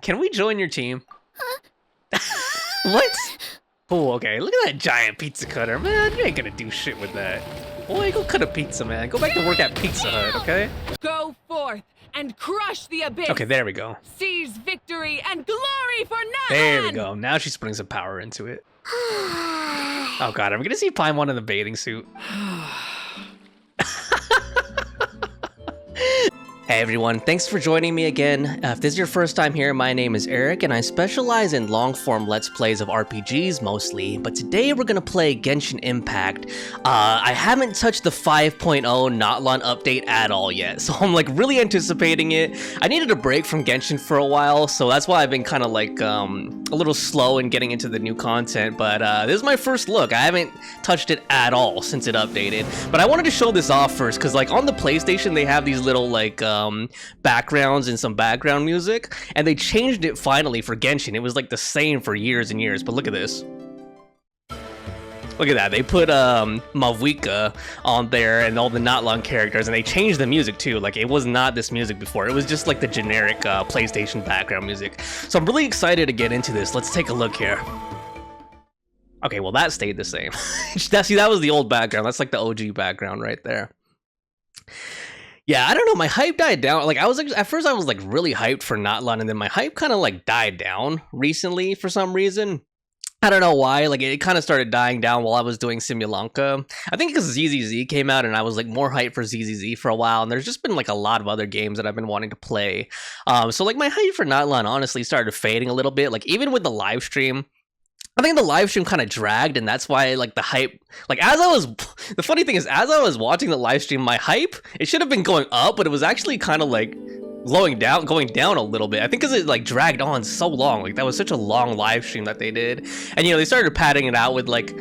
can we join your team? What? Oh, okay. Look at that giant pizza cutter, man. You ain't gonna do shit with that. Boy, go cut a pizza, man. Go back to work at Pizza Hut, okay? Go forth and crush the abyss. Okay, there we go. Seize victory and glory for Natlan. There we go. Now she's putting some power into it. Oh god, I'm gonna see Paimon in the bathing suit. Hey everyone, thanks for joining me again. If this is your first time here, my name is Eric and I specialize in long-form Let's Plays of RPGs mostly, but today we're gonna play Genshin Impact. I haven't touched the 5.0 Natlan update at all yet, so I'm like really anticipating it. I needed a break from Genshin for a while, so that's why I've been kind of like a little slow in getting into the new content, but this is my first look. I haven't touched it at all since it updated, but I wanted to show this off first, because like on the PlayStation they have these little like backgrounds and some background music, and they changed it finally for Genshin. It was like the same for years and years, but look at this. Look at that, they put Mavuika on there and all the Natlan characters, and they changed the music too. Like, it was not this music before. It was just like the generic PlayStation background music. So I'm really excited to get into this. Let's take a look here. Okay, well that stayed the same. See, that was the old background. That's like the OG background right there. Yeah, I don't know, my hype died down. Like, at first I was like really hyped for Natlan, and then my hype kind of like died down recently for some reason. I don't know why. Like, it kind of started dying down while I was doing Simulanka. I think because ZZZ came out and I was like more hyped for ZZZ for a while, and there's just been like a lot of other games that I've been wanting to play. So like my hype for Natlan honestly started fading a little bit. Like, even with the live stream, I think the live stream kind of dragged, and that's why like the hype, like the funny thing is, as I was watching the live stream, my hype, it should have been going up, but it was actually kind of like going down a little bit. I think because it like dragged on so long. Like, that was such a long live stream that they did, and you know, they started padding it out with like,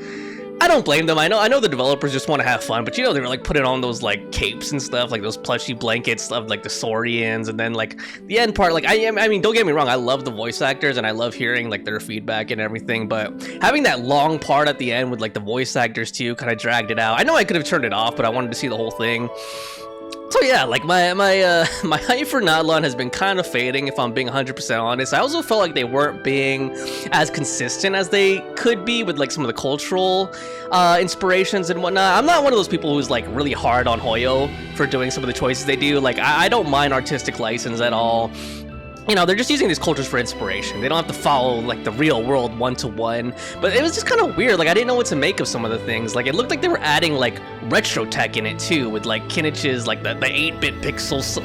I don't blame them. I know the developers just want to have fun, but you know, they were like putting on those like capes and stuff, like those plushy blankets of like the Saurians, and then like the end part, like I mean, don't get me wrong, I love the voice actors and I love hearing like their feedback and everything, but having that long part at the end with like the voice actors too kind of dragged it out. I know I could have turned it off, but I wanted to see the whole thing. So yeah, like my hype for Natlan has been kind of fading, if I'm being 100% honest. I also felt like they weren't being as consistent as they could be with like some of the cultural inspirations and whatnot. I'm not one of those people who's like really hard on Hoyo for doing some of the choices they do. Like, I don't mind artistic license at all. You know, they're just using these cultures for inspiration. They don't have to follow like the real world one-to-one. But it was just kind of weird. Like, I didn't know what to make of some of the things. Like, it looked like they were adding like retro tech in it too, with like Kinnich's like the 8-bit pixels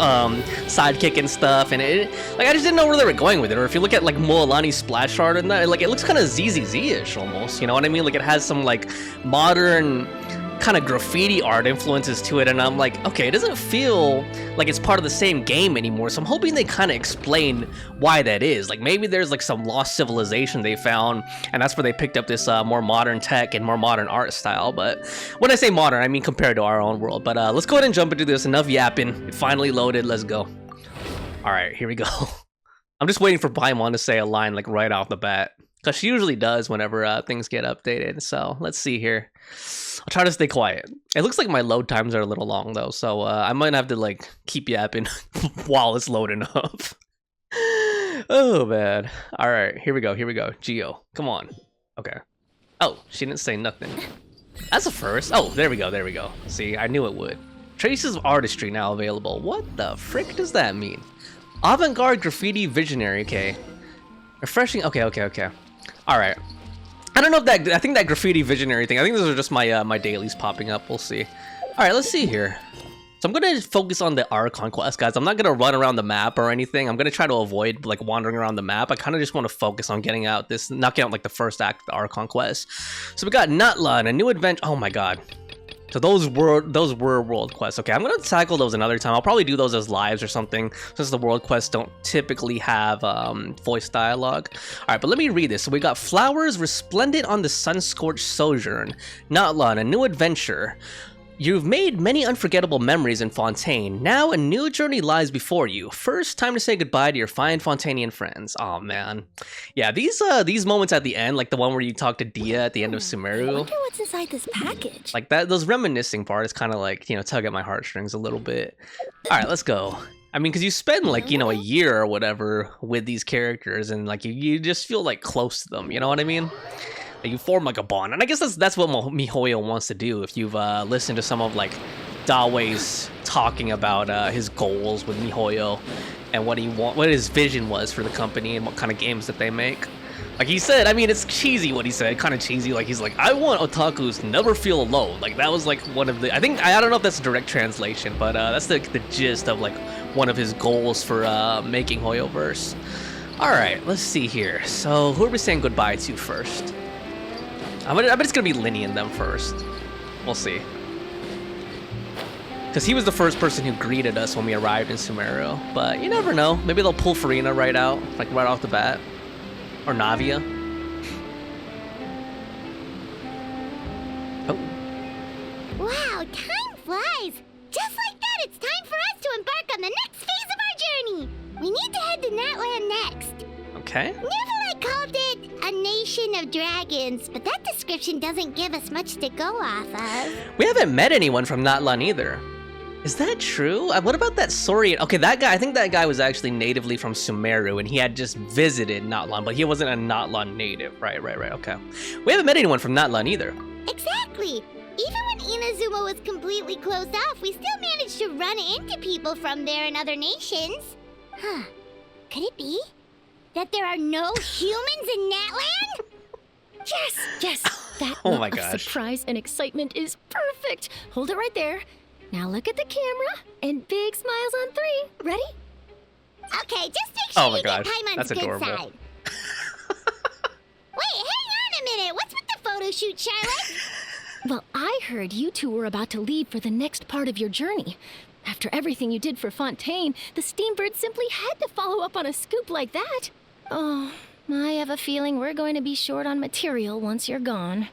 sidekick and stuff. And it, like, I just didn't know where they were going with it. Or if you look at like Mualani splash art and that, like, it looks kind of ZZZ-ish almost. You know what I mean? Like, it has some like modern kind of graffiti art influences to it, and I'm like, okay, it doesn't feel like it's part of the same game anymore. So I'm hoping they kind of explain why that is. Like, maybe there's like some lost civilization they found, and that's where they picked up this more modern tech and more modern art style. But when I say modern, I mean compared to our own world. But let's go ahead and jump into this. Enough yapping. It finally loaded. Let's go. All right, here we go. I'm just waiting for Paimon to say a line like right off the bat, because she usually does whenever things get updated. So let's see here. I'll try to stay quiet. It looks like my load times are a little long though, so I might have to like keep yapping while it's loading up. Oh man. All right, here we go. Geo, come on. Okay. Oh, she didn't say nothing. That's a first. Oh, there we go. See, I knew it would. Traces of artistry now available. What the frick does that mean? Avant-garde graffiti visionary. Okay. Refreshing. Okay. All right. I don't know if that, I think that graffiti visionary thing, I think those are just my my dailies popping up. We'll see. All right, let's see here. So I'm gonna focus on the Archon quest, guys. I'm not gonna run around the map or anything. I'm gonna try to avoid like wandering around the map. I kind of just want to focus on knocking out like the first act of the Archon quest. So we got Natlan, a new adventure. Oh my god. So those were world quests. Okay, I'm gonna tackle those another time. I'll probably do those as lives or something, since the world quests don't typically have voice dialogue. All right, but let me read this. So we got flowers resplendent on the Sun-Scorched Sojourn. Natlan, a new adventure. You've made many unforgettable memories in Fontaine. Now a new journey lies before you. First, time to say goodbye to your fine Fontainian friends. Oh man, yeah, these moments at the end, like the one where you talk to Dia at the end of Sumeru. I wonder what's inside this package. Like that, those reminiscing parts kind of like, you know, tug at my heartstrings a little bit. All right, let's go. I mean, because you spend like, you know, a year or whatever with these characters, and like you just feel like close to them. You know what I mean? Like, you form like a bond, and I guess that's what Mihoyo wants to do. If you've listened to some of like Dawei's talking about his goals with Mihoyo and what his vision was for the company and what kind of games that they make. Like he said, I mean, it's cheesy what he said, kind of cheesy. Like he's like, I want otakus to never feel alone. Like that was like one of the, I don't know if that's a direct translation, but that's the gist of like one of his goals for making Hoyoverse. All right, let's see here. So who are we saying goodbye to first? I bet it's gonna be Linny and them first. We'll see. Because he was the first person who greeted us when we arrived in Sumeru. But you never know. Maybe they'll pull Furina right out, like right off the bat. Or Navia. Oh. Wow, time flies. Just like that, it's time for us to embark on the next phase of our journey. We need to head to Natlan next. Okay. Natlan called it a nation of dragons, but that description doesn't give us much to go off of. We haven't met anyone from Natlan either. Is that true? What about that Saurian? Okay, that guy, I think that guy was actually natively from Sumeru, and he had just visited Natlan, but he wasn't a Natlan native. Right, okay. We haven't met anyone from Natlan either. Exactly. Even when Inazuma was completely closed off, we still managed to run into people from there and other nations. Huh. Could it be that there are no humans in Natlan? Yes. That Oh my look of gosh. surprise and excitement is perfect. Hold it right there. Now look at the camera and big smiles on 3. Ready? Okay, just make sure Oh my you gosh, get Paimon's that's good adorable. side. Wait, hang on a minute. What's with the photo shoot, Charlotte? Well, I heard you two were about to leave for the next part of your journey. After everything you did for Fontaine, the Steambird simply had to follow up on a scoop like that. Oh, I have a feeling we're going to be short on material once you're gone.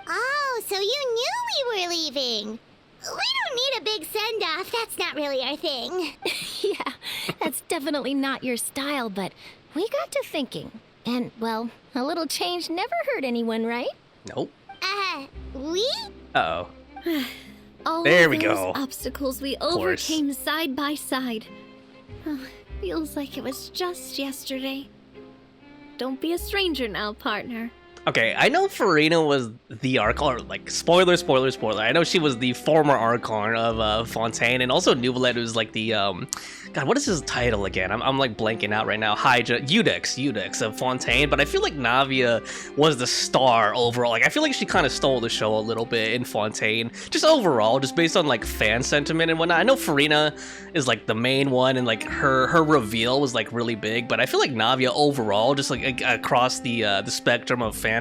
Oh, so you knew we were leaving. We don't need a big send-off. That's not really our thing. Yeah, that's definitely not your style, but we got to thinking. And, well, a little change never hurt anyone, right? Nope. We? Uh-oh. All There we those go. obstacles we course. overcame side by side. Oh, feels like it was just yesterday. Don't be a stranger now, partner. Okay, I know Furina was the Archon, or like, spoiler. I know she was the former Archon of Fontaine, and also Nuvalet was like the, God, what is his title again? I'm like blanking out right now. Eudex of Fontaine, but I feel like Navia was the star overall. Like, I feel like she kind of stole the show a little bit in Fontaine, just overall, just based on like fan sentiment and whatnot. I know Furina is like the main one, and like her reveal was like really big, but I feel like Navia overall, just like across the spectrum of fandom,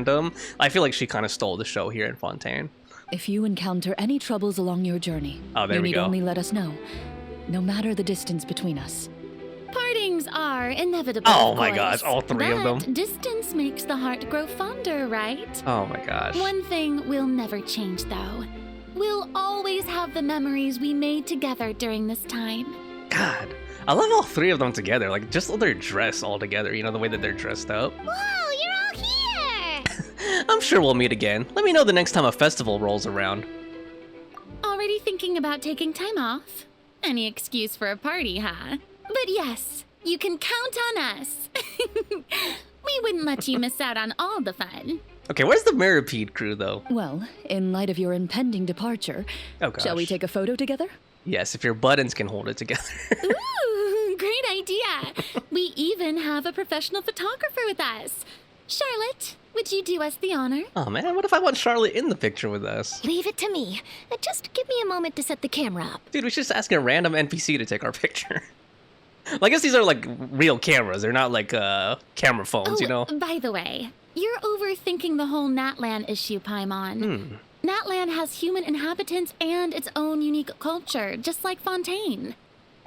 I feel like she kind of stole the show here in Fontaine. If you encounter any troubles along your journey, Oh, there you we need go. only let us know, no matter the distance between us. Partings are inevitable. Oh of my course, gosh, all 3 of but them. Distance makes the heart grow fonder, right? Oh my gosh. One thing will never change, though. We'll always have the memories we made together during this time. God, I love all 3 of them together. Like, just their dress all together, you know, the way that they're dressed up. Whoa, you're all here! I'm sure we'll meet again. Let me know the next time a festival rolls around. Already thinking about taking time off? Any excuse for a party, huh? But yes, you can count on us. We wouldn't let you miss out on all the fun. Okay, where's the Mirrorpede crew, though? Well, in light of your impending departure, Oh gosh. shall we take a photo together? Yes, if your buttons can hold it together. Ooh, great idea. We even have a professional photographer with us. Charlotte, would you do us the honor? Oh man, what if I want Charlotte in the picture with us? Leave it to me. Just give me a moment to set the camera up. Dude, we should just ask a random NPC to take our picture. Well, I guess these are like real cameras. They're not like camera phones, you know? By the way, you're overthinking the whole Natlan issue, Paimon. Natlan has human inhabitants and its own unique culture, just like Fontaine.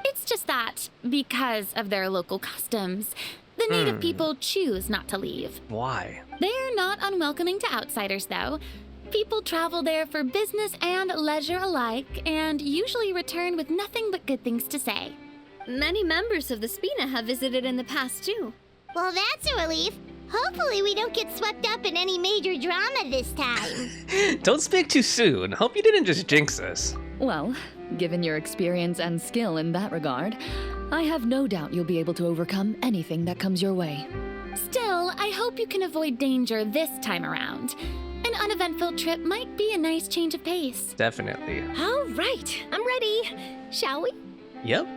It's just that, because of their local customs, the native people choose not to leave. Why? They're not unwelcoming to outsiders, though. People travel there for business and leisure alike, and usually return with nothing but good things to say. Many members of the Spina have visited in the past, too. Well, that's a relief. Hopefully we don't get swept up in any major drama this time. Don't speak too soon. Hope you didn't just jinx us. Well, given your experience and skill in that regard, I have no doubt you'll be able to overcome anything that comes your way. Still, I hope you can avoid danger this time around. An uneventful trip might be a nice change of pace. Definitely. All right, I'm ready. Shall we? Yep.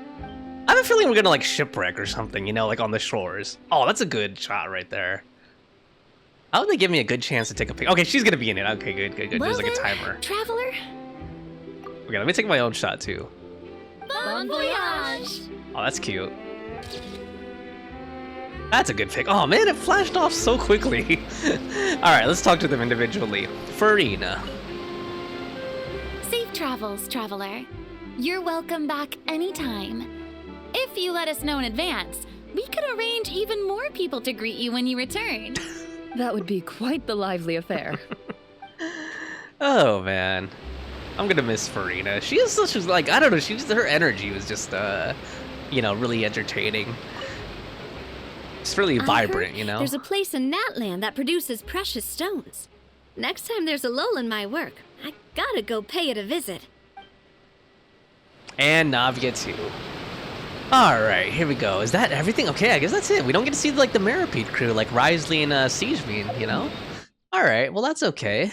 I have a feeling we're gonna like shipwreck or something, you know, like on the shores. Oh, that's a good shot right there. How would they give me a good chance to take a pic? Okay, she's gonna be in it. Okay, good. Well There's like a then, timer. Traveler. Okay, let me take my own shot too. Bon voyage! Oh, that's cute. That's a good pick. Oh man, it flashed off so quickly. Alright, let's talk to them individually. Furina. Safe travels, traveler. You're welcome back anytime. If you let us know in advance, we could arrange even more people to greet you when you return. That would be quite the lively affair. Oh man. I'm gonna miss Furina. She is such a, like, I don't know, her energy was just, you know, really entertaining. It's really vibrant, you know? There's a place in Natlan that produces precious stones. Next time there's a lull in my work, I gotta go pay it a visit. And Navia too. Alright, here we go. Is that everything? Okay, I guess that's it. We don't get to see, like, the Maripede crew, like Risley and Siegeveen, you know? Alright, well, that's okay.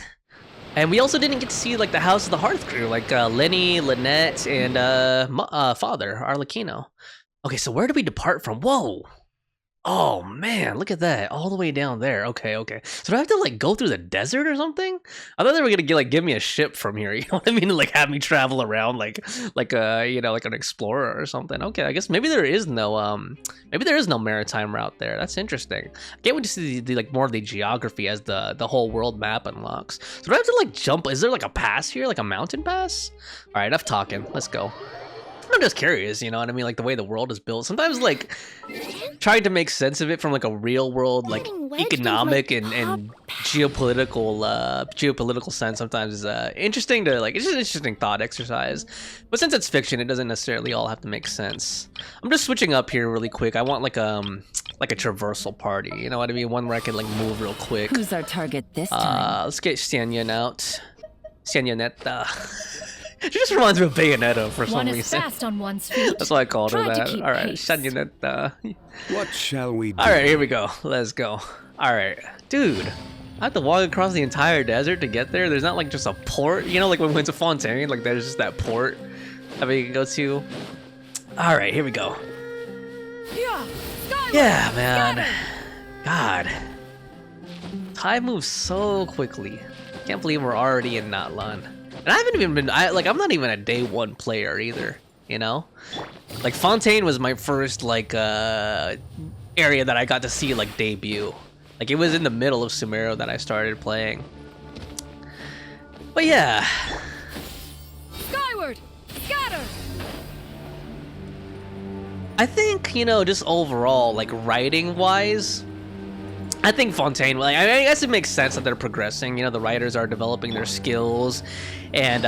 And we also didn't get to see, like, the House of the Hearth crew, like Lenny, Lynette, and Father, Arlecchino. Okay, so where do we depart from? Whoa! Oh man, look at that, all the way down there. Okay. So do I have to like go through the desert or something? I thought they were gonna give me a ship from here. You know what I mean? Like have me travel around like you know, like an explorer or something. Okay, I guess maybe there is no maritime route there. That's interesting. I can't wait to see the like more of the geography as the whole world map unlocks. So do I have to like jump? Is there like a pass here, like a mountain pass? All right, enough talking. Let's go. I'm just curious, you know what I mean? Like the way the world is built. Sometimes like trying to make sense of it from like a real world, like economic and geopolitical sense sometimes is interesting to like, it's just an interesting thought exercise. But since it's fiction, it doesn't necessarily all have to make sense. I'm just switching up here really quick. I want like a traversal party, you know what I mean? One where I can like move real quick. Who's our target this time? Let's get Stanyan out. Stanyanetta. She just reminds me of Bayonetta for some reason. One is fast on one's feet. That's why I called her Try to that. keep Alright, pace. Stanyanetta. What shall we do? Alright, here we go. Let's go. Alright. Dude, I have to walk across the entire desert to get there. There's not like just a port. You know, like when we went to Fontaine, like there's just that port that we can go to. Alright, here we go. Yeah, man. God. Time moves so quickly. Can't believe we're already in Natlan. And I haven't even been, I'm not even a day one player either, you know? Like Fontaine was my first like area that I got to see like debut. Like it was in the middle of Sumeru that I started playing. But yeah. Skyward! Scatter! I think, you know, just overall, like writing wise, I think Fontaine, like, I guess it makes sense that they're progressing. You know, the writers are developing their skills, and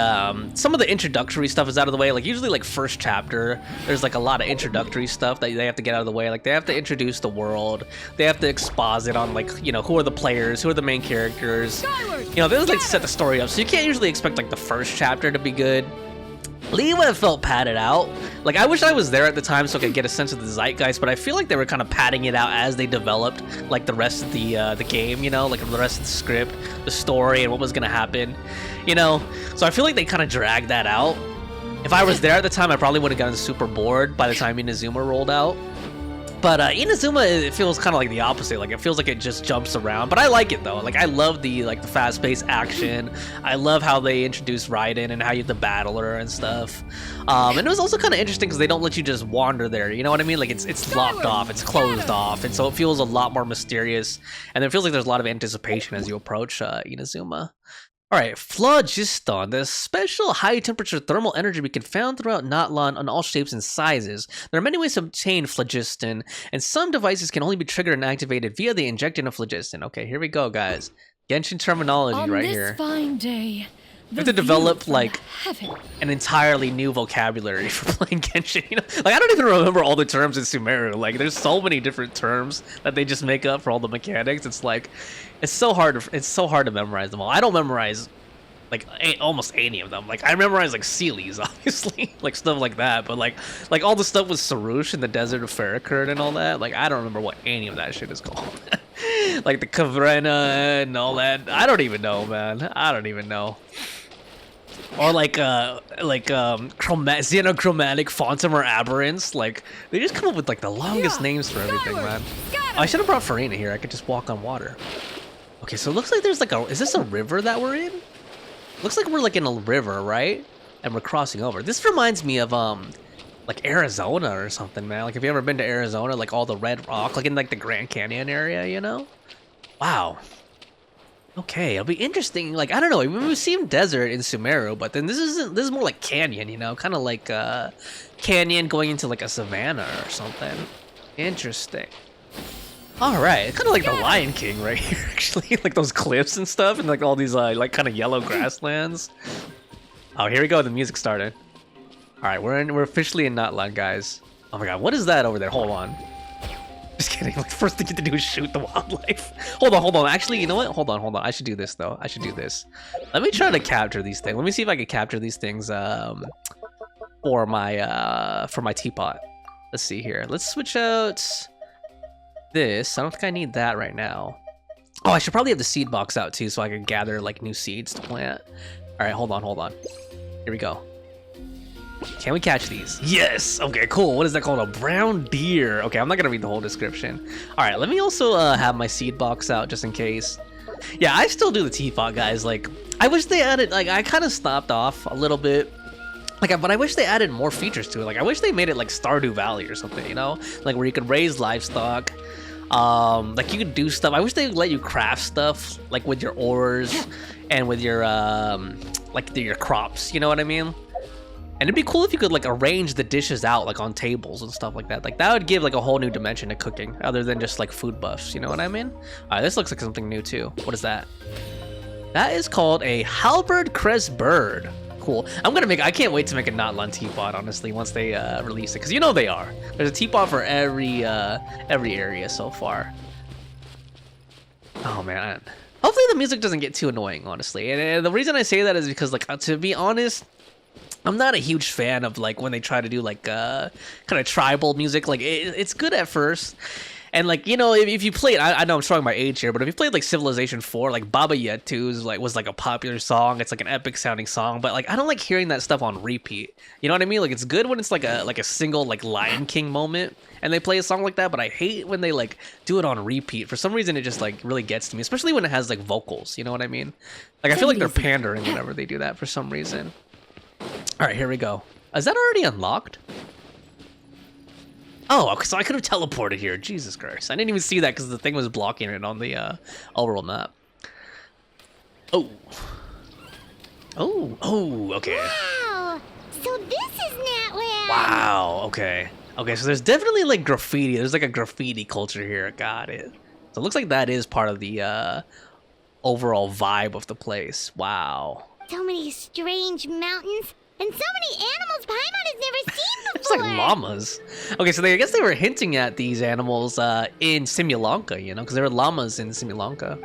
some of the introductory stuff is out of the way. Like usually, like first chapter, there's like a lot of introductory stuff that they have to get out of the way. Like they have to introduce the world, they have to exposit on like, you know, who are the players, who are the main characters. You know, they just like set the story up. So you can't usually expect like the first chapter to be good. Lewa felt padded out. Like I wish I was there at the time so I could get a sense of the zeitgeist, but I feel like they were kind of padding it out as they developed like the rest of the game, you know, like the rest of the script, the story, and what was gonna happen, you know. So I feel like they kind of dragged that out. If I was there at the time, I probably would have gotten super bored by the time Inazuma rolled out. But Inazuma, it feels kind of like the opposite. Like it feels like it just jumps around. But I like it though. Like I love the fast-paced action. I love how they introduce Raiden and how you have to battle her and stuff. And it was also kind of interesting because they don't let you just wander there. You know what I mean? Like it's locked off, it's closed off, and so it feels a lot more mysterious. And it feels like there's a lot of anticipation as you approach Inazuma. Alright, phlogiston, the special high-temperature thermal energy we can found throughout Natlan on all shapes and sizes. There are many ways to obtain phlogiston, and some devices can only be triggered and activated via the injecting of phlogiston. Okay, here we go, guys. Genshin terminology right here. On this fine day, You have to develop, like, heaven. an entirely new vocabulary for playing Genshin. You know? Like, I don't even remember all the terms in Sumeru. Like, there's so many different terms that they just make up for all the mechanics. It's like, it's so hard to memorize them all. I don't memorize like almost any of them. Like I memorized like Sealy's, obviously, like stuff like that. But like all the stuff with Sarush in the desert of Farrakhan and all that. Like I don't remember what any of that shit is called. Like the Kavrena and all that. I don't even know, man. I don't even know. Or xenochromatic Fontaine aberrants. Like they just come up with like the longest names for everything, man. Oh, I should have brought Furina here. I could just walk on water. Okay, so it looks like there's like a. Is this a river that we're in? Looks like we're like in a river, right? And we're crossing over. This reminds me of like Arizona or something, man. Like have you ever been to Arizona? Like all the red rock, like in like the Grand Canyon area, you know? Wow. Okay, it'll be interesting. Like I don't know, we've seen desert in Sumeru, but then this is more like canyon, you know, kind of like canyon going into like a savanna or something. Interesting. All right, kind of like the Lion King right here, actually, like those cliffs and stuff, and like all these like kind of yellow grasslands. Oh, here we go. The music started. All right, we're officially in Natlan, guys. Oh my God, what is that over there? Hold on. Just kidding. Like first thing you have to do is shoot the wildlife. Hold on. Actually, you know what? Hold on. I should do this though. I should do this. Let me try to capture these things. Let me see if I can capture these things for my teapot. Let's see here. Let's switch out this. I don't think I need that right now. Oh, I should probably have the seed box out too so I can gather like new seeds to plant. All right, hold on. Here we go. Can we catch these? Yes! Okay, cool. What is that called? A brown deer. Okay, I'm not gonna read the whole description. All right, let me also have my seed box out just in case. Yeah, I still do the teapot, guys. Like, I wish they added, like, I kind of stopped off a little bit. Like, but I wish they added more features to it. Like, I wish they made it like Stardew Valley or something, you know? Like, where you could raise livestock. Like, you could do stuff. I wish they let you craft stuff, like, with your ores and with your, like, your crops. You know what I mean? And it'd be cool if you could like arrange the dishes out like on tables and stuff like that. Like that would give like a whole new dimension to cooking other than just like food buffs, you know what I mean? Alright, this looks like something new too. What is that? That is called a halberd crest bird. Cool. I can't wait to make a Natlan teapot, honestly, once they release it. Because you know they are. There's a teapot for every area so far. Oh man. Hopefully the music doesn't get too annoying, honestly. And the reason I say that is because like to be honest, I'm not a huge fan of like when they try to do like kind of tribal music. Like it's good at first, and like you know if you played, I know I'm showing my age here, but if you played like Civilization 4, like Baba Yetu's was like a popular song. It's like an epic sounding song, but like I don't like hearing that stuff on repeat. You know what I mean? Like it's good when it's like a single like Lion King moment and they play a song like that, but I hate when they like do it on repeat. For some reason, it just like really gets to me, especially when it has like vocals. You know what I mean? Like I feel like they're pandering whenever they do that for some reason. All right, here we go. Is that already unlocked? Oh, so I could have teleported here. Jesus Christ. I didn't even see that because the thing was blocking it on the overworld map. Oh. Oh, okay. Wow! So this is Natlan! Wow, okay. Okay, so there's definitely like graffiti. There's like a graffiti culture here. Got it. So it looks like that is part of the overall vibe of the place. Wow. So many strange mountains, and so many animals Paimon has never seen before! It's like llamas. Okay, so I guess they were hinting at these animals in Simulanka, you know, because there were llamas in Simulanka.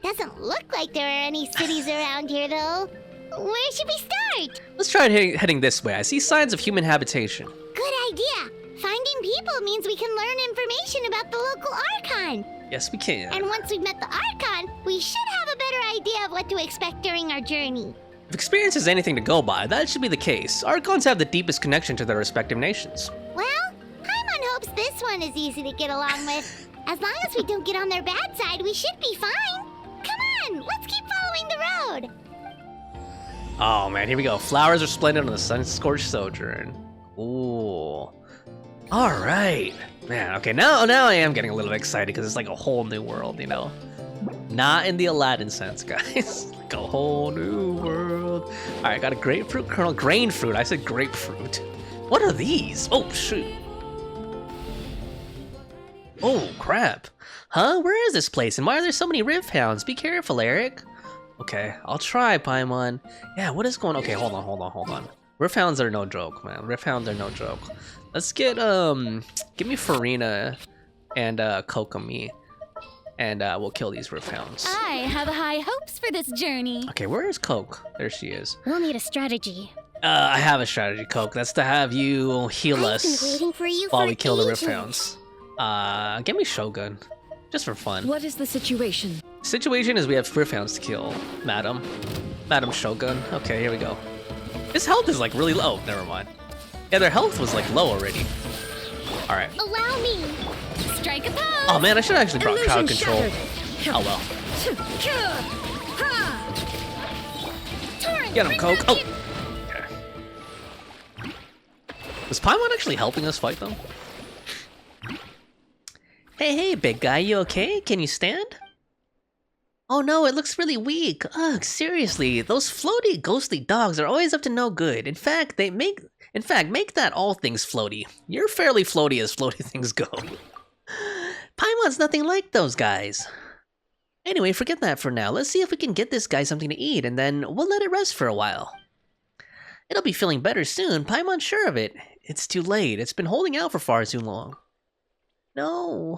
Doesn't look like there are any cities around here, though. Where should we start? Let's try heading this way. I see signs of human habitation. Good idea. Finding people means we can learn information about the local Archon. Yes, we can. And once we've met the Archon, we should have a better idea of what to expect during our journey. If experience is anything to go by, that should be the case. Archons have the deepest connection to their respective nations. Well, Paimon hopes this one is easy to get along with. As long as we don't get on their bad side, we should be fine. Come on, let's keep following the road. Oh man, here we go. Flowers are splendid on the Sun-Scorched Sojourn. Ooh. Alright. Man, okay, now I am getting a little excited because it's like a whole new world, you know? Not in the Aladdin sense, guys. Like a whole new world. Alright, got a grapefruit kernel. Grain fruit. I said grapefruit. What are these? Oh, shoot. Oh, crap. Huh? Where is this place? And why are there so many rift hounds? Be careful, Eric. Okay, I'll try, Paimon. Yeah, what is going on? Okay, hold on. Rift hounds are no joke, man. Rift hounds are no joke. Let's get, give me Furina and Kokomi. and we'll kill these rift hounds. I have high hopes for this journey. Okay, where is Coke? There she is. We'll need a strategy. I have a strategy, Coke. That's to have you heal I've us been waiting for you while for we kill the rift ages. hounds. Give me Shogun, just for fun. What is the situation? Situation is we have rift hounds to kill, Madam Shogun. Okay, here we go. His health is like really low. Never mind. Yeah, their health was like low already. All right. Allow me. Strike a pose! Oh man, I should have actually brought crowd Illusion control. shattered. Oh well. Torrent, Get him, bring Coke. back Oh. the- Okay. Was Paimon actually helping us fight them? Hey, big guy, you okay? Can you stand? Oh no, it looks really weak. Ugh, seriously, those floaty, ghostly dogs are always up to no good. In fact, make that all things floaty. You're fairly floaty as floaty things go. Paimon's nothing like those guys. Anyway, forget that for now. Let's see if we can get this guy something to eat, and then we'll let it rest for a while. It'll be feeling better soon, Paimon's sure of it. It's too late. It's been holding out for far too long. No.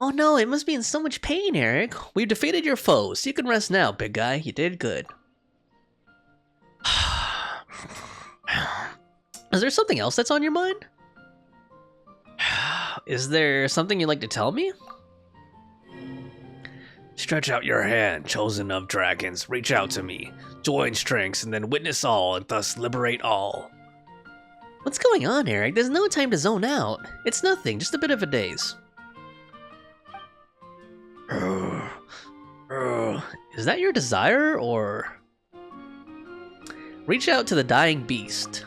Oh no, it must be in so much pain, Eric. We've defeated your foes. You can rest now, big guy. You did good. Is there something else that's on your mind? Is there something you'd like to tell me? Stretch out your hand, chosen of dragons. Reach out to me. Join strengths and then witness all and thus liberate all. What's going on, Eric? There's no time to zone out. It's nothing, just a bit of a daze. Is that your desire, or... Reach out to the dying beast.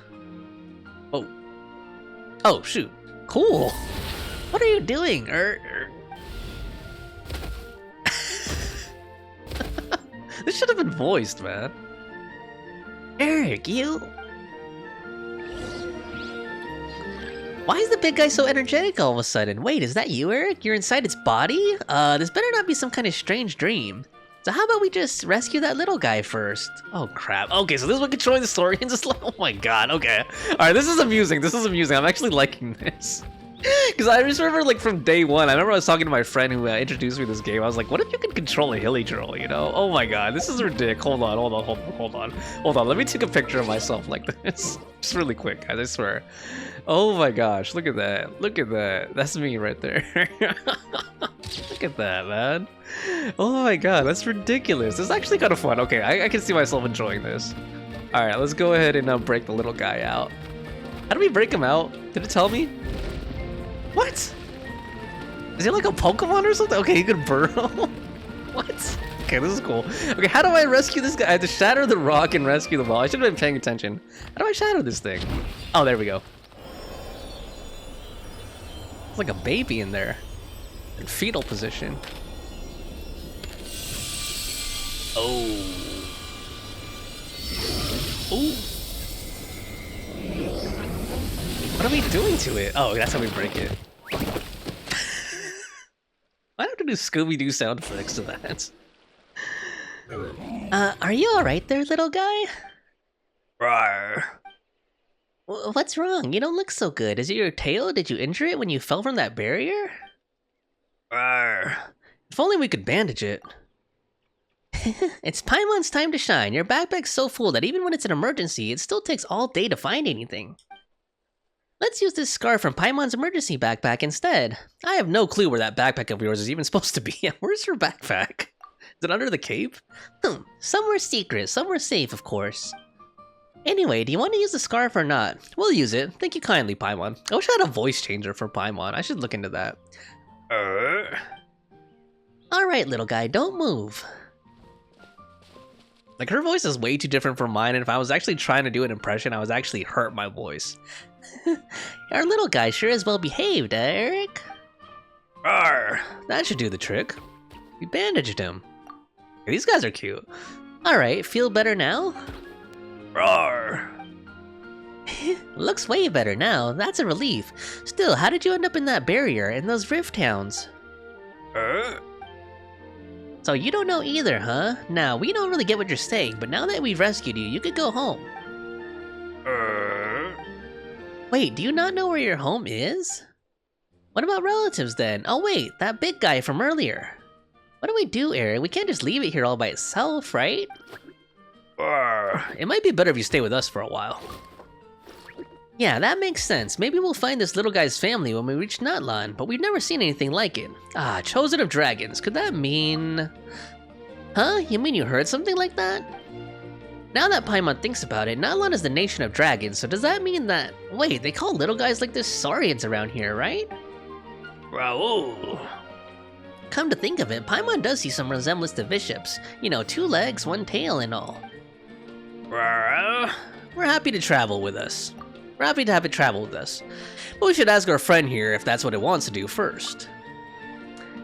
Oh. Oh, shoot. Cool. What are you doing? This should have been voiced, man. Eric, you... Why is the big guy so energetic all of a sudden? Wait, is that you, Eric? You're inside its body? This better not be some kind of strange dream. So how about we just rescue that little guy first? Oh crap. Okay, so this is what controlling the Saurians. Oh my god, okay. Alright, this is amusing. I'm actually liking this. Because I just remember, like, from day one, I remember I was talking to my friend who introduced me to this game. I was like, what if you could control a hilly troll, you know? Oh my god, this is ridiculous. Hold on. Let me take a picture of myself like this. Just really quick, guys, I swear. Oh my gosh, look at that. That's me right there. Look at that, man. Oh my god, that's ridiculous. It's actually kind of fun. Okay, I can see myself enjoying this. Alright, let's go ahead and break the little guy out. How do we break him out? Did it tell me? What? Is he like a Pokemon or something? Okay, he can burrow. What? Okay, this is cool. Okay, how do I rescue this guy? I have to shatter the rock and rescue the ball. I should have been paying attention. How do I shatter this thing? Oh, there we go. It's like a baby in there. In fetal position. Oh. Ooh. What are we doing to it? Oh, that's how we break it. Why do I have to do Scooby-Doo sound effects to that? Are you alright there, little guy? Rawr. What's wrong? You don't look so good. Is it your tail? Did you injure it when you fell from that barrier? Rawr. If only we could bandage it. It's Paimon's time to shine. Your backpack's so full that even when it's an emergency, it still takes all day to find anything. Let's use this scarf from Paimon's emergency backpack instead. I have no clue where that backpack of yours is even supposed to be. Where's your backpack? Is it under the cape? Somewhere secret, somewhere safe, of course. Anyway, do you want to use the scarf or not? We'll use it. Thank you kindly, Paimon. I wish I had a voice changer for Paimon. I should look into that. Alright, little guy, don't move. Like, her voice is way too different from mine, and if I was actually trying to do an impression, I was actually hurt my voice. Our little guy sure is well behaved, Eric? Arr, that should do the trick. We bandaged him. These guys are cute. Alright, feel better now? Roar. Looks way better now, that's a relief. Still, how did you end up in that barrier, in those rift towns? So you don't know either, huh? Now, we don't really get what you're saying, but now that we've rescued you, you could go home. Wait, do you not know where your home is? What about relatives then? Oh wait, that big guy from earlier. What do we do, Eric? We can't just leave it here all by itself, right? It might be better if you stay with us for a while. Yeah, that makes sense. Maybe we'll find this little guy's family when we reach Natlan, but we've never seen anything like it. Ah, chosen of dragons. Could that mean... Huh? You mean you heard something like that? Now that Paimon thinks about it, Natlan is the nation of dragons, so does that mean that... Wait, they call little guys like this Saurians around here, right? Raoul. Come to think of it, Paimon does see some resemblance to bishops. You know, 2 legs, 1 tail and all. We're happy to travel with us. We're happy to have it travel with us. But we should ask our friend here if that's what it wants to do first.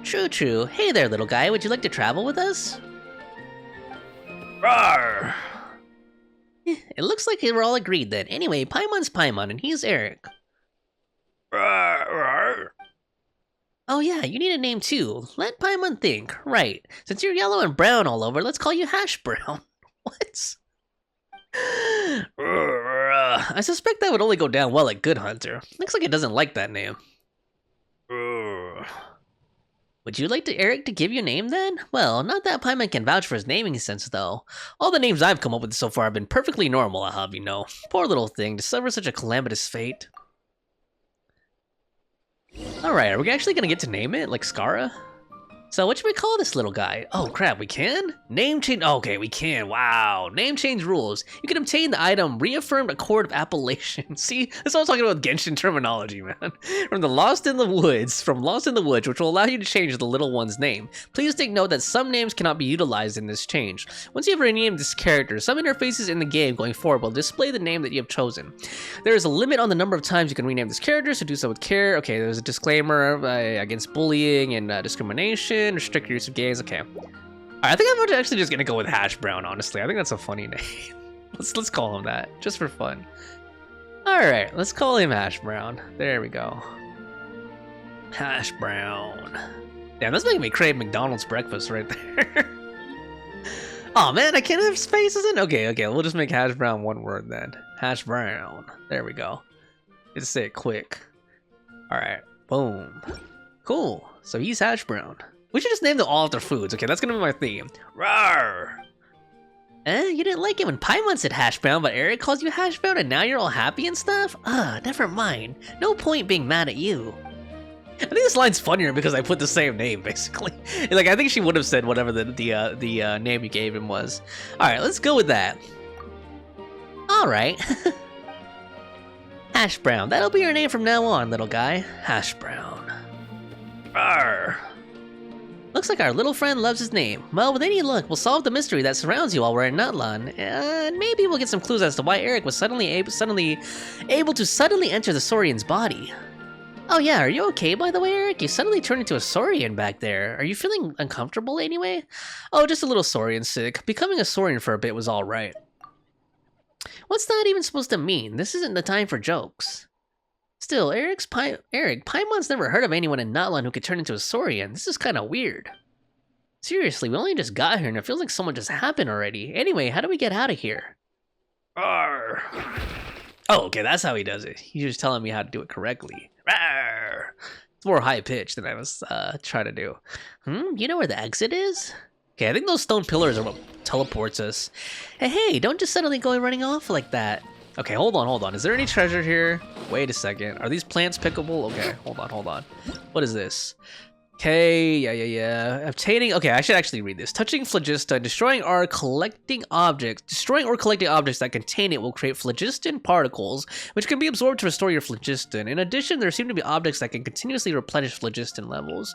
True, true. Hey there, little guy. Would you like to travel with us? Rawr. It looks like we're all agreed then. Anyway, Paimon's Paimon, and he's Eric. Rawr. Oh yeah, you need a name too. Let Paimon think. Right. Since you're yellow and brown all over, let's call you Hash Brown. What? I suspect that would only go down well at Good Hunter. Looks like it doesn't like that name. Would you like Eric to give you a name then? Well, not that Paimon can vouch for his naming sense though. All the names I've come up with so far have been perfectly normal, I'll have you know. Poor little thing, to suffer such a calamitous fate. Alright, are we actually gonna get to name it, like Skara? So what should we call this little guy? Oh crap, we can? Name change, okay, we can, wow. Name change rules. You can obtain the item Reaffirmed Accord of Appellation. See, that's what I was talking about Genshin terminology, man. From Lost in the Woods, which will allow you to change the little one's name. Please take note that some names cannot be utilized in this change. Once you have renamed this character, some interfaces in the game going forward will display the name that you have chosen. There is a limit on the number of times you can rename this character, so do so with care. Okay, there's a disclaimer against bullying and discrimination. Restrict your use of games. Okay. Alright, I think I'm actually just gonna go with Hash Brown, honestly. I think that's a funny name. let's call him that, just for fun. Alright, let's call him Hash Brown. There we go. Hash Brown. Damn, that's making me crave McDonald's breakfast right there. Oh man, I can't have spaces in? Okay, we'll just make Hash Brown one word then. Hash Brown. There we go. Just say it quick. Alright, boom. Cool, so he's Hash Brown. We should just name them all after foods. Okay, that's gonna be my theme. Rawr! You didn't like it when Paimon said Hash Brown, but Eric calls you Hash Brown and now you're all happy and stuff? Never mind. No point being mad at you. I think this line's funnier because I put the same name, basically. Like, I think she would have said whatever the name you gave him was. Alright, let's go with that. Alright. Hash Brown. That'll be your name from now on, little guy. Hash Brown. Arr. Looks like our little friend loves his name. Well, with any luck, we'll solve the mystery that surrounds you while we're in Natlan, and maybe we'll get some clues as to why Eric was suddenly able to enter the Saurian's body. Oh yeah, are you okay by the way, Eric? You suddenly turned into a Saurian back there. Are you feeling uncomfortable anyway? Oh, just a little Saurian sick. Becoming a Saurian for a bit was alright. What's that even supposed to mean? This isn't the time for jokes. Still, Paimon's never heard of anyone in Natlan who could turn into a Saurian. This is kind of weird. Seriously, we only just got here and it feels like so much has happened already. Anyway, how do we get out of here? Arr. Oh, okay, that's how he does it. He's just telling me how to do it correctly. Arr. It's more high-pitched than I was trying to do. You know where the exit is? Okay, I think those stone pillars are what teleports us. Hey, don't just suddenly go running off like that. Okay, hold on. Is there any treasure here? Wait a second. Are these plants pickable? Okay, hold on. What is this? Okay, yeah. Obtaining, okay, I should actually read this. Touching phlogiston, destroying or collecting objects that contain it will create phlogiston particles, which can be absorbed to restore your phlogiston. In addition, there seem to be objects that can continuously replenish phlogiston levels.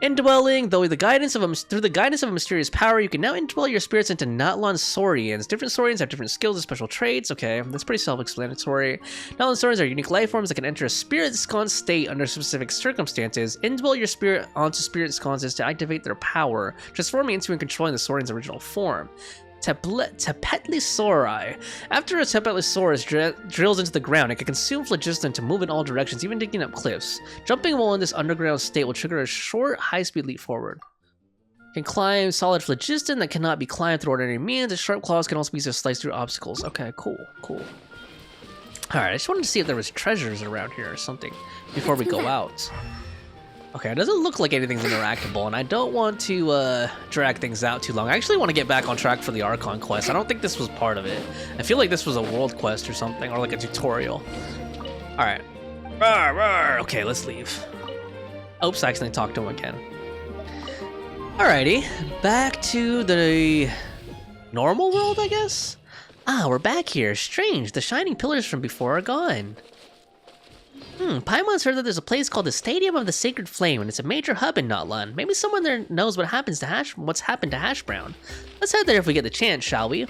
Indwelling, through the guidance of a mysterious power, you can now indwell your spirits into Natlan Saurians. Different Saurians have different skills and special traits. Okay, that's pretty self-explanatory. Natlan Saurians are unique life forms that can enter a spirit-sconce state under specific circumstances. Indwell your spirit onto spirit sconces to activate their power, transforming into and controlling the Saurian's original form. Tepetlisauri. After a Tepetlisaurus drills into the ground, it can consume phlogiston to move in all directions, even digging up cliffs. Jumping while in this underground state will trigger a short, high-speed leap forward. Can climb solid phlogiston that cannot be climbed through ordinary means. Its sharp claws can also be used to slice through obstacles. Okay, cool. Alright, I just wanted to see if there was treasures around here or something before we go out. Okay, it doesn't look like anything's interactable, and I don't want to drag things out too long. I actually want to get back on track for the Archon quest. I don't think this was part of it. I feel like this was a world quest or something, or like a tutorial. Alright. Okay, let's leave. Oops, I accidentally talked to him again. Alrighty, back to the normal world, I guess? Ah, we're back here. Strange, the shining pillars from before are gone. Paimon's heard that there's a place called the Stadium of the Sacred Flame, and it's a major hub in Natlan. Maybe someone there knows what's happened to Hash Brown. Let's head there if we get the chance, shall we?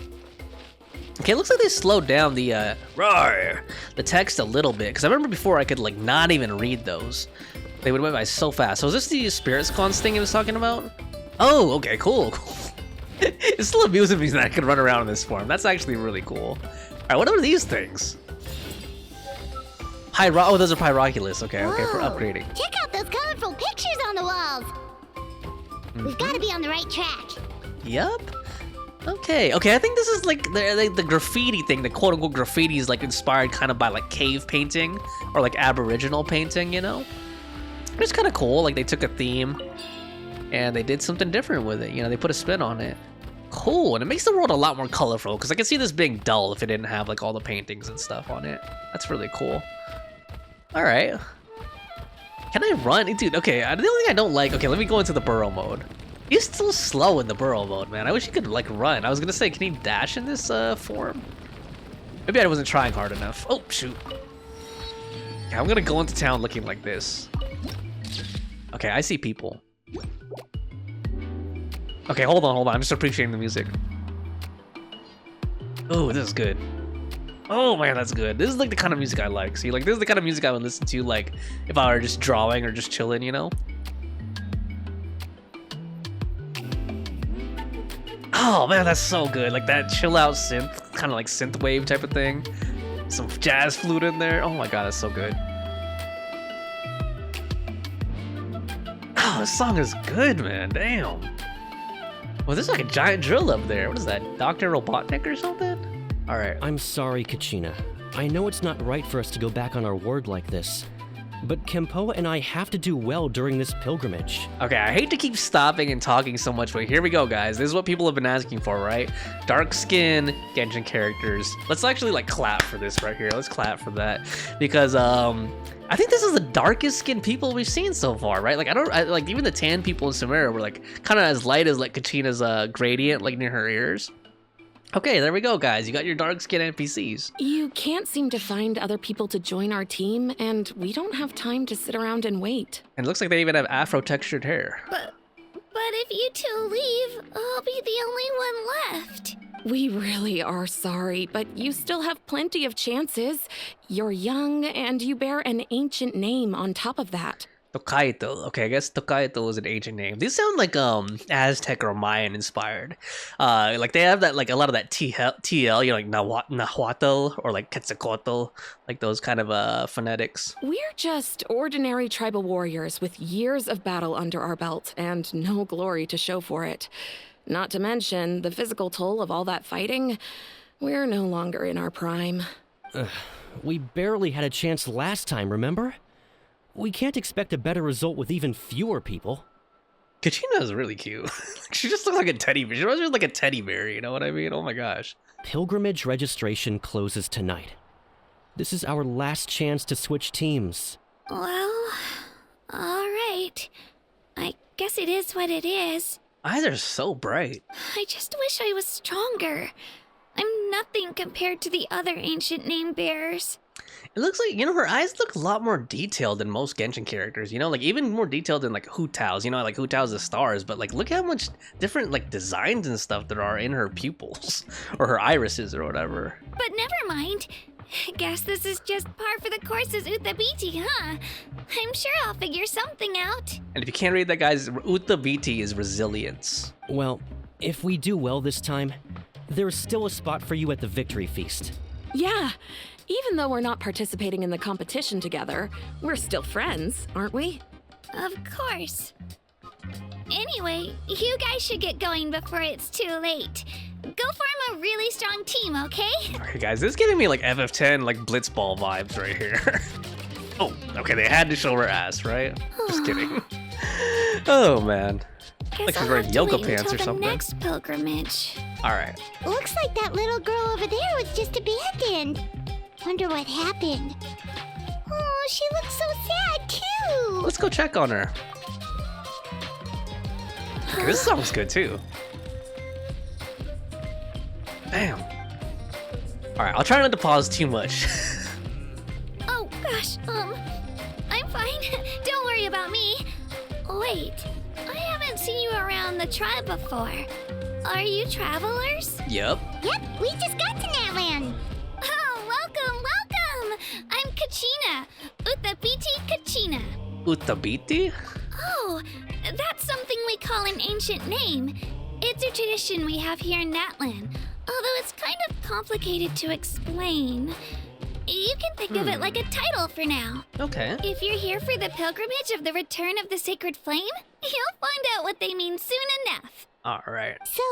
Okay, it looks like they slowed down the text a little bit, because I remember before I could like not even read those. They would went by so fast. So is this the Spirits Cons thing he was talking about? Oh, okay, cool. It's still amusing me that I can run around in this form. That's actually really cool. Alright, what are these things? Oh, those are Pyroculus. Okay, okay, for upgrading. Check out those colorful pictures on the walls. We've got to be on the right track. Yup. Okay, I think this is like the graffiti thing, the quote-unquote graffiti is like inspired kind of by like cave painting or like aboriginal painting, you know? It's kind of cool, like they took a theme and they did something different with it, you know, they put a spin on it. Cool, and it makes the world a lot more colorful because I can see this being dull if it didn't have like all the paintings and stuff on it. That's really cool. Alright. Can I run? Dude, okay, the only thing I don't like... Okay, let me go into the burrow mode. He's still slow in the burrow mode, man. I wish he could, like, run. I was gonna say, can he dash in this form? Maybe I wasn't trying hard enough. Oh, shoot. Okay, I'm gonna go into town looking like this. Okay, I see people. Okay, hold on. I'm just appreciating the music. Oh, this is good. Oh man, that's good. This is like the kind of music I like. See, like this is the kind of music I would listen to, like if I were just drawing or just chilling, you know? Oh man, that's so good. Like that chill out synth, kind of like synth wave type of thing. Some jazz flute in there. Oh my god, that's so good. Oh, this song is good, man. Damn. Well, there's like a giant drill up there. What is that? Dr. Robotnik or something? Alright. I'm sorry, Kachina. I know it's not right for us to go back on our word like this, but Kempoa and I have to do well during this pilgrimage. Okay, I hate to keep stopping and talking so much, but here we go, guys. This is what people have been asking for, right? Dark skin Genshin characters. Let's actually, like, clap for this right here. Let's clap for that. Because, I think this is the darkest skinned people we've seen so far, right? Like, like, even the tan people in Samara were, like, kind of as light as, like, Kachina's, gradient, like, near her ears. Okay, there we go, guys. You got your dark-skinned NPCs. You can't seem to find other people to join our team, and we don't have time to sit around and wait. And it looks like they even have afro-textured hair. But if you two leave, I'll be the only one left. We really are sorry, but you still have plenty of chances. You're young, and you bear an ancient name on top of that. Tokaido. Okay, I guess Tokaido is an ancient name. These sound like Aztec or Mayan inspired. Like they have that, like a lot of that TL, you know, like Nahuatl or like Quetzalcoatl, like those kind of phonetics. We're just ordinary tribal warriors with years of battle under our belt and no glory to show for it. Not to mention the physical toll of all that fighting. We're no longer in our prime. We barely had a chance last time, remember? We can't expect a better result with even fewer people. Kachina is really cute. She just looks like a teddy bear. She was just like a teddy bear, you know what I mean? Oh my gosh. Pilgrimage registration closes tonight. This is our last chance to switch teams. Well, alright. I guess it is what it is. Eyes are so bright. I just wish I was stronger. I'm nothing compared to the other ancient name bearers. It looks like, you know, her eyes look a lot more detailed than most Genshin characters, you know, like even more detailed than like Hu Tao's, you know, like Hu Tao's the stars, but like look how much different like designs and stuff there are in her pupils or her irises or whatever. But never mind. Guess this is just par for the course as Utabiti, huh? I'm sure I'll figure something out. And if you can't read that, guys, Utabiti is resilience. Well, if we do well this time, there's still a spot for you at the victory feast. Yeah. Even though we're not participating in the competition together, we're still friends, aren't we? Of course. Anyway, you guys should get going before it's too late. Go form a really strong team, okay? Okay, guys, this is giving me like FF10, like Blitzball vibes right here. Oh, okay, they had to show her ass, right? Just kidding. Oh, man. Like she's wearing yoga pants or something. Next pilgrimage. All right. Looks like that little girl over there was just abandoned. Wonder what happened. Oh, she looks so sad, too. Let's go check on her. Okay, this song's good, too. Damn. Alright, I'll try not to pause too much. Oh, gosh, I'm fine. Don't worry about me. Wait, I haven't seen you around the tribe before. Are you travelers? Yep. Yep, we just got to Natlan. Oh, welcome! I'm Kachina. Utabiti Kachina. Utabiti? Oh, that's something we call an ancient name. It's a tradition we have here in Natlan, although it's kind of complicated to explain. You can think of it like a title for now. Okay. If you're here for the pilgrimage of the return of the sacred flame, you'll find out what they mean soon enough. Alright. So,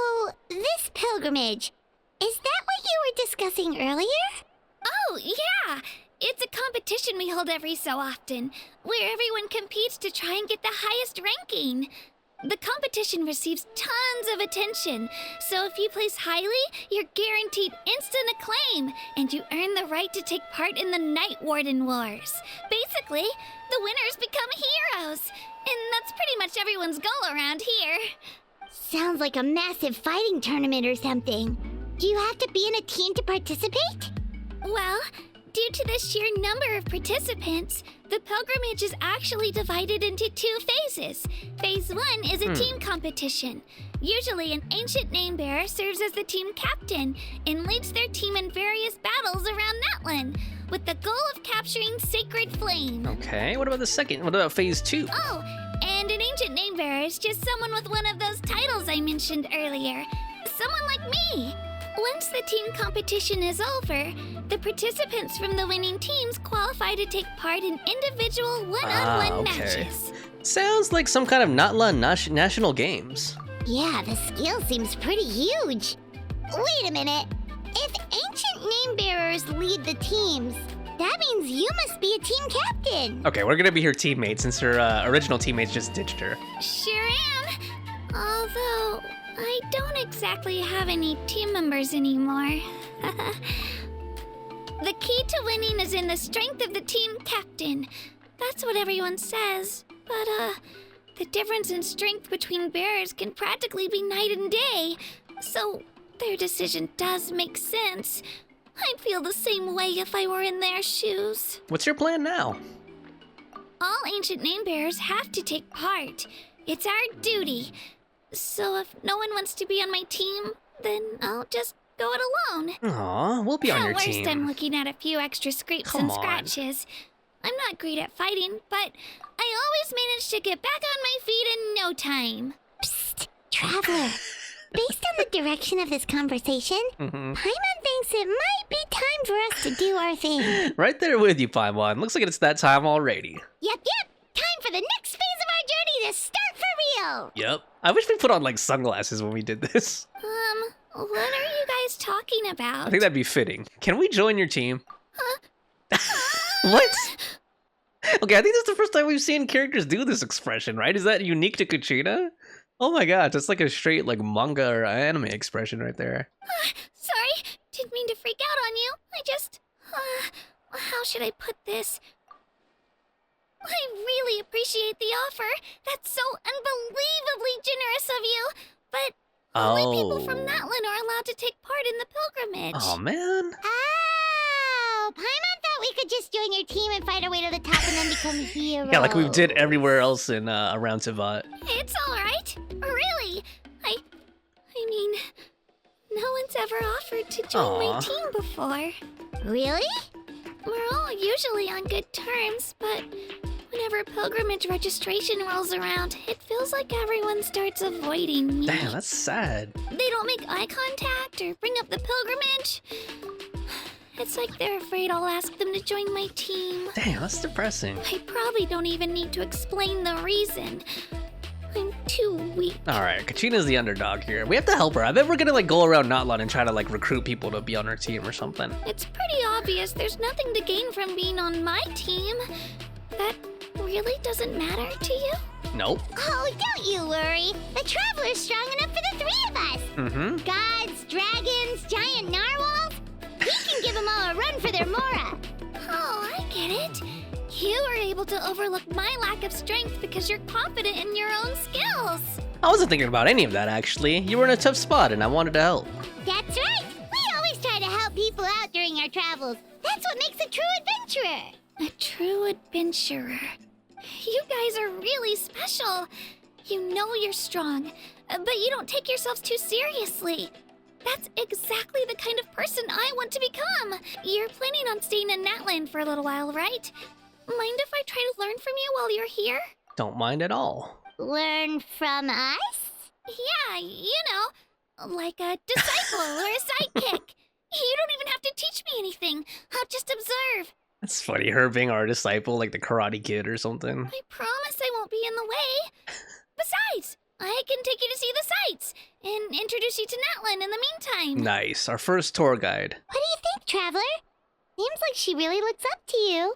this pilgrimage, is that what you were discussing earlier? Oh, yeah! It's a competition we hold every so often, where everyone competes to try and get the highest ranking. The competition receives tons of attention, so if you place highly, you're guaranteed instant acclaim, and you earn the right to take part in the Night Warden Wars. Basically, the winners become heroes, and that's pretty much everyone's goal around here. Sounds like a massive fighting tournament or something. Do you have to be in a team to participate? Well, due to the sheer number of participants, the pilgrimage is actually divided into 2 phases. Phase 1 is a team competition. Usually an ancient name-bearer serves as the team captain and leads their team in various battles around Natlan, with the goal of capturing Sacred Flame. Okay, what about the second? What about phase 2? Oh, and an ancient name-bearer is just someone with one of those titles I mentioned earlier. Someone like me. Once the team competition is over, the participants from the winning teams qualify to take part in individual one-on-one matches. Sounds like some kind of Natlan national games. Yeah, the scale seems pretty huge. Wait a minute. If ancient name-bearers lead the teams, that means you must be a team captain. Okay, we're gonna be her teammate since her original teammates just ditched her. Sure am. Although, I don't exactly have any team members anymore. The key to winning is in the strength of the team captain. That's what everyone says. But, the difference in strength between bearers can practically be night and day. So, their decision does make sense. I'd feel the same way if I were in their shoes. What's your plan now? All ancient name-bearers have to take part. It's our duty. So if no one wants to be on my team, then I'll just go it alone. Aw, we'll be on your At team. worst, I'm looking at a few extra scrapes Come and on. scratches. I'm not great at fighting, but I always manage to get back on my feet in no time. Psst, Traveler. Based on the direction of this conversation, Paimon thinks it might be time for us to do our thing. Right there with you, Paimon. Looks like it's that time already. Yep. Time for the next phase of our journey to start for real. Yep. I wish we put on like sunglasses when we did this. What are you guys talking about? I think that'd be fitting. Can we join your team? Huh? What? Okay, I think this is the first time we've seen characters do this expression, right? Is that unique to Kachina? Oh my god, that's like a straight like manga or anime expression right there. Sorry, didn't mean to freak out on you. I just... how should I put this? I really appreciate the offer. That's so unbelievably generous of you. But only people from Natlan are allowed to take part in the pilgrimage. Oh man. Oh, Paimon thought we could just join your team and fight our way to the top and then become heroes. Yeah, like we did everywhere else in around Tivat. It's all right. Really. I mean, no one's ever offered to join my team before. Really? We're all usually on good terms, but whenever pilgrimage registration rolls around, it feels like everyone starts avoiding me. Damn, that's sad. They don't make eye contact or bring up the pilgrimage. It's like they're afraid I'll ask them to join my team. Damn, that's depressing. I probably don't even need to explain the reason. I'm too weak. Alright, Kachina's the underdog here. We have to help her. I bet we're gonna like go around Natlan and try to like recruit people to be on our team or something. It's pretty obvious there's nothing to gain from being on my team. That really doesn't matter to you? Nope. Oh, don't you worry. The Traveler's strong enough for the three of us. Mm-hmm. Gods, dragons, giant narwhals. He can give them all a run for their Mora. Oh, I get it. You were able to overlook my lack of strength because you're confident in your own skills. I wasn't thinking about any of that, actually. You were in a tough spot, and I wanted to help. That's right. We always try to help people out during our travels. That's what makes a true adventurer. A true adventurer. You guys are really special. You know you're strong, but you don't take yourselves too seriously. That's exactly the kind of person I want to become. You're planning on staying in Natlan for a little while, right? Mind if I try to learn from you while you're here? Don't mind at all. Learn from us? Yeah, you know, like a disciple or a sidekick. You don't even have to teach me anything. I'll just observe. That's funny, her being our disciple, like the Karate Kid or something. I promise I won't be in the way. Besides, I can take you to see the sights and introduce you to Natlan in the meantime. Nice, our first tour guide. What do you think, Traveler? Seems like she really looks up to you.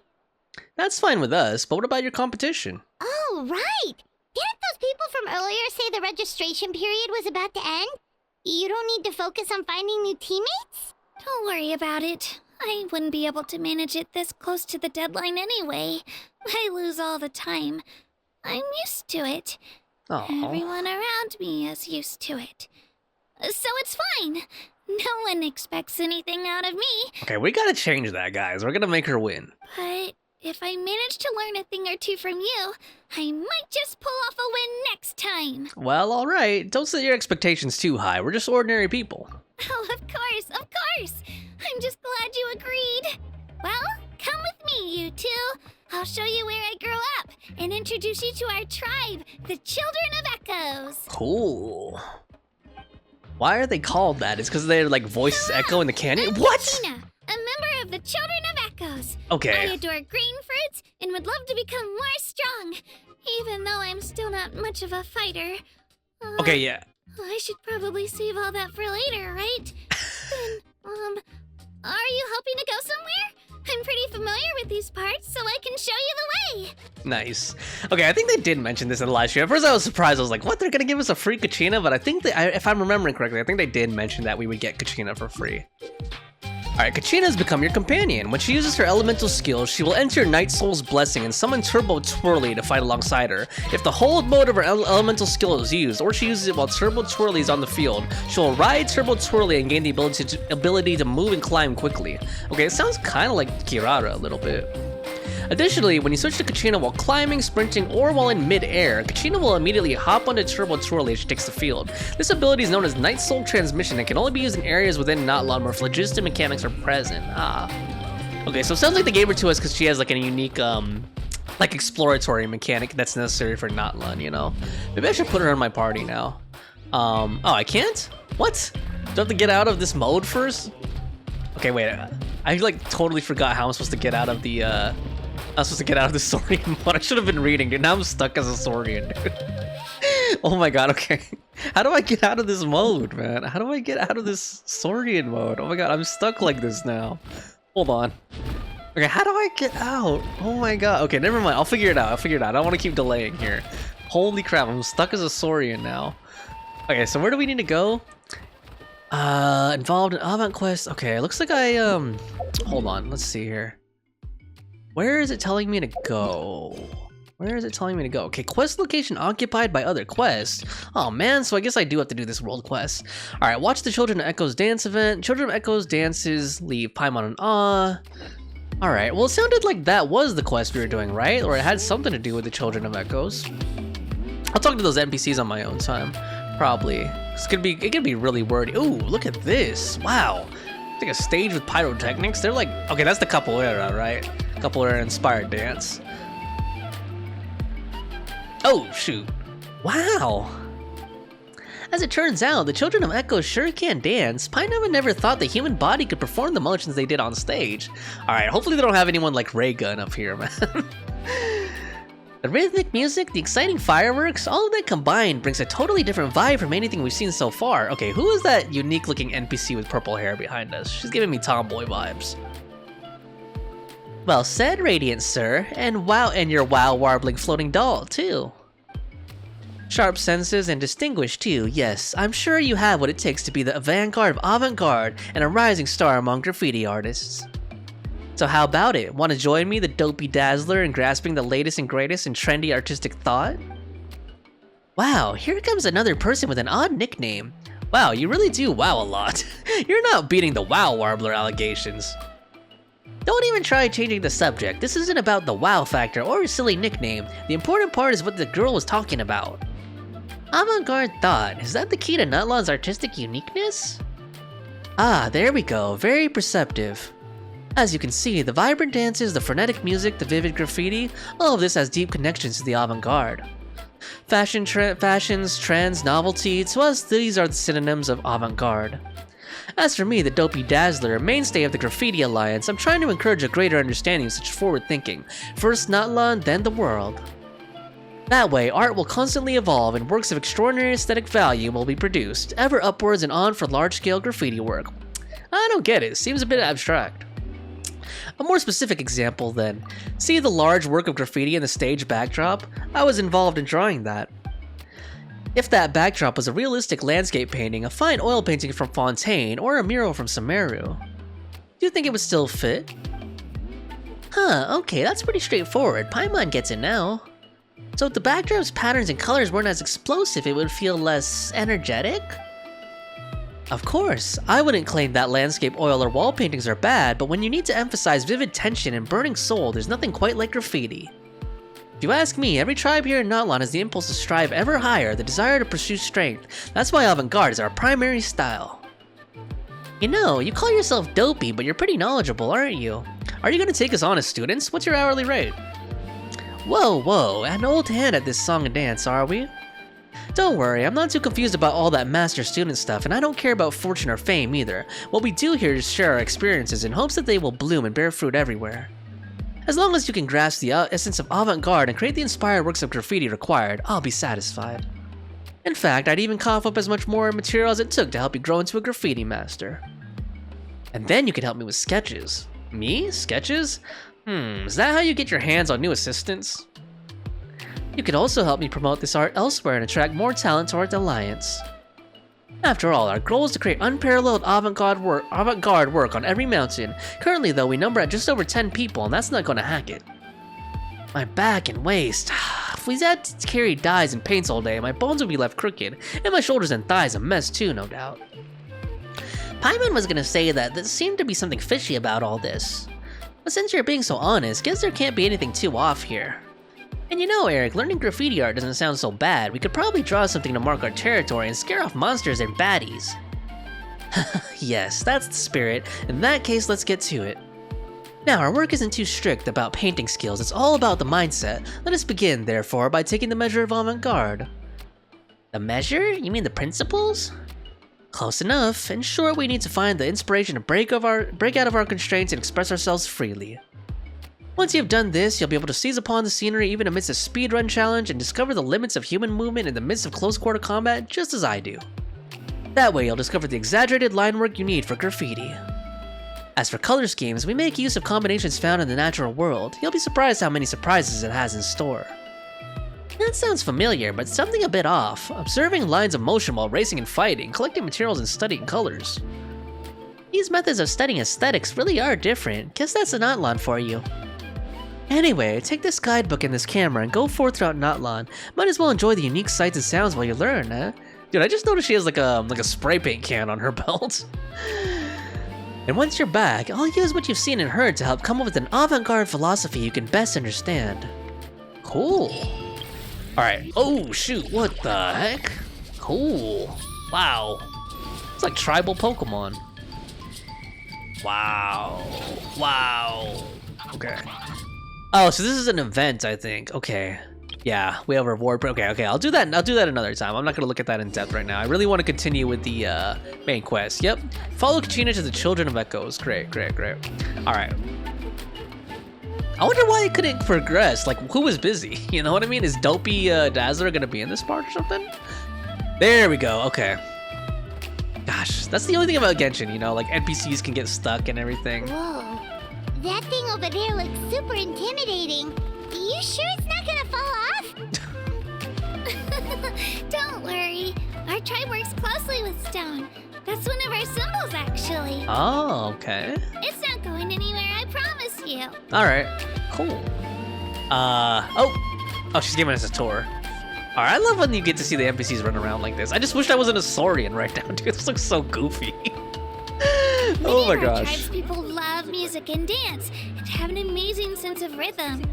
That's fine with us, but what about your competition? Oh, right. Didn't those people from earlier say the registration period was about to end? You don't need to focus on finding new teammates? Don't worry about it. I wouldn't be able to manage it this close to the deadline anyway. I lose all the time. I'm used to it. Aww. Everyone around me is used to it. So it's fine. No one expects anything out of me. Okay, we gotta change that, guys. We're gonna make her win. But if I manage to learn a thing or two from you, I might just pull off a win next time. Well, alright. Don't set your expectations too high. We're just ordinary people. Oh, of course, of course. I'm just glad you agreed. Well, come with me, you two. I'll show you where I grew up and introduce you to our tribe, the Children of Echoes. Cool. Why are they called that? It's because their like voices echo in the canyon? I'm What? Kachina, a member of the Children of Echoes. Okay. I adore green fruits and would love to become more strong, even though I'm still not much of a fighter. Okay, yeah. I should probably save all that for later, right? Then, are you hoping to go somewhere? I'm pretty familiar with these parts, so I can show you the way. Nice. Okay, I think they did mention this in the live stream. At first I was surprised. I was like, what? They're gonna give us a free Kachina? But I think that, if I'm remembering correctly, I think they did mention that we would get Kachina for free. Alright, Kachina has become your companion. When she uses her elemental skills, she will enter Night Soul's Blessing and summon Turbo Twirly to fight alongside her. If the hold mode of her elemental skill is used, or she uses it while Turbo Twirly is on the field, she will ride Turbo Twirly and gain the ability to move and climb quickly. Okay, it sounds kind of like Kirara a little bit. Additionally, when you switch to Kachina while climbing, sprinting, or while in mid-air, Kachina will immediately hop onto Turbo Twirly as she takes the field. This ability is known as Night Soul Transmission and can only be used in areas within Natlan where phlogiston mechanics are present. Okay, so it sounds like they gave her to us because she has like a unique, like exploratory mechanic that's necessary for Natlan, you know? Maybe I should put her in my party now. Oh, I can't? What? Do I have to get out of this mode first? Okay, wait, I like totally forgot how I'm supposed to get out of the, I'm supposed to get out of the Saurian mode. I should have been reading, dude. Now I'm stuck as a Saurian, dude. Oh my god, okay. How do I get out of this mode, man? How do I get out of this Saurian mode? Oh my god, I'm stuck like this now. Hold on. Okay, how do I get out? Oh my god. Okay, never mind. I'll figure it out. I don't want to keep delaying here. Holy crap, I'm stuck as a Saurian now. Okay, so where do we need to go? Involved in Avant Quest. Okay, it looks like I, hold on. Let's see here. Where is it telling me to go? Where is it telling me to go? Okay, quest location occupied by other quests. Oh man, so I guess I do have to do this world quest. Alright, watch the Children of Echoes dance event. Children of Echoes dances leave Paimon in awe. Alright, well it sounded like that was the quest we were doing, right? Or it had something to do with the Children of Echoes. I'll talk to those NPCs on my own time. Probably. It could be really wordy. Ooh, look at this. Wow. It's like a stage with pyrotechnics. They're like, okay, that's the capoeira, right? Capoeira inspired dance. Oh, shoot. Wow. As it turns out, the Children of Echoes sure can dance. Paimon never thought the human body could perform the motions they did on stage. Alright, hopefully they don't have anyone like Ray Gun up here, man. The rhythmic music, the exciting fireworks, all of that combined brings a totally different vibe from anything we've seen so far. Okay, who is that unique looking NPC with purple hair behind us? She's giving me tomboy vibes. Well said, Radiant Sir, and wow, and your wow warbling floating doll, too. Sharp senses and distinguished, too, yes. I'm sure you have what it takes to be the vanguard of avant-garde and a rising star among graffiti artists. So how about it? Want to join me, the dopey dazzler, in grasping the latest and greatest in trendy artistic thought? Wow, here comes another person with an odd nickname. Wow, you really do wow a lot. You're not beating the wow warbler allegations. Don't even try changing the subject. This isn't about the wow factor or a silly nickname. The important part is what the girl was talking about. Avant-garde thought, is that the key to Natlan's artistic uniqueness? Ah, there we go, very perceptive. As you can see, the vibrant dances, the frenetic music, the vivid graffiti, all of this has deep connections to the avant-garde. Fashions, trends, novelty, to us these are the synonyms of avant-garde. As for me, the dopey dazzler, mainstay of the Graffiti Alliance, I'm trying to encourage a greater understanding of such forward thinking. First Natlan, then the world. That way, art will constantly evolve and works of extraordinary aesthetic value will be produced, ever upwards and on for large-scale graffiti work. I don't get it, seems a bit abstract. A more specific example then. See the large work of graffiti in the stage backdrop? I was involved in drawing that. If that backdrop was a realistic landscape painting, a fine oil painting from Fontaine, or a mural from Sumeru, do you think it would still fit? Huh, okay, that's pretty straightforward. Paimon gets it now. So if the backdrop's patterns and colors weren't as explosive, it would feel less energetic? Of course, I wouldn't claim that landscape oil or wall paintings are bad, but when you need to emphasize vivid tension and burning soul, there's nothing quite like graffiti. If you ask me, every tribe here in Natlan has the impulse to strive ever higher, the desire to pursue strength. That's why avant-garde is our primary style. You know, you call yourself dopey, but you're pretty knowledgeable, aren't you? Are you gonna take us on as students? What's your hourly rate? Whoa, an old hand at this song and dance, are we? Don't worry, I'm not too confused about all that master-student stuff, and I don't care about fortune or fame either. What we do here is share our experiences in hopes that they will bloom and bear fruit everywhere. As long as you can grasp the essence of avant-garde and create the inspired works of graffiti required, I'll be satisfied. In fact, I'd even cough up as much more material as it took to help you grow into a graffiti master. And then you can help me with sketches. Me? Sketches? Is that how you get your hands on new assistants? You could also help me promote this art elsewhere and attract more talent to our alliance. After all, our goal is to create unparalleled avant-garde work on every mountain. Currently though, we number at just over 10 people, and that's not gonna hack it. My back and waist. If we had to carry dyes and paints all day, my bones would be left crooked, and my shoulders and thighs a mess too, no doubt. Paimon was gonna say that there seemed to be something fishy about all this. But since you're being so honest, guess there can't be anything too off here. And you know, Eric, learning graffiti art doesn't sound so bad. We could probably draw something to mark our territory and scare off monsters and baddies. Yes, that's the spirit. In that case, let's get to it. Now, our work isn't too strict about painting skills, it's all about the mindset. Let us begin, therefore, by taking the measure of avant-garde. The measure? You mean the principles? Close enough. In short, we need to find the inspiration to break out of our constraints and express ourselves freely. Once you've done this, you'll be able to seize upon the scenery even amidst a speedrun challenge and discover the limits of human movement in the midst of close-quarter combat just as I do. That way, you'll discover the exaggerated line work you need for graffiti. As for color schemes, we make use of combinations found in the natural world. You'll be surprised how many surprises it has in store. That sounds familiar, but something a bit off. Observing lines of motion while racing and fighting, collecting materials and studying colors. These methods of studying aesthetics really are different. Guess that's a Natlan for you. Anyway, take this guidebook and this camera and go forth throughout Natlan. Might as well enjoy the unique sights and sounds while you learn, huh? Dude, I just noticed she has like a spray paint can on her belt. And once you're back, I'll use what you've seen and heard to help come up with an avant-garde philosophy you can best understand. Cool. Alright. Oh, shoot. What the heck? Cool. Wow. It's like tribal Pokemon. Wow. Okay. Oh, so this is an event, I think. Okay. Yeah, we have a reward. Okay. I'll do that another time. I'm not gonna look at that in depth right now. I really want to continue with the main quest. Yep. Follow Kachina to the Children of Echoes. Great. All right. I wonder why it couldn't progress. Like, who was busy? You know what I mean? Is Dopey Dazzler gonna be in this part or something? There we go. Okay. Gosh, that's the only thing about Genshin, you know? Like, NPCs can get stuck and everything. Whoa. That thing over there looks super intimidating. You sure it's not gonna fall off? Don't worry. Our tribe works closely with stone. That's one of our symbols, actually. Oh, okay. It's not going anywhere, I promise you. All right, cool. Oh, she's giving us a tour. All right, I love when you get to see the NPCs run around like this. I just wish I wasn't a Saurian right now, dude. This looks so goofy. Oh my gosh. Tribespeople love music and dance and have an amazing sense of rhythm.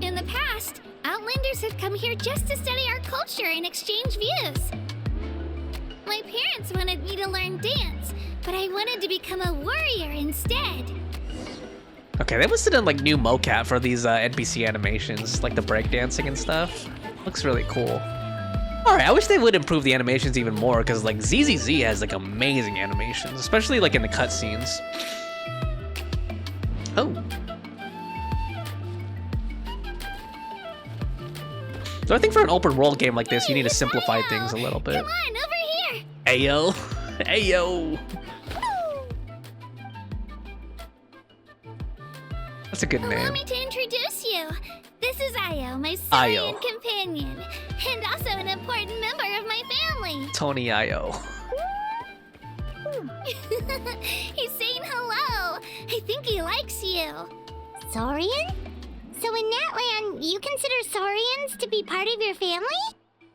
In the past, Outlanders had come here just to study our culture and exchange views. My parents wanted me to learn dance, but I wanted to become a warrior instead. Okay, they must have done like new mocap for these NPC animations, like the breakdancing and stuff. Looks really cool. All right, I wish they would improve the animations even more, because like ZZZ has like amazing animations, especially like in the cutscenes. Oh. So I think for an open world game like this, you need to simplify things a little bit. Come on, over here. Ayo. Ayo. That's a good name. Allow me to introduce you. This is Ayo, my Saurian Ayo. companion, and also an important member of my family. Tony Ayo. He's saying hello. I think he likes you. Saurian? So in Natlan, you consider Saurians to be part of your family?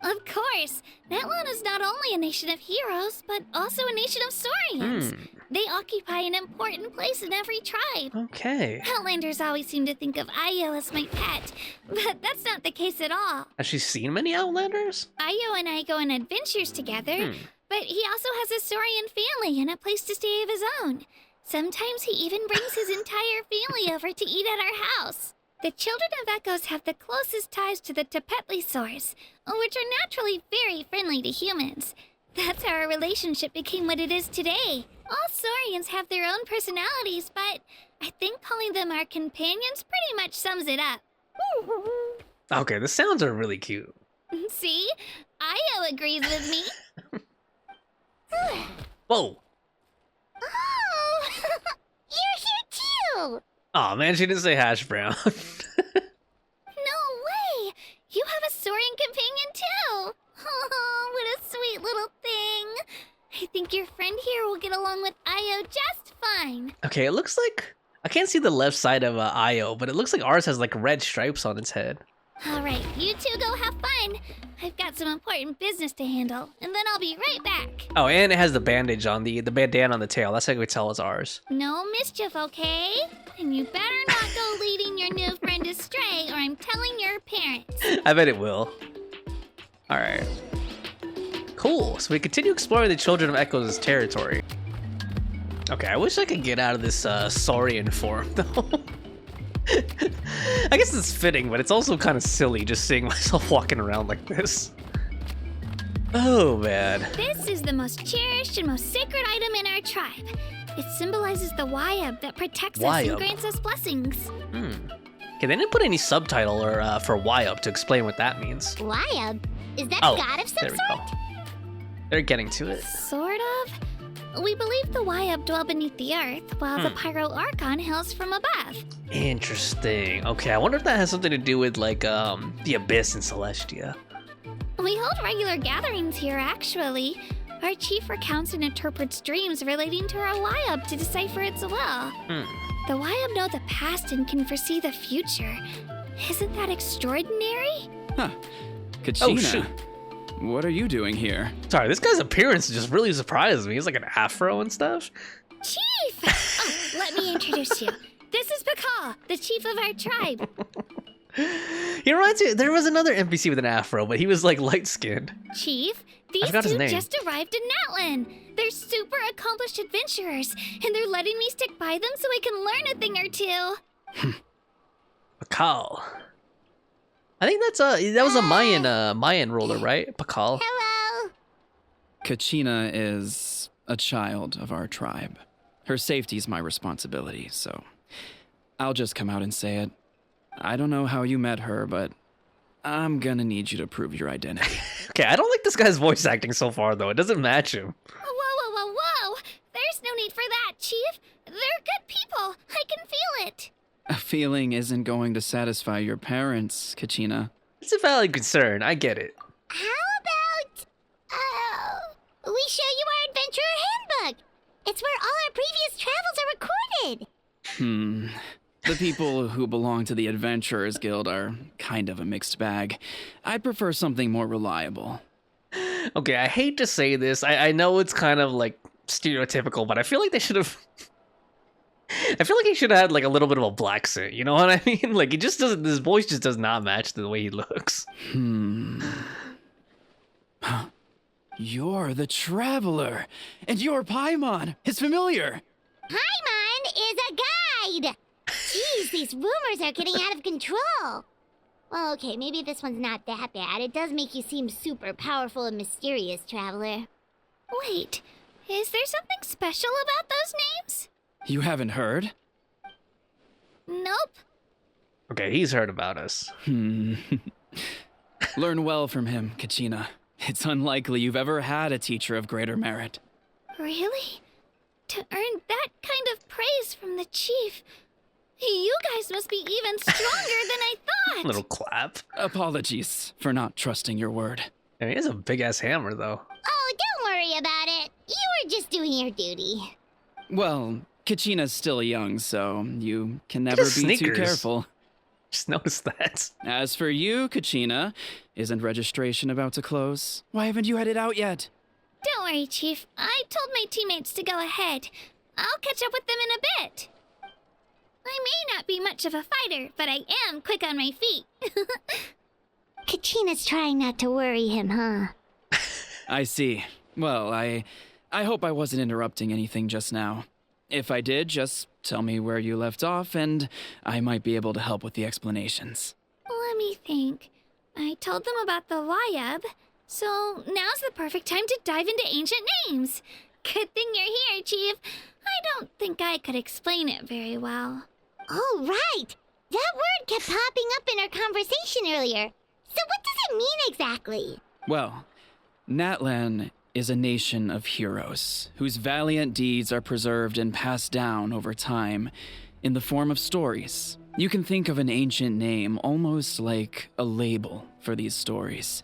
Of course. Natlan is not only a nation of heroes, but also a nation of Saurians. They occupy an important place in every tribe. Okay. Outlanders always seem to think of Ayo as my pet, but that's not the case at all. Has she seen many Outlanders? Ayo and I go on adventures together, but he also has a Saurian family and a place to stay of his own. Sometimes he even brings his entire family over to eat at our house. The children of Echoes have the closest ties to the Tepetlisaurs, which are naturally very friendly to humans. That's how our relationship became what it is today. All Saurians have their own personalities, but I think calling them our companions pretty much sums it up. Okay, the sounds are really cute. See? Ayo agrees with me. Whoa. Oh! You're here too! Aw, man, she didn't say hash brown. No way! You have a Saurian companion too! Oh, what a sweet little thing! I think your friend here will get along with Ayo just fine. Okay, it looks like... I can't see the left side of Ayo, but it looks like ours has like red stripes on its head. Alright, you two go have fun. I've got some important business to handle, and then I'll be right back. Oh, and it has the bandage on the bandana on the tail. That's how we tell it's ours. No mischief, okay? And you better not go leading your new friend astray, or I'm telling your parents. I bet it will. Alright. Cool, so we continue exploring the Children of Echoes' territory. Okay, I wish I could get out of this Saurian form, though. I guess it's fitting, but it's also kind of silly just seeing myself walking around like this. Oh, man. This is the most cherished and most sacred item in our tribe. It symbolizes the Wayab that protects us and grants us blessings. Okay, they didn't put any subtitle or for Wayab to explain what that means. Wayab? Is that a god of some there we sort? go. They're getting to it. Sort of. We believe the Wayab dwell beneath the earth, while the Pyro Archon hails from above. Interesting. Okay, I wonder if that has something to do with, like, the Abyss in Celestia. We hold regular gatherings here, actually. Our chief recounts and interprets dreams relating to our Wayab to decipher its will. The Wayab know the past and can foresee the future. Isn't that extraordinary? Huh. Kachina. Oh, shoot. What are you doing here? Sorry, this guy's appearance just really surprised me. He's like an afro and stuff. Chief! Oh, let me introduce you. This is Pakal, the chief of our tribe. He reminds me, there was another NPC with an afro, but he was like light-skinned. Chief, these two just arrived in Natlan. They're super accomplished adventurers, and they're letting me stick by them so I can learn a thing or two. Pakal. I think that was a Mayan ruler, right? Pakal. Hello. Kachina is a child of our tribe. Her safety is my responsibility, so I'll just come out and say it. I don't know how you met her, but I'm gonna need you to prove your identity. Okay, I don't like this guy's voice acting so far, though. It doesn't match him. Whoa! There's no need for that, Chief. They're good people. I can feel it. A feeling isn't going to satisfy your parents, Kachina. It's a valid concern. I get it. How about, we show you our adventurer handbook? It's where all our previous travels are recorded. The people who belong to the Adventurers Guild are kind of a mixed bag. I'd prefer something more reliable. Okay, I hate to say this. I know it's kind of like stereotypical, but I feel like they should have. I feel like he should have had like a little bit of a black suit. You know what I mean? Like, he just doesn't. His voice just does not match the way he looks. You're the Traveler, and you're Paimon. It's familiar. Paimon is a guide. Jeez, these rumors are getting out of control. Well, okay, maybe this one's not that bad. It does make you seem super powerful and mysterious, Traveler. Wait, is there something special about those names? You haven't heard? Nope. Okay, he's heard about us. Learn well from him, Kachina. It's unlikely you've ever had a teacher of greater merit. Really? To earn that kind of praise from the chief, you guys must be even stronger than I thought. Little clap. Apologies for not trusting your word. I mean, he has a big-ass hammer, though. Oh, don't worry about it. You were just doing your duty. Well, Kachina's still young, so you can never Just be too sneakers. careful. Just noticed that. As for you, Kachina, isn't registration about to close? Why haven't you headed out yet? Don't worry, Chief. I told my teammates to go ahead. I'll catch up with them in a bit. I may not be much of a fighter, but I am quick on my feet. Kachina's trying not to worry him, huh? I see. Well, I hope I wasn't interrupting anything just now. If I did, just tell me where you left off, and I might be able to help with the explanations. Let me think. I told them about the Wayab, so now's the perfect time to dive into ancient names. Good thing you're here, Chief. I don't think I could explain it very well. Oh, right. That word kept popping up in our conversation earlier. So what does it mean exactly? Well, Natlan is a nation of heroes whose valiant deeds are preserved and passed down over time in the form of stories. You can think of an ancient name almost like a label for these stories.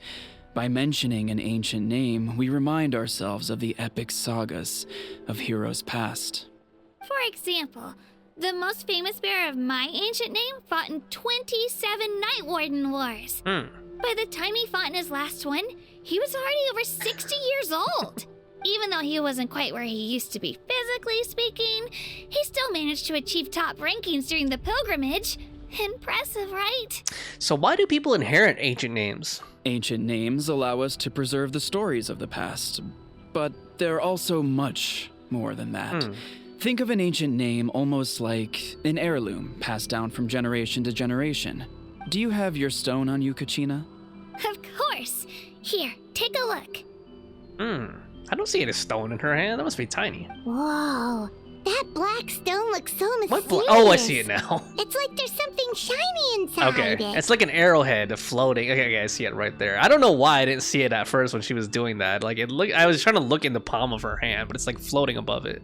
By mentioning an ancient name, we remind ourselves of the epic sagas of heroes past. For example, the most famous bearer of my ancient name fought in 27 Night Warden Wars. By the time he fought in his last one, he was already over 60 years old. Even though he wasn't quite where he used to be physically speaking, he still managed to achieve top rankings during the pilgrimage. Impressive, right? So why do people inherit ancient names? Ancient names allow us to preserve the stories of the past, but they're also much more than that. Think of an ancient name almost like an heirloom passed down from generation to generation. Do you have your stone on you, Kachina? Of course. Here, take a look. I don't see any stone in her hand. That must be tiny. Whoa. That black stone looks so mysterious. What oh, I see it now. It's like there's something shiny inside Okay, it. it's like an arrowhead floating. Okay, I see it right there. I don't know why I didn't see it at first when she was doing that. Like I was trying to look in the palm of her hand, but it's like floating above it.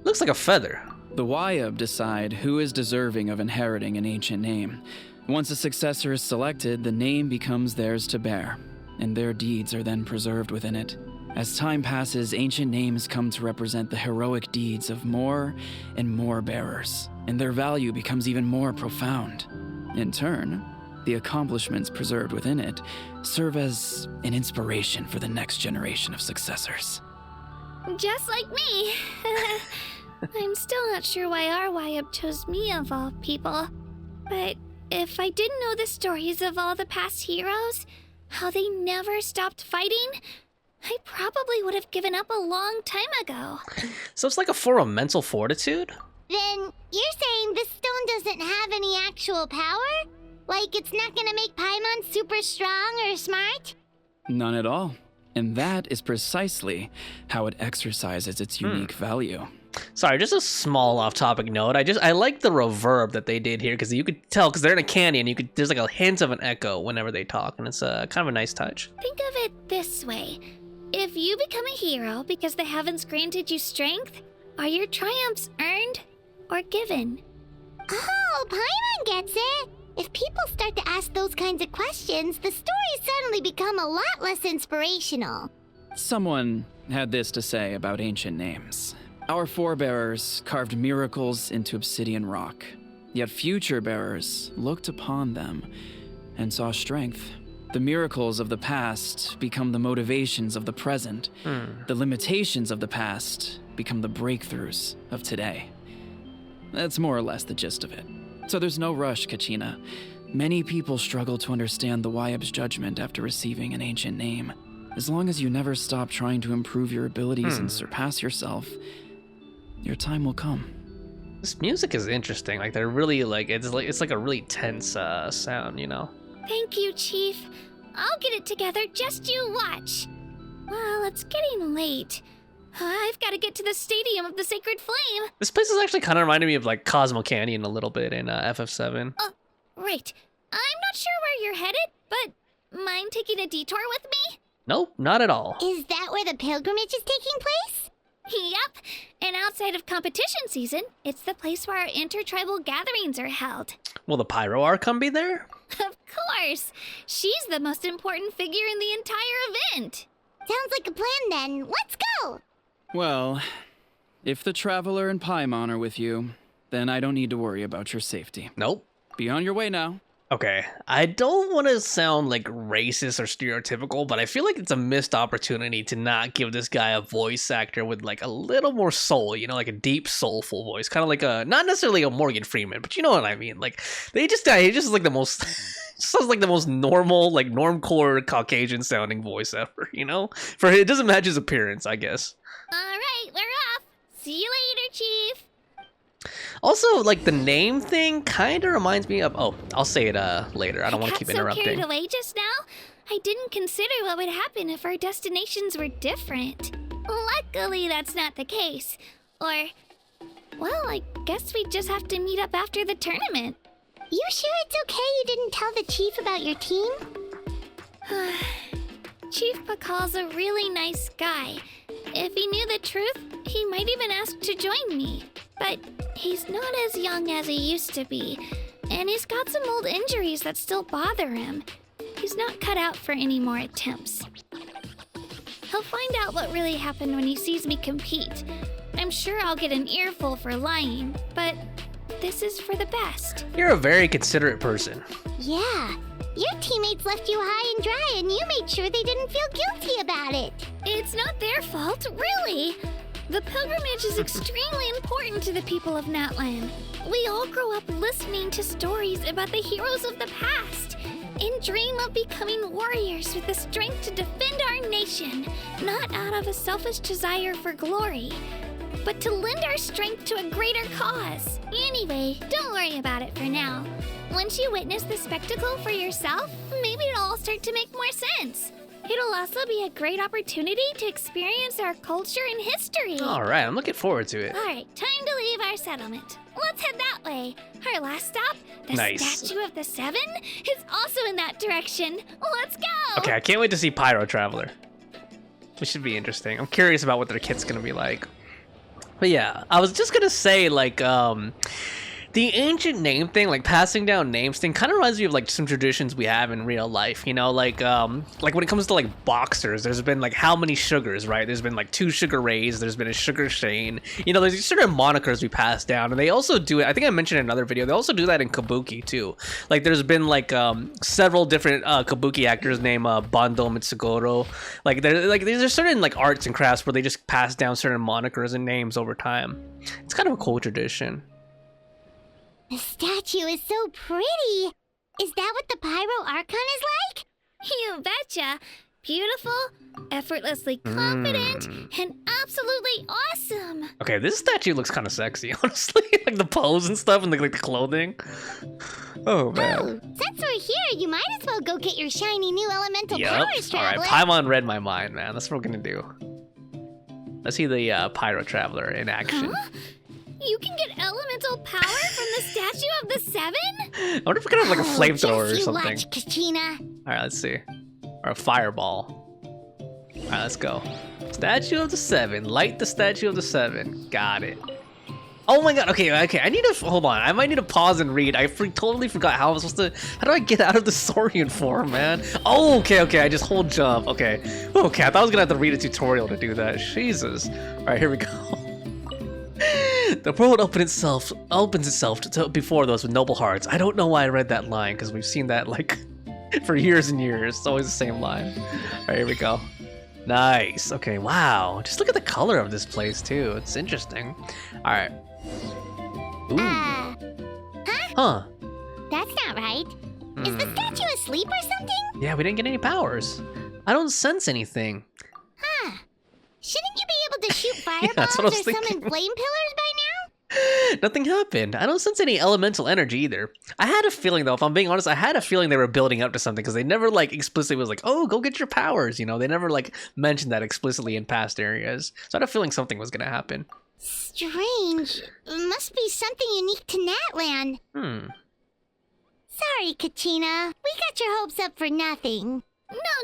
Looks like a feather. The Wayab decide who is deserving of inheriting an ancient name. Once a successor is selected, the name becomes theirs to bear, and their deeds are then preserved within it. As time passes, ancient names come to represent the heroic deeds of more and more bearers, and their value becomes even more profound. In turn, the accomplishments preserved within it serve as an inspiration for the next generation of successors. Just like me. I'm still not sure why our Wayab chose me of all people. But if I didn't know the stories of all the past heroes, how they never stopped fighting, I probably would have given up a long time ago. So it's like a form of mental fortitude? Then you're saying this stone doesn't have any actual power? Like it's not gonna make Paimon super strong or smart? None at all. And that is precisely how it exercises its unique value. Sorry, just a small off-topic note. I like the reverb that they did here, because you could tell, because they're in a candy, and there's like a hint of an echo whenever they talk, and it's kind of a nice touch. Think of it this way. If you become a hero because the heavens granted you strength, are your triumphs earned or given? Oh, Paimon gets it. If people start to ask those kinds of questions, the stories suddenly become a lot less inspirational. Someone had this to say about ancient names. Our forebearers carved miracles into obsidian rock, yet future bearers looked upon them and saw strength. The miracles of the past become the motivations of the present. The limitations of the past become the breakthroughs of today. That's more or less the gist of it. So there's no rush, Kachina. Many people struggle to understand the Wyeb's judgment after receiving an ancient name. As long as you never stop trying to improve your abilities and surpass yourself, your time will come. This music is interesting. Like they're really it's like a really tense sound, you know. Thank you, Chief. I'll get it together, just you watch. Well, it's getting late. I've got to get to the Stadium of the Sacred Flame. This place is actually kind of reminding me of like Cosmo Canyon a little bit in FF7. Oh, right. I'm not sure where you're headed, but mind taking a detour with me? Nope, not at all. Is that where the pilgrimage is taking place? Yep. And outside of competition season, it's the place where our intertribal gatherings are held. Will the Pyro Archon be there? Of course. She's the most important figure in the entire event. Sounds like a plan then. Let's go! Well, if the Traveler and Paimon are with you, then I don't need to worry about your safety. Nope. Be on your way now. Okay, I don't want to sound like racist or stereotypical, but I feel like it's a missed opportunity to not give this guy a voice actor with like a little more soul, you know, like a deep, soulful voice, kind of like not necessarily a Morgan Freeman, but you know what I mean. Like he just like the most, sounds like the most normal, like normcore Caucasian sounding voice ever, you know. It doesn't match his appearance, I guess. All right, we're off. See you later, Chief. Also, like the name thing kind of reminds me of. Oh, I'll say it later. I don't want to keep interrupting. I got so carried away just now. I didn't consider what would happen if our destinations were different. Luckily, that's not the case. Or, well, I guess we just have to meet up after the tournament. You sure it's okay you didn't tell the chief about your team? Chief Pakal's a really nice guy. If he knew the truth, he might even ask to join me. But he's not as young as he used to be, and he's got some old injuries that still bother him. He's not cut out for any more attempts. He'll find out what really happened when he sees me compete. I'm sure I'll get an earful for lying, but this is for the best. You're a very considerate person. Yeah. Your teammates left you high and dry, and you made sure they didn't feel guilty about it. It's not their fault, really. The pilgrimage is extremely important to the people of Natlan. We all grow up listening to stories about the heroes of the past and dream of becoming warriors with the strength to defend our nation, not out of a selfish desire for glory, but to lend our strength to a greater cause. Anyway, don't worry about it for now. Once you witness the spectacle for yourself, maybe it'll all start to make more sense. It'll also be a great opportunity to experience our culture and history. All right, I'm looking forward to it. All right, time to leave our settlement. Let's head that way. Our last stop, the Statue of the Seven, is also in that direction. Let's go! Okay, I can't wait to see Pyro Traveler. This should be interesting. I'm curious about what their kit's gonna be like. But yeah, I was just gonna say, like, the ancient name thing, like passing down names thing, kind of reminds me of like some traditions we have in real life, you know, like when it comes to like boxers, there's been like how many sugars, right? There's been like 2 Sugar Rays, there's been a Sugar Shane, you know, there's these certain monikers we pass down, and they also do it, I think I mentioned in another video, they also do that in Kabuki too. Like there's been like several different Kabuki actors named Bando Mitsugoro. Like there's certain like arts and crafts where they just pass down certain monikers and names over time. It's kind of a cool tradition. The statue is so pretty. Is that what the Pyro Archon is like? You betcha. Beautiful, effortlessly confident, and absolutely awesome. Okay, this statue looks kind of sexy, honestly. Like the pose and stuff and like the clothing. Oh, man. Oh, since we're here, you might as well go get your shiny new elemental powers, All right, Traveler. Paimon read my mind, man. That's what we're gonna do. Let's see the Pyro Traveler in action. Huh? You can get elemental power from the Statue of the Seven? I wonder if we could have like a flamethrower or something. Watch, Kachina. All right, let's see. Or a fireball. All right, let's go. Statue of the Seven. Light the Statue of the Seven. Got it. Oh my god, okay, I need to, hold on. I might need to pause and read. I totally forgot how I'm supposed to, how do I get out of the Saurian form, man? Oh, okay, I just hold jump, okay. Okay, I thought I was gonna have to read a tutorial to do that. Jesus. All right, here we go. The world opens itself to before those with noble hearts. I don't know why I read that line, because we've seen that, like, for years and years. It's always the same line. All right, here we go. Nice, okay, wow. Just look at the color of this place, too. It's interesting. All right. Ooh. Huh? That's not right. Is the statue asleep or something? Yeah, we didn't get any powers. I don't sense anything. Huh. Shouldn't you be able to shoot fireballs that's what I was or thinking. summon flame pillars by now? Nothing happened. I don't sense any elemental energy either. I had a feeling, though, if I'm being honest, I had a feeling they were building up to something because they never, like, explicitly was like, oh, go get your powers, you know? They never, like, mentioned that explicitly in past areas. So I had a feeling something was going to happen. Strange. Must be something unique to Natlan. Sorry, Kachina. We got your hopes up for nothing.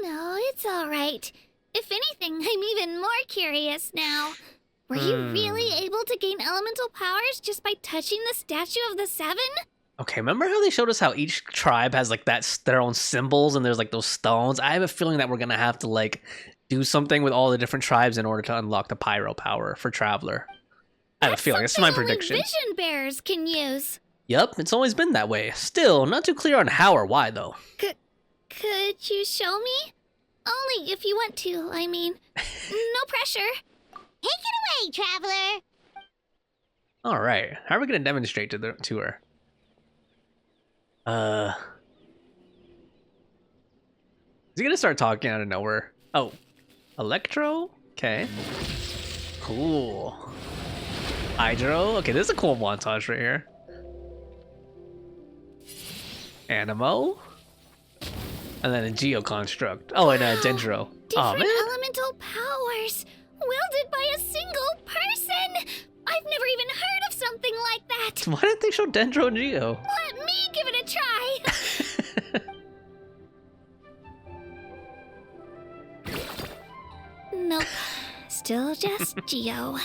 No, it's all right. If anything, I'm even more curious now. Were you really able to gain elemental powers just by touching the Statue of the Seven? Okay, remember how they showed us how each tribe has, like, their own symbols and there's, like, those stones? I have a feeling that we're going to have to, like, do something with all the different tribes in order to unlock the pyro power for Traveler. I have a feeling. That's my prediction. Only vision bearers can use. Yep, it's always been that way. Still, not too clear on how or why, though. Could you show me? Only if you want to, I mean. No pressure. Take it away, Traveler. All right. How are we going to demonstrate to her? Is he going to start talking out of nowhere? Oh. Electro? Okay. Cool. Hydro? Okay, this is a cool montage right here. Animo? And then a Geoconstruct. Oh, and a Dendro. Oh, man. Different elemental powers, wielded by a single person. I've never even heard of something like that. Why didn't they show Dendro and Geo? Let me give it a try. Nope. Still just Geo.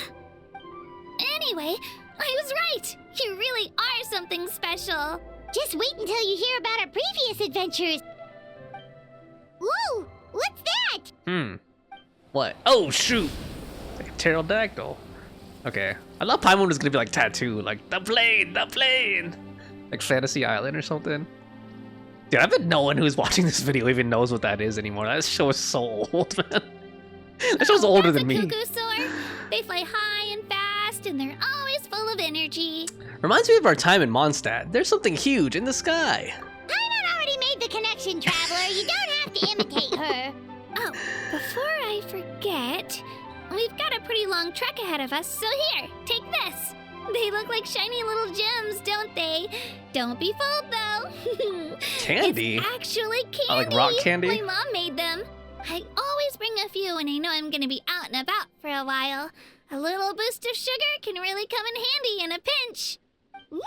Anyway, I was right. You really are something special. Just wait until you hear about our previous adventures. Ooh, what's that? What? Oh, shoot. It's like a pterodactyl. Okay. I thought Paimon was gonna be like tattoo, like the plane. Like Fantasy Island or something. Dude, I bet no one who's watching this video even knows what that is anymore. That show is so old, man. That show's older than me. Cuckoo soar. They fly high and fast, and they're always full of energy. Reminds me of our time in Mondstadt. There's something huge in the sky. Paimon already made the connection, Traveler. You don't have to imitate her. Oh, before I forget, we've got a pretty long trek ahead of us, so here, take this. They look like shiny little gems, don't they? Don't be fooled, though. Candy? It's actually candy. Oh, like rock candy? My mom made them. I always bring a few when I know I'm gonna be out and about for a while. A little boost of sugar can really come in handy in a pinch. Woo!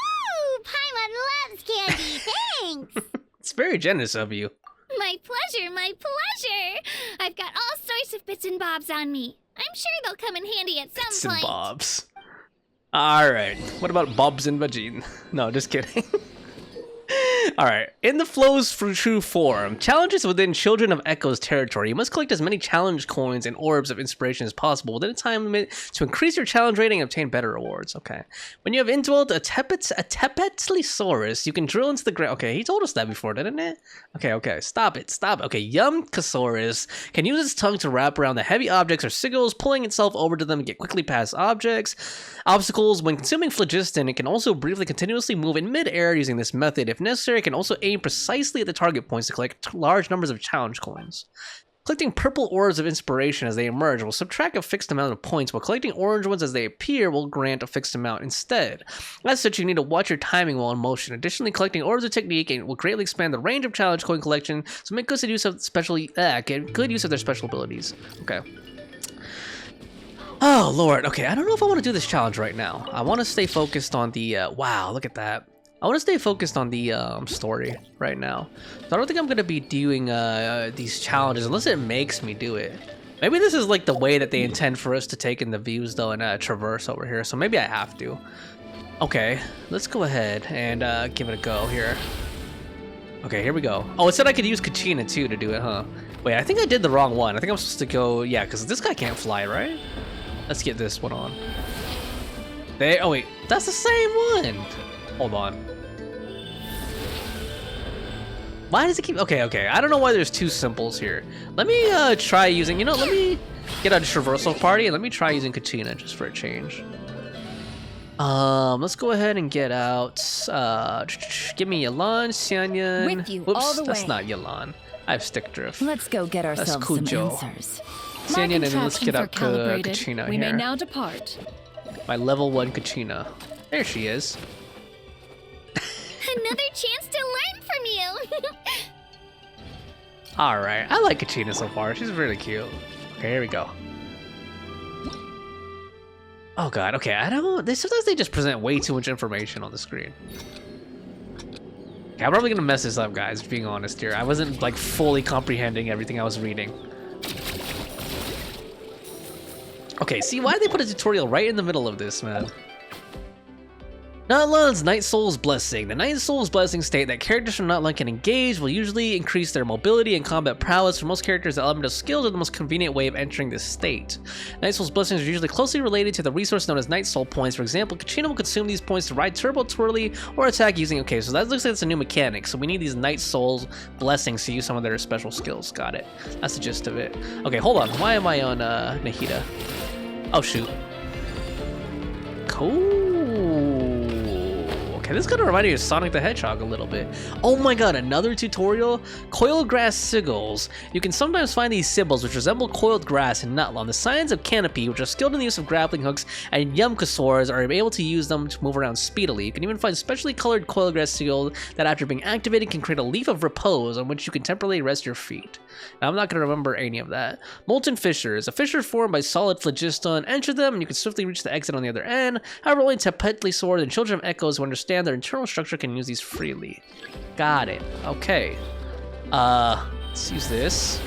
Paimon loves candy. Thanks. It's very generous of you. My pleasure, my pleasure. I've got all sorts of bits and bobs on me. I'm sure they'll come in handy at some Bits point. and bobs. Alright. What about Bobs and Vagine? No, just kidding. Alright, in the flow's true form, challenges within Children of Echo's territory. You must collect as many challenge coins and orbs of inspiration as possible within a time limit to increase your challenge rating and obtain better rewards. Okay. When you have indwelt a Tepetlisaurus, you can drill into the ground. Okay, he told us that before, didn't it? Okay, stop it. Okay, Yumkasaurus can use its tongue to wrap around the heavy objects or signals, pulling itself over to them and get quickly past obstacles. When consuming phlogiston, it can also briefly continuously move in mid-air using this method. If necessary, it can also aim precisely at the target points to collect large numbers of challenge coins. Collecting purple orbs of inspiration as they emerge will subtract a fixed amount of points, while collecting orange ones as they appear will grant a fixed amount instead. As such, you need to watch your timing while in motion. Additionally, collecting orbs of technique will greatly expand the range of challenge coin collection, so make good use of their special abilities. Okay. Oh, Lord. Okay, I don't know if I want to do this challenge right now. I want to stay focused on the... wow, look at that. I want to stay focused on the story right now. So I don't think I'm going to be doing these challenges unless it makes me do it. Maybe this is like the way that they intend for us to take in the views, though, and traverse over here. So maybe I have to. Okay, let's go ahead and give it a go here. Okay, here we go. Oh, it said I could use Kachina, too, to do it, huh? Wait, I think I did the wrong one. I think I'm supposed to go... Yeah, because this guy can't fly, right? Let's get this one on. Oh, wait. That's the same one! Hold on. Why does it keep... Okay. I don't know why there's two symbols here. Let me try using... You know, let me get a traversal party and let me try using Kachina just for a change. Let's go ahead and get out... give me Yalan, Xianyan... With you Whoops, all the that's way. not Yalan. I have Stick Drift. Let's go get ourselves some answers. Xianyan, and then let's get out Kachina We here. may now depart. My level 1 Kachina. There she is. Another chance to learn from you. Alright, I like Kachina so far. She's really cute. Okay, here we go. Oh god, okay, I don't... Sometimes they just present way too much information on the screen. Okay, I'm probably gonna mess this up, guys, being honest here. I wasn't, like, fully comprehending everything I was reading. Okay, see, why did they put a tutorial right in the middle of this, man? Natlan's Night Soul's Blessing. The Night Soul's Blessing state that characters from Natlan can engage will usually increase their mobility and combat prowess. For most characters, the element of skills are the most convenient way of entering this state. Night Soul's Blessings are usually closely related to the resource known as Night Soul Points. For example, Kachina will consume these points to ride Turbo Twirly or attack using... Okay, so that looks like it's a new mechanic. So we need these Night Soul's Blessings to use some of their special skills. Got it. That's the gist of it. Okay, hold on. Why am I on Nahida? Oh, shoot. Cool. Okay, this is gonna remind me of Sonic the Hedgehog a little bit. Oh my god, another tutorial? Coiled grass sigils. You can sometimes find these symbols which resemble coiled grass in Natlan. The Scions of Canopy, which are skilled in the use of grappling hooks, and Yumkasaurs are able to use them to move around speedily. You can even find specially colored coiled grass sigil that after being activated can create a leaf of repose on which you can temporarily rest your feet. Now, I'm not going to remember any of that. Molten Fissures. A fissure formed by solid phlogiston. Enter them and you can swiftly reach the exit on the other end. However, only Tepetli Sword and Children of Echoes who understand their internal structure can use these freely. Got it. Okay. Let's use this.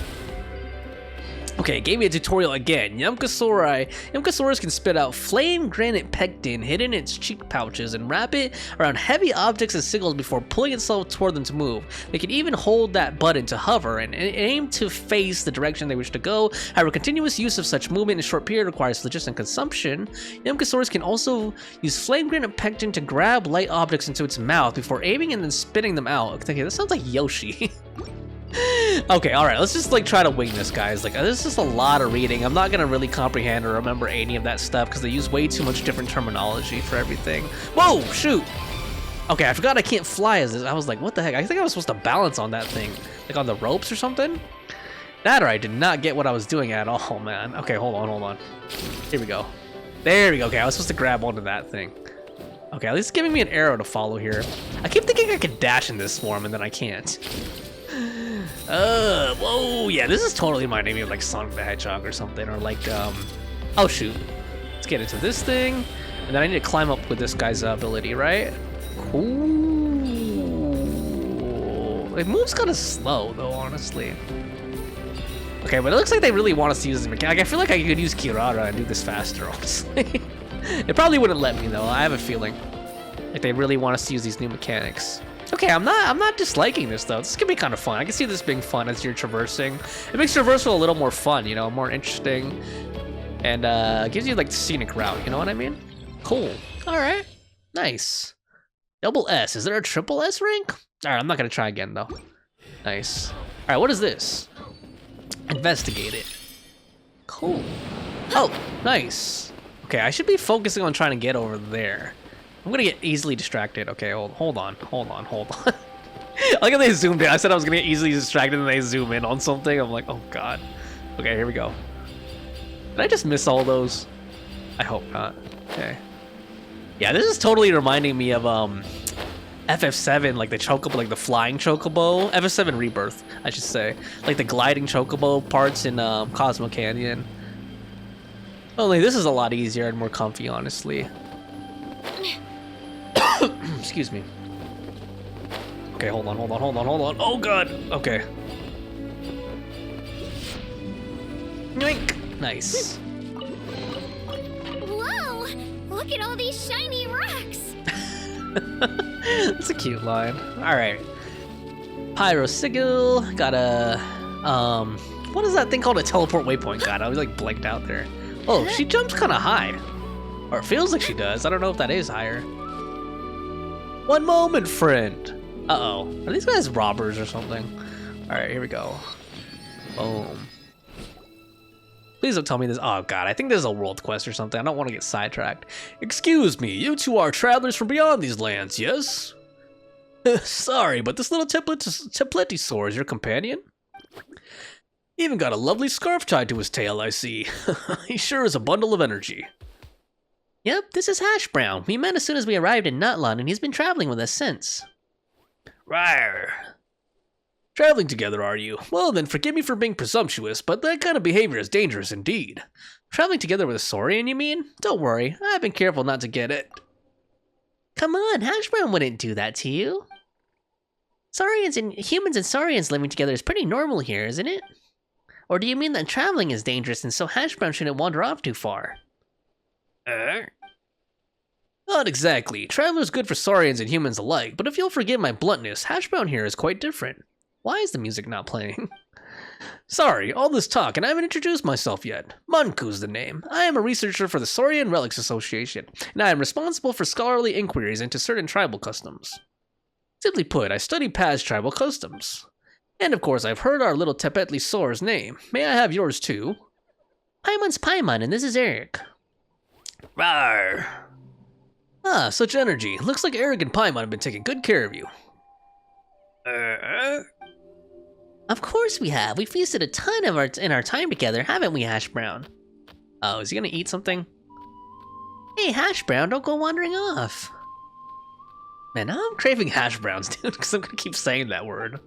Okay, it gave me a tutorial again. Yumkasaurus can spit out flame granite pectin hidden in its cheek pouches and wrap it around heavy objects and sigils before pulling itself toward them to move. They can even hold that button to hover and aim to face the direction they wish to go. However, continuous use of such movement in a short period requires phlogiston consumption. Yumkasaurus can also use flame granite pectin to grab light objects into its mouth before aiming and then spitting them out. Okay, that sounds like Yoshi. Okay, alright, let's just like try to wing this, guys. Like, this is just a lot of reading. I'm not gonna really comprehend or remember any of that stuff because they use way too much different terminology for everything. Whoa, shoot! Okay, I forgot I can't fly as this. I was like, what the heck? I think I was supposed to balance on that thing. Like on the ropes or something? That or I did not get what I was doing at all, man. Okay, hold on. Here we go. There we go. Okay, I was supposed to grab onto that thing. Okay, at least it's giving me an arrow to follow here. I keep thinking I could dash in this form and then I can't. Whoa, yeah, this is totally reminding me of like Sonic the Hedgehog or something, or like, oh shoot. Let's get into this thing, and then I need to climb up with this guy's ability, right? Cool. It moves kind of slow, though, honestly. Okay, but it looks like they really want us to use this mechanic. Like, I feel like I could use Kirara and do this faster, honestly. It probably wouldn't let me, though. I have a feeling like they really want us to use these new mechanics. Okay, I'm not disliking this though. This is gonna be kind of fun. I can see this being fun as you're traversing. It makes traversal a little more fun, you know, more interesting, and gives you like the scenic route. You know what I mean? Cool. All right, nice. Double S. Is there a triple S rank? All right, I'm not gonna try again though. Nice. All right, what is this? Investigate it. Cool. Oh, nice. Okay, I should be focusing on trying to get over there. I'm gonna get easily distracted. Okay, hold on. I like how they zoomed in. I said I was gonna get easily distracted and they zoom in on something. I'm like, oh god. Okay, here we go. Did I just miss all those? I hope not. Okay. Yeah, this is totally reminding me of FF7, like the chocobo, like the flying chocobo. FF7 Rebirth, I should say. Like the gliding chocobo parts in Cosmo Canyon. Only this is a lot easier and more comfy, honestly. Excuse me. Okay, hold on. Oh god! Okay. Yoink! Nice. Whoa! Look at all these shiny rocks! That's a cute line. Alright. Pyro Sigil. Got a... what is that thing called? A teleport waypoint. God, I was like blanked out there. Oh, she jumps kind of high. Or it feels like she does. I don't know if that is higher. One moment, friend. Uh-oh. Are these guys robbers or something? Alright, here we go. Boom. Please don't tell me this. Oh god, I think this is a world quest or something. I don't want to get sidetracked. Excuse me, you two are travelers from beyond these lands, yes? Sorry, but this little templetisaur is your companion? He even got a lovely scarf tied to his tail, I see. He sure is a bundle of energy. Yep, this is Hash Brown. We met as soon as we arrived in Natlan, and he's been traveling with us since. Rawr. Traveling together, are you? Well then, forgive me for being presumptuous, but that kind of behavior is dangerous indeed. Traveling together with a Saurian, you mean? Don't worry, I've been careful not to get it. Come on, Hash Brown wouldn't do that to you. Saurians and humans and Saurians living together is pretty normal here, isn't it? Or do you mean that traveling is dangerous and so Hash Brown shouldn't wander off too far? Not exactly. Traveler's good for Saurians and humans alike, but if you'll forgive my bluntness, Hash Brown here is quite different. Why is the music not playing? Sorry, all this talk, and I haven't introduced myself yet. Manku's the name. I am a researcher for the Saurian Relics Association, and I am responsible for scholarly inquiries into certain tribal customs. Simply put, I study past tribal customs. And of course, I've heard our little Tepetli-Saur's name. May I have yours too? Paimon's Paimon, and this is Eric. Rawr. Ah, such energy. Looks like Eric and Paimon have been taking good care of you. Of course we have. We feasted a ton of in our time together, haven't we, Hash Brown? Oh, is he gonna eat something? Hey, Hash Brown, don't go wandering off. Man, now I'm craving Hash Browns, dude, because I'm gonna keep saying that word.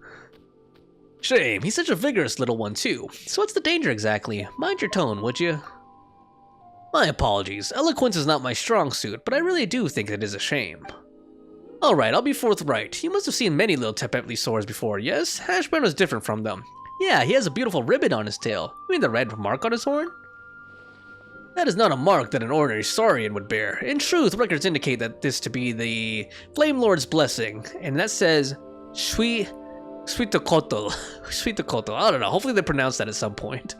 Shame, he's such a vigorous little one, too. So what's the danger exactly? Mind your tone, would you? My apologies. Eloquence is not my strong suit, but I really do think it is a shame. Alright, I'll be forthright. You must have seen many little Tepetli-Saurs before, yes? Hash Brown is different from them. Yeah, he has a beautiful ribbon on his tail. You mean the red mark on his horn? That is not a mark that an ordinary Saurian would bear. In truth, records indicate that this to be the Flame Lord's blessing, and that says, Suitokotl. Suitokotl. I don't know, hopefully they pronounce that at some point.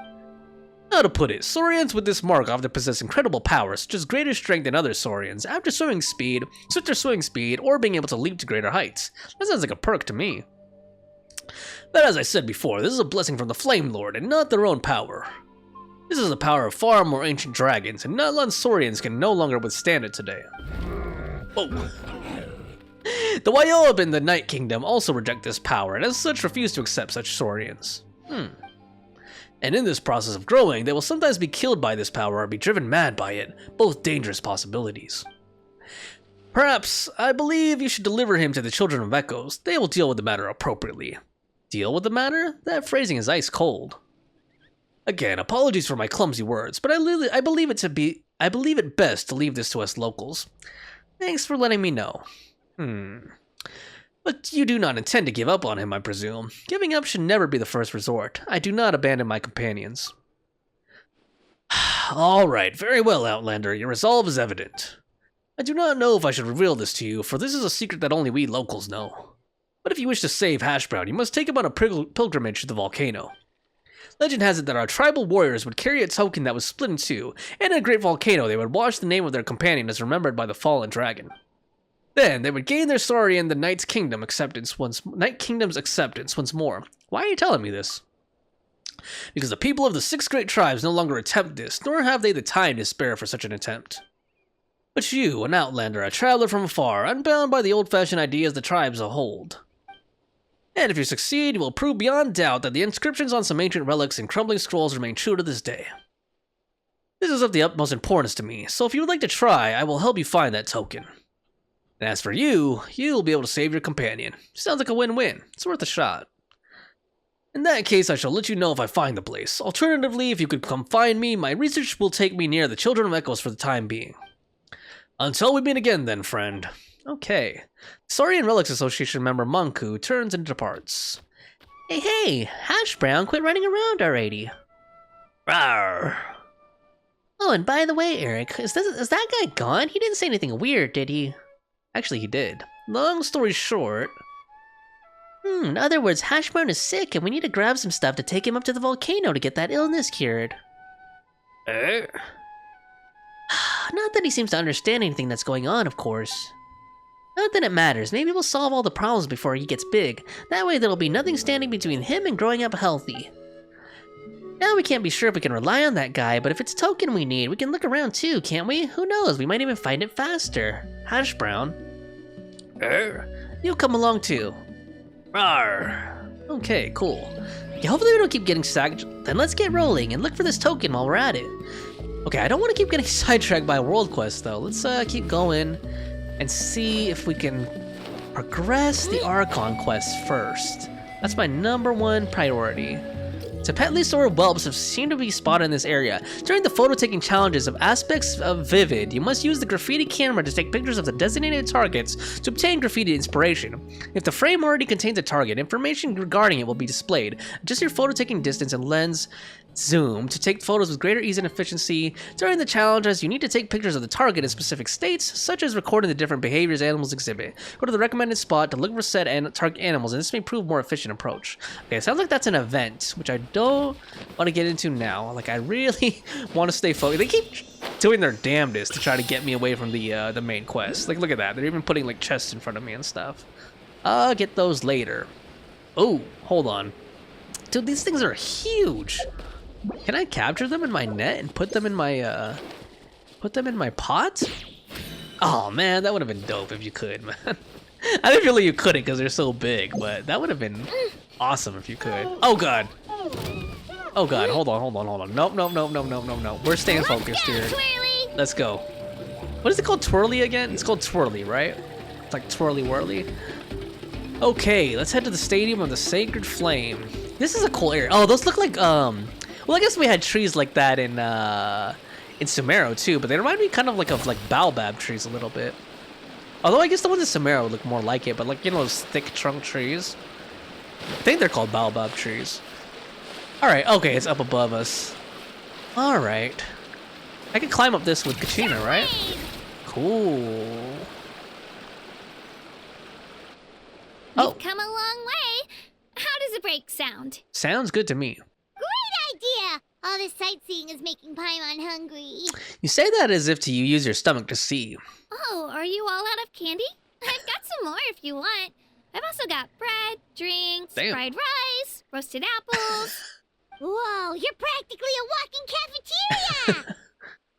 How to put it, Saurians with this mark often possess incredible powers, such as greater strength than other Saurians, after swinging speed, swifter swing speed, or being able to leap to greater heights. That sounds like a perk to me. But as I said before, this is a blessing from the Flame Lord, and not their own power. This is the power of far more ancient dragons, and Natlan Saurians can no longer withstand it today. Oh. The Wyob in the Night Kingdom also reject this power, and as such refuse to accept such Saurians. And in this process of growing, they will sometimes be killed by this power or be driven mad by it, both dangerous possibilities. Perhaps, I believe you should deliver him to the Children of Echoes. They will deal with the matter appropriately. Deal with the matter? That phrasing is ice cold. Again, apologies for my clumsy words, but I believe it best to leave this to us locals. Thanks for letting me know. But you do not intend to give up on him, I presume. Giving up should never be the first resort. I do not abandon my companions. All right, very well, Outlander. Your resolve is evident. I do not know if I should reveal this to you, for this is a secret that only we locals know. But if you wish to save Hash Brown, you must take him on a pilgrimage to the volcano. Legend has it that our tribal warriors would carry a token that was split in two, and in a great volcano they would wash the name of their companion as remembered by the fallen dragon. Then they would gain their Saurian the Night Kingdom's acceptance once more. Why are you telling me this? Because the people of the 6 great tribes no longer attempt this, nor have they the time to spare for such an attempt. But you, an outlander, a traveler from afar, unbound by the old-fashioned ideas the tribes hold. And if you succeed, you will prove beyond doubt that the inscriptions on some ancient relics and crumbling scrolls remain true to this day. This is of the utmost importance to me, so if you would like to try, I will help you find that token. And as for you, you'll be able to save your companion. Sounds like a win-win. It's worth a shot. In that case, I shall let you know if I find the place. Alternatively, if you could come find me, my research will take me near the Children of Echoes for the time being. Until we meet again then, friend. Okay. Saurian Relics Association member Monku turns and departs. Hey, Hash Brown, quit running around already. Rawr. Oh, and by the way, Eric, is that guy gone? He didn't say anything weird, did he? Actually, he did. Long story short... in other words, Hash Brown is sick, and we need to grab some stuff to take him up to the volcano to get that illness cured. Not that he seems to understand anything that's going on, of course. Not that it matters. Maybe we'll solve all the problems before he gets big. That way there'll be nothing standing between him and growing up healthy. Now we can't be sure if we can rely on that guy, but if it's token we need, we can look around too, can't we? Who knows, we might even find it faster. Hash Brown. You'll come along too. Rawr. Okay, cool. Okay, hopefully we don't keep getting sacked. Then let's get rolling and look for this token while we're at it. Okay, I don't want to keep getting sidetracked by world quests though. Let's keep going and see if we can progress the Archon quest first. That's my #1 priority. Tepetli-Sora whelps have seemed to be spotted in this area. During the photo-taking challenges of aspects of Vivid, you must use the graffiti camera to take pictures of the designated targets to obtain graffiti inspiration. If the frame already contains a target, information regarding it will be displayed. Adjust your photo-taking distance and lens zoom to take photos with greater ease and efficiency. During the challenges, you need to take pictures of the target in specific states, such as recording the different behaviors animals exhibit. Go to the recommended spot to look for said target animals, and this may prove a more efficient approach. Okay, it sounds like that's an event, which I don't want to get into now. Like, I really want to stay focused. They keep doing their damnedest to try to get me away from the main quest. Like, look at that. They're even putting, like, chests in front of me and stuff. I'll get those later. Oh, hold on. Dude, these things are huge. Can I capture them in my net and put them in my pot? Oh man, that would have been dope if you could, man. I didn't feel like you couldn't because they're so big, but that would have been awesome if you could. Oh god. Oh god, hold on. Nope. We're staying focused here. Let's go. What is it called? Twirly again? It's called Twirly, right? It's like Twirly Whirly. Okay, let's head to the Stadium of the Sacred Flame. This is a cool area. Oh, those look like well, I guess we had trees like that in Sumeru too, but they remind me kind of like baobab trees a little bit. Although I guess the ones in Sumeru look more like it, but like, you know, those thick trunk trees. I think they're called baobab trees. All right, okay, it's up above us. All right, I can climb up this with Kachina, right? Cool. You've come a long way. How does a break sound? Sounds good to me. Idea! All this sightseeing is making Paimon hungry. You say that as if you use your stomach to see. Oh, are you all out of candy? I've got some more if you want. I've also got bread, drinks, fried rice, roasted apples. Whoa, you're practically a walking cafeteria!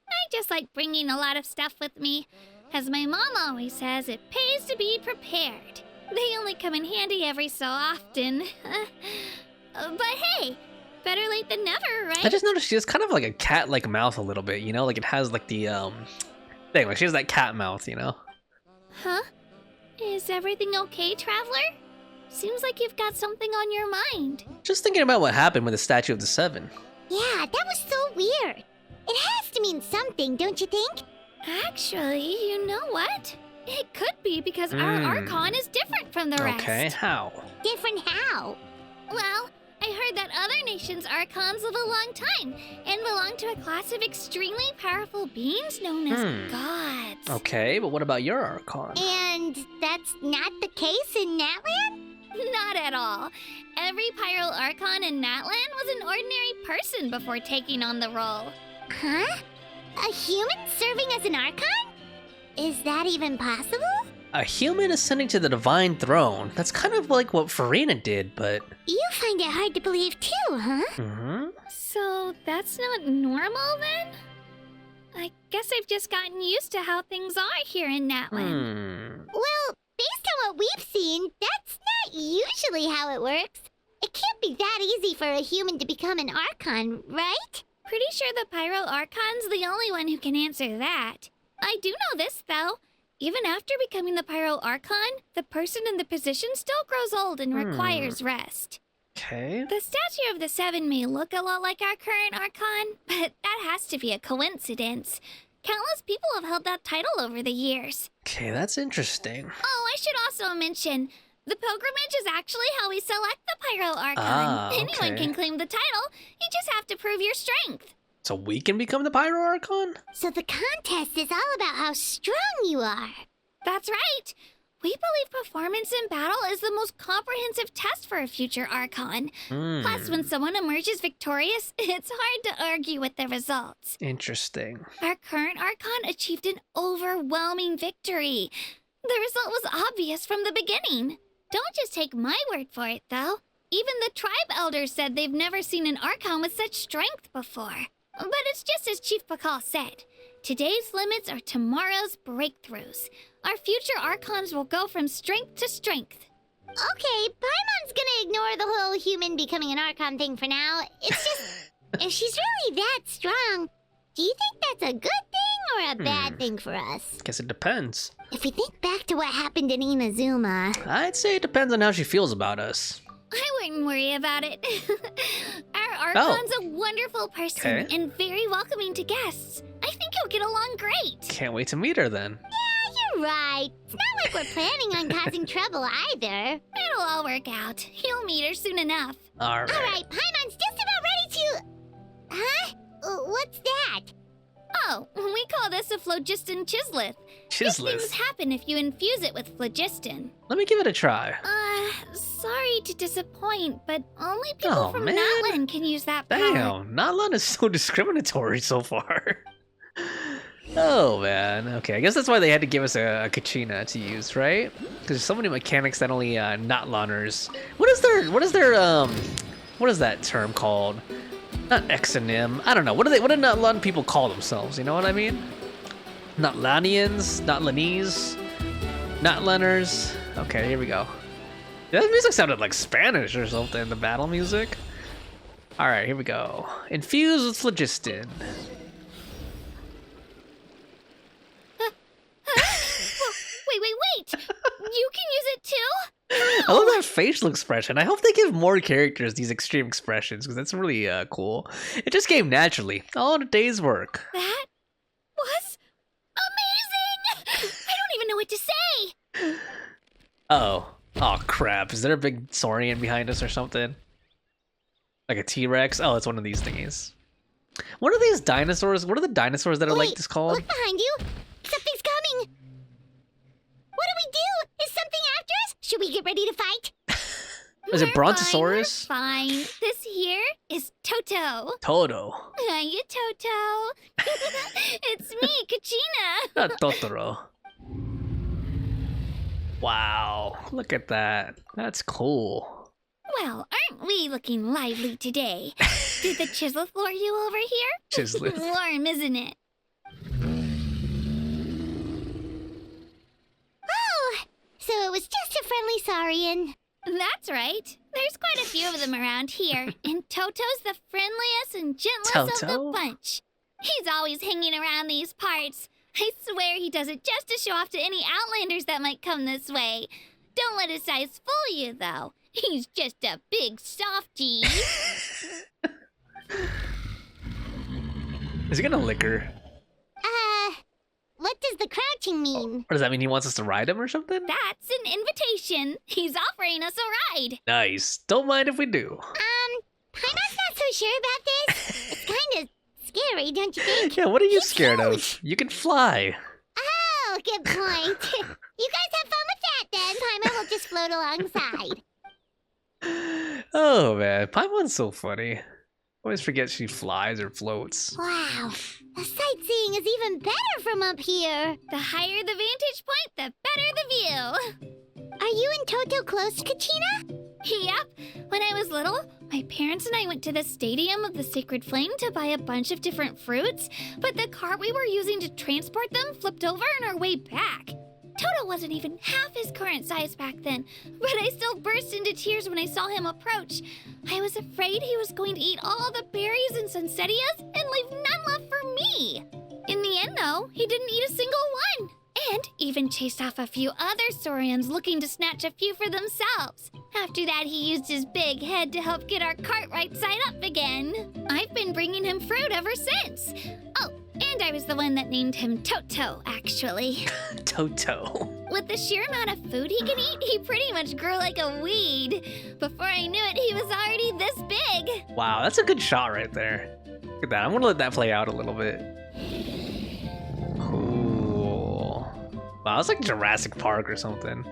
I just like bringing a lot of stuff with me. As my mom always says, it pays to be prepared. They only come in handy every so often. But hey, better late than never, right? I just noticed she has kind of like a cat-like mouth a little bit, you know? Like it has like the, thing, like she has that cat mouth, you know? Huh? Is everything okay, Traveler? Seems like you've got something on your mind. Just thinking about what happened with the Statue of the Seven. Yeah, that was so weird. It has to mean something, don't you think? Actually, you know what? It could be because our Archon is different from the rest. Okay, how? Different how? Well, I heard that other nations' Archons live a long time and belong to a class of extremely powerful beings known as gods. Okay, but what about your Archon? And that's not the case in Natlan? Not at all. Every Pyro Archon in Natlan was an ordinary person before taking on the role. Huh? A human serving as an Archon? Is that even possible? A human ascending to the divine throne. That's kind of like what Furina did, but... You find it hard to believe too, huh? Mm-hmm. So that's not normal then? I guess I've just gotten used to how things are here in Natlan. Well, based on what we've seen, that's not usually how it works. It can't be that easy for a human to become an Archon, right? Pretty sure the Pyro Archon's the only one who can answer that. I do know this, though. Even after becoming the Pyro Archon, the person in the position still grows old and requires rest. Okay. The statue of the Seven may look a lot like our current Archon, but that has to be a coincidence. Countless people have held that title over the years. Okay, that's interesting. Oh, I should also mention, the pilgrimage is actually how we select the Pyro Archon. Anyone can claim the title, you just have to prove your strength. So we can become the Pyro Archon? So the contest is all about how strong you are. That's right. We believe performance in battle is the most comprehensive test for a future Archon. Plus, when someone emerges victorious, it's hard to argue with the results. Interesting. Our current Archon achieved an overwhelming victory. The result was obvious from the beginning. Don't just take my word for it, though. Even the tribe elders said they've never seen an Archon with such strength before. But it's just as Chief Pakal said. Today's limits are tomorrow's breakthroughs. Our future Archons will go from strength to strength. Okay, Paimon's gonna ignore the whole human becoming an Archon thing for now. It's just, if she's really that strong, do you think that's a good thing or a bad thing for us? Guess it depends. If we think back to what happened in Inazuma... I'd say it depends on how she feels about us. I wouldn't worry about it. Our Archon's a wonderful person and very welcoming to guests. I think he'll get along great. Can't wait to meet her then. Yeah, you're right. It's not like we're planning on causing trouble either. It'll all work out. You'll meet her soon enough. All right. Paimon's just about ready to... Huh? What's that? Oh, we call this a phlogiston chisleth. Good things happen if you infuse it with phlogiston. Let me give it a try. Sorry to disappoint, but only people from Natlan can use that power. Damn, Natlan is so discriminatory so far. Oh man, okay, I guess that's why they had to give us a Kachina to use, right? Because there's so many mechanics that only Natlaners. What is that term called? Not exonym. I don't know. What do Natlan people call themselves? You know what I mean? Natlanians, Natlanese, Natlaners. Okay, here we go. That music sounded like Spanish or something, the battle music. Alright, here we go. Infuse with phlogiston. Wait! You can use it too? I love that facial expression. I hope they give more characters these extreme expressions, because that's really cool. It just came naturally, all in a day's work. That was amazing! I don't even know what to say! Oh crap, is there a big Saurian behind us or something? Like a T-Rex? Oh, it's one of these thingies. What are these dinosaurs? What are the dinosaurs that are like this called? Look behind you! Something's coming! What do we do? Is something after us? Should we get ready to fight? Is it Brontosaurus? We're fine. This here is Toto. Toto. Hiya, Toto. It's me, Kachina. Not Totoro. Wow, look at that. That's cool. Well, aren't we looking lively today? Did the Chisleth lure you over here? Chisleth. Warm, isn't it? Oh, so it was just a friendly Saurian. That's right. There's quite a few of them around here, and Toto's the friendliest and gentlest of the bunch. He's always hanging around these parts. I swear he does it just to show off to any Outlanders that might come this way. Don't let his size fool you, though. He's just a big softie. Is he gonna lick her? What does the crouching mean? Or does that mean he wants us to ride him or something? That's an invitation. He's offering us a ride. Nice. Don't mind if we do. Paimon's not so sure about this. It's kind of scary, don't you think? Yeah, what are you scared of? You can fly. Oh, good point. You guys have fun with that then. Paimon will just float alongside. Oh man, Paimon's so funny. Always forget she flies or floats. Wow, the sightseeing is even better from up here. The higher the vantage point, the better the view. Are you and Toto close, Kachina? Yep. When I was little, my parents and I went to the Stadium of the Sacred Flame to buy a bunch of different fruits, but the cart we were using to transport them flipped over on our way back. Toto wasn't even half his current size back then, but I still burst into tears when I saw him approach. I was afraid he was going to eat all the berries and sunsettias and leave none left for me. In the end, though, he didn't eat a single one. And even chased off a few other Saurians looking to snatch a few for themselves. After that, he used his big head to help get our cart right side up again. I've been bringing him fruit ever since. Oh, and I was the one that named him Toto, actually. Toto. With the sheer amount of food he can eat, he pretty much grew like a weed. Before I knew it, he was already this big. Wow, that's a good shot right there. Look at that. I'm gonna let that play out a little bit. Cool. Wow, it's like Jurassic Park or something.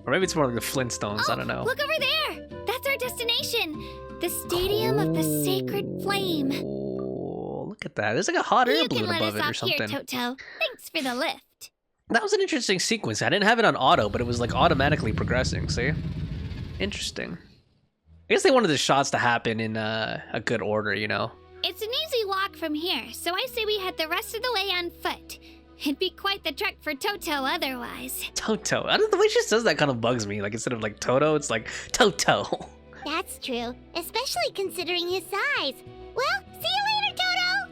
Or maybe it's more like the Flintstones, I don't know. Look over there! That's our destination! The Stadium of the Sacred Flame. Oh, look at that. There's like a hot air balloon above it or something. You can let us off here, Toto. Thanks for the lift. That was an interesting sequence. I didn't have it on auto, but it was like automatically progressing, see? Interesting. I guess they wanted the shots to happen in a good order, you know? It's an easy walk from here, so I say we head the rest of the way on foot. It'd be quite the trek for Toto otherwise. Toto. I don't know, the way she says that kind of bugs me. Like, instead of like Toto, it's like Toto. That's true, especially considering his size. Well, see you later, Toto!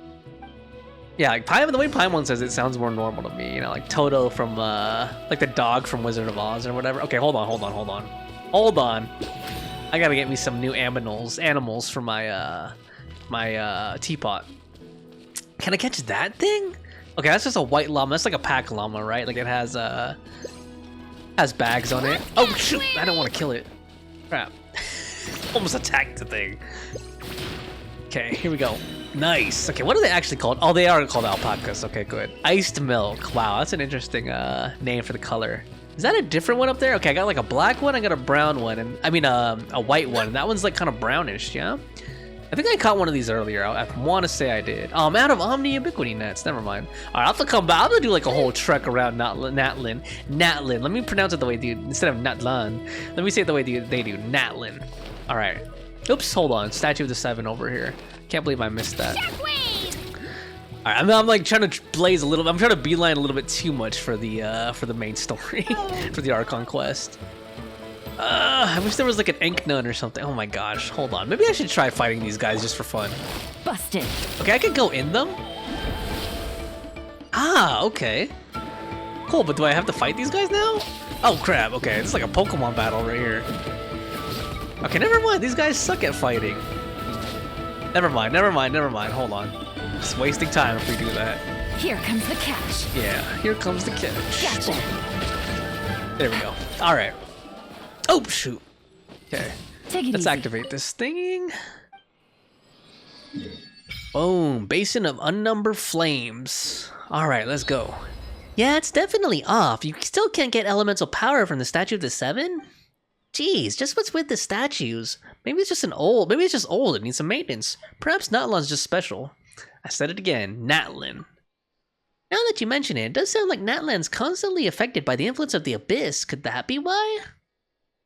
Yeah, like Paimon, the way Paimon says it sounds more normal to me. You know, like Toto from, like the dog from Wizard of Oz or whatever. Okay, hold on. I gotta get me some new animals for my, my teapot. Can I catch that thing? Okay, that's just a white llama. That's like a pack llama, right? Like it has bags on it. Oh shoot! I don't want to kill it. Crap! Almost attacked the thing. Okay, here we go. Nice. Okay, what are they actually called? Oh, they are called alpacas. Okay, good. Iced milk. Wow, that's an interesting name for the color. Is that a different one up there? Okay, I got like a black one. I got a brown one, and I mean a white one. And that one's like kind of brownish. Yeah. I think I caught one of these earlier. I want to say I did. Oh, I'm out of Omni Ubiquity nets. Never mind. All right, I'll have to come back. I'm gonna do like a whole trek around Natlan. Natlan. Let me pronounce it the way they do instead of Natlan. Let me say it the way they do. Natlan. All right. Oops. Hold on. Statue of the Seven over here. Can't believe I missed that. All right. I'm like trying to blaze a little. I'm trying to beeline a little bit too much for the main story, for the Archon quest. I wish there was like an ink nun or something. Oh my gosh, hold on. Maybe I should try fighting these guys just for fun. Busted. Okay, I could go in them? Ah, okay. Cool, but do I have to fight these guys now? Oh crap, okay, it's like a Pokemon battle right here. Okay, never mind, these guys suck at fighting. Never mind, hold on. Just wasting time if we do that. Here comes the catch. Yeah, here comes the catch. Gotcha. There we go. All right. Oh, shoot. Okay. Let's easy. activate this thing. Boom. Basin of Unnumbered Flames. All right, let's go. Yeah, it's definitely off. You still can't get elemental power from the Statue of the Seven? Jeez, just what's with the statues? Maybe it's just old. It needs some maintenance. Perhaps Natlan's just special. I said it again. Natlan. Now that you mention it, it does sound like Natlan's constantly affected by the influence of the Abyss. Could that be why?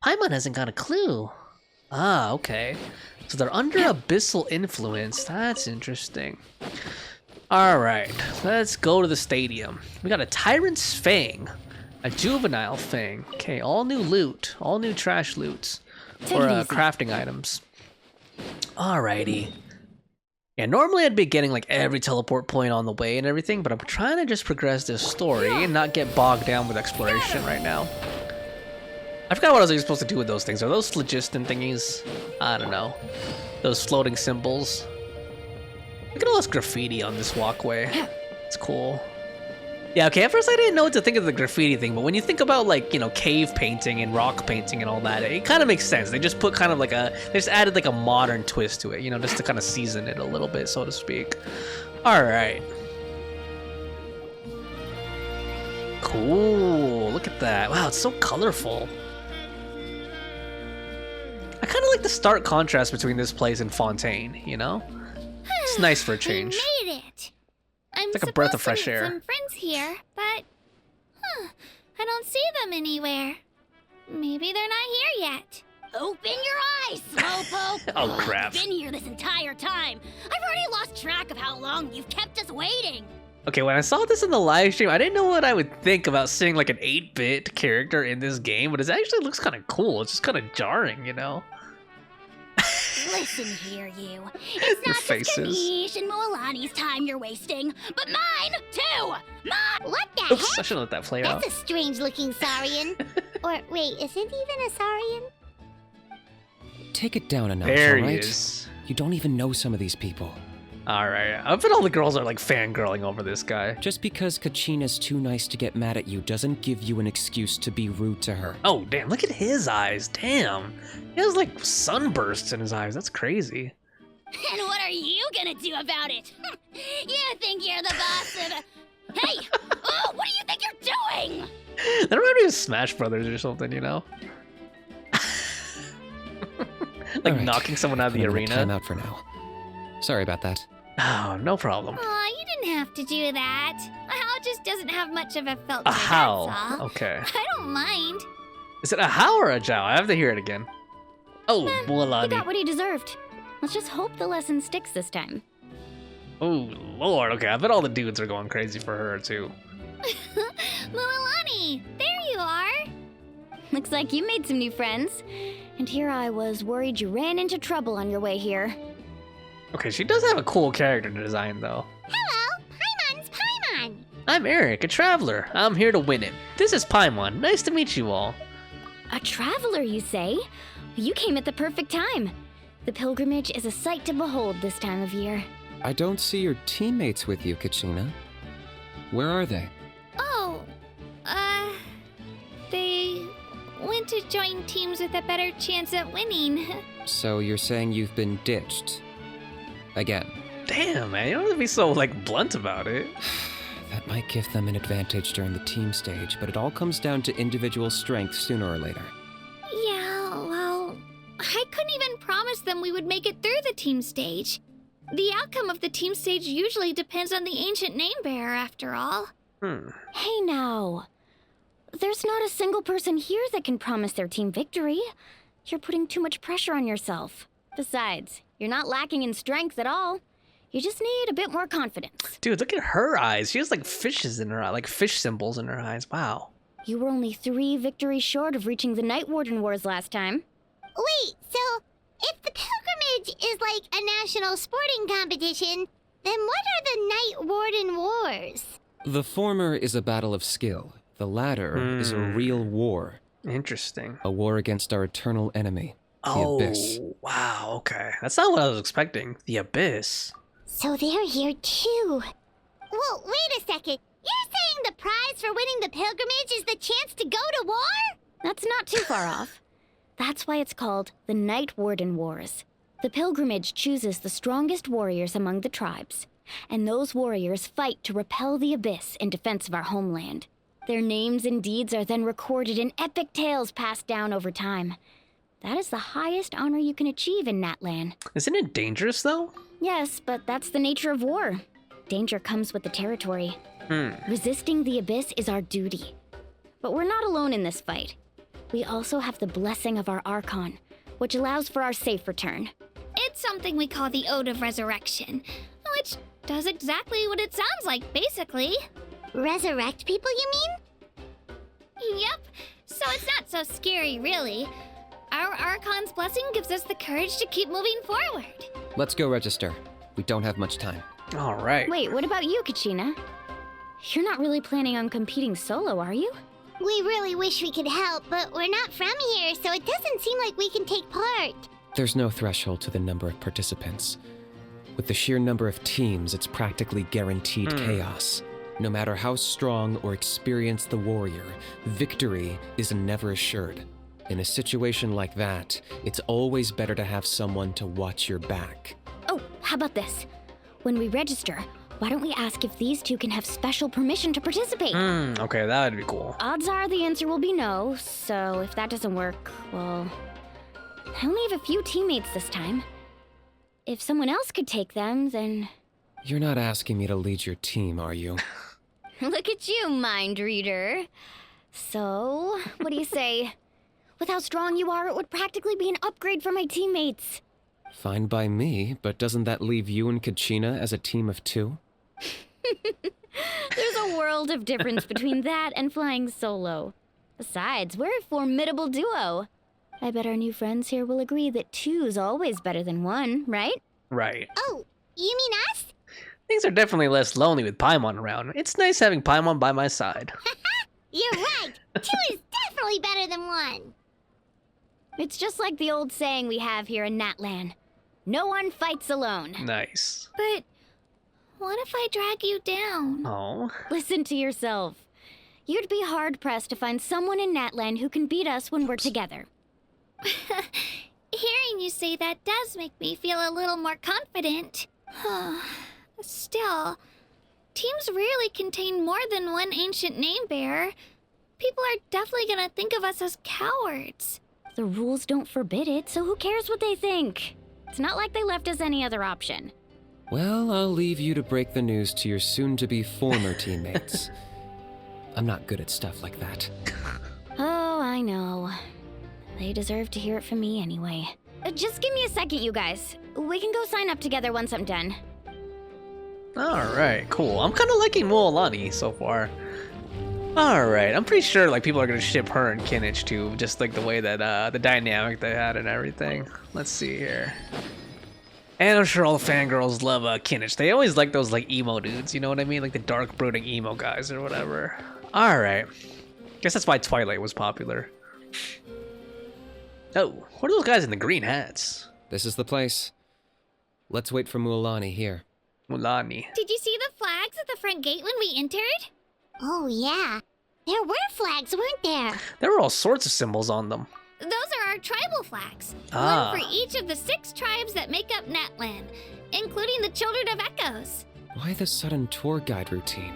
Paimon hasn't got a clue. Ah, okay. So they're under abyssal influence. That's interesting. Alright, let's go to the stadium. We got a Tyrant's Fang. A Juvenile Fang. Okay, all new loot. All new trash loots. Or crafting items. Alrighty. Yeah, normally I'd be getting like every teleport point on the way and everything, but I'm trying to just progress this story and not get bogged down with exploration right now. I forgot what I was supposed to do with those things. Are those phlogiston thingies? I don't know. Those floating symbols. Look at all this graffiti on this walkway. It's cool. Yeah, okay, at first I didn't know what to think of the graffiti thing, but when you think about like, you know, cave painting and rock painting and all that, it kind of makes sense. They just put kind of like they just added like a modern twist to it, you know, just to kind of season it a little bit, so to speak. All right. Cool, look at that. Wow, it's so colorful. I kind of like the stark contrast between this place and Fontaine, you know? It's nice for a change. We made it. I'm like a breath of fresh air. Some friends here, but I don't see them anywhere. Maybe they're not here yet. Open your eyes, Slowpoke. Oh crap. I've been here this entire time. I've already lost track of how long you've kept us waiting. Okay, when I saw this in the live stream, I didn't know what I would think about seeing like an 8-bit character in this game, but it actually looks kind of cool. It's just kind of jarring, you know? Listen here, you. It's not just Kanish and Mualani's time you're wasting, but mine, too! Mine! What the Oops, I heck? shouldn't let that play out. That's a strange-looking Saurian. Or, wait, is it even a Saurian? Take it down a notch, There he alright? is. You don't even know some of these people. Alright, I bet all the girls are like fangirling over this guy. Just because Kachina's too nice to get mad at you doesn't give you an excuse to be rude to her. Oh, damn, look at his eyes. Damn. He has like sunbursts in his eyes. That's crazy. And what are you gonna do about it? You think you're the boss of... Hey! Oh, what do you think you're doing? That reminds me of Smash Brothers or something, you know? Like Alright, knocking someone out of the I'm gonna arena. time out for now. Sorry about that. Oh, no problem. Aw, you didn't have to do that. A howl just doesn't have much of a filter, A howl. that's all. Okay. I don't mind. Is it a howl or a jow? I have to hear it again. Oh, He Mualani. got what he deserved. Let's just hope the lesson sticks this time. Oh, Lord. Okay, I bet all the dudes are going crazy for her, too. Mualani, there you are. Looks like you made some new friends. And here I was worried you ran into trouble on your way here. Okay, she does have a cool character design, though. Hello, Paimon's Paimon. I'm Eric, a traveler. I'm here to win it. This is Paimon. Nice to meet you all. A traveler, you say? You came at the perfect time. The pilgrimage is a sight to behold this time of year. I don't see your teammates with you, Kachina. Where are they? Oh, they went to join teams with a better chance at winning. So you're saying you've been ditched? Again. Damn, man. You don't have to be so, like, blunt about it. That might give them an advantage during the team stage, but it all comes down to individual strength sooner or later. Yeah, well, I couldn't even promise them we would make it through the team stage. The outcome of the team stage usually depends on the ancient name bearer, after all. Hey now. There's not a single person here that can promise their team victory. You're putting too much pressure on yourself. Besides, you're not lacking in strength at all. You just need a bit more confidence. Dude, look at her eyes. She has, like, fishes in her eye, like fish symbols in her eyes. Wow. You were only 3 victories short of reaching the Night Warden Wars last time. Wait, so if the pilgrimage is like a national sporting competition, then what are the Night Warden Wars? The former is a battle of skill. The latter is a real war. Interesting. A war against our eternal enemy, the Abyss. Wow, okay. That's not what I was expecting. The Abyss. So they're here too. Well, wait a second. You're saying the prize for winning the pilgrimage is the chance to go to war? That's not too far off. That's why it's called the Night Warden Wars. The pilgrimage chooses the strongest warriors among the tribes, and those warriors fight to repel the Abyss in defense of our homeland. Their names and deeds are then recorded in epic tales passed down over time. That is the highest honor you can achieve in Natlan. Isn't it dangerous, though? Yes, but that's the nature of war. Danger comes with the territory. Resisting the Abyss is our duty. But we're not alone in this fight. We also have the blessing of our Archon, which allows for our safe return. It's something we call the Ode of Resurrection, which does exactly what it sounds like, basically. Resurrect people, you mean? Yep, so it's not so scary, really. Our Archon's blessing gives us the courage to keep moving forward. Let's go register. We don't have much time. All right. Wait, what about you, Kachina? You're not really planning on competing solo, are you? We really wish we could help, but we're not from here, so it doesn't seem like we can take part. There's no threshold to the number of participants. With the sheer number of teams, it's practically guaranteed chaos. No matter how strong or experienced the warrior, victory is never assured. In a situation like that, it's always better to have someone to watch your back. Oh, how about this? When we register, why don't we ask if these two can have special permission to participate? Okay, that would be cool. Odds are the answer will be no, so if that doesn't work, well, I only have a few teammates this time. If someone else could take them, then... You're not asking me to lead your team, are you? Look at you, mind reader. So, what do you say? With how strong you are, it would practically be an upgrade for my teammates. Fine by me, but doesn't that leave you and Kachina as a team of 2? There's a world of difference between that and flying solo. Besides, we're a formidable duo. I bet our new friends here will agree that 2's always better than 1, right? Right. Oh, you mean us? Things are definitely less lonely with Paimon around. It's nice having Paimon by my side. You're right. 2 is definitely better than 1. It's just like the old saying we have here in Natlan. No one fights alone. Nice. But what if I drag you down? Oh. Listen to yourself. You'd be hard-pressed to find someone in Natlan who can beat us when we're together. Hearing you say that does make me feel a little more confident. Still, teams rarely contain more than one ancient name bearer. People are definitely gonna think of us as cowards. The rules don't forbid it, so who cares what they think? It's not like they left us any other option. Well, I'll leave you to break the news to your soon-to-be former teammates. I'm not good at stuff like that. Oh, I know. They deserve to hear it from me anyway. Just give me a second, you guys. We can go sign up together once I'm done. Alright, cool. I'm kind of liking Mualani so far. Alright, I'm pretty sure like people are going to ship her and Kinich too, just like the way that the dynamic they had and everything. Let's see here. And I'm sure all the fangirls love Kinich. They always like those like emo dudes, you know what I mean? Like the dark brooding emo guys or whatever. Alright. Guess that's why Twilight was popular. Oh, what are those guys in the green hats? This is the place. Let's wait for Mualani here. Mualani. Did you see the flags at the front gate when we entered? Oh, yeah. There were flags, weren't there? There were all sorts of symbols on them. Those are our tribal flags. Ah. One for each of the 6 tribes that make up Natlan, including the Children of Echoes. Why the sudden tour guide routine?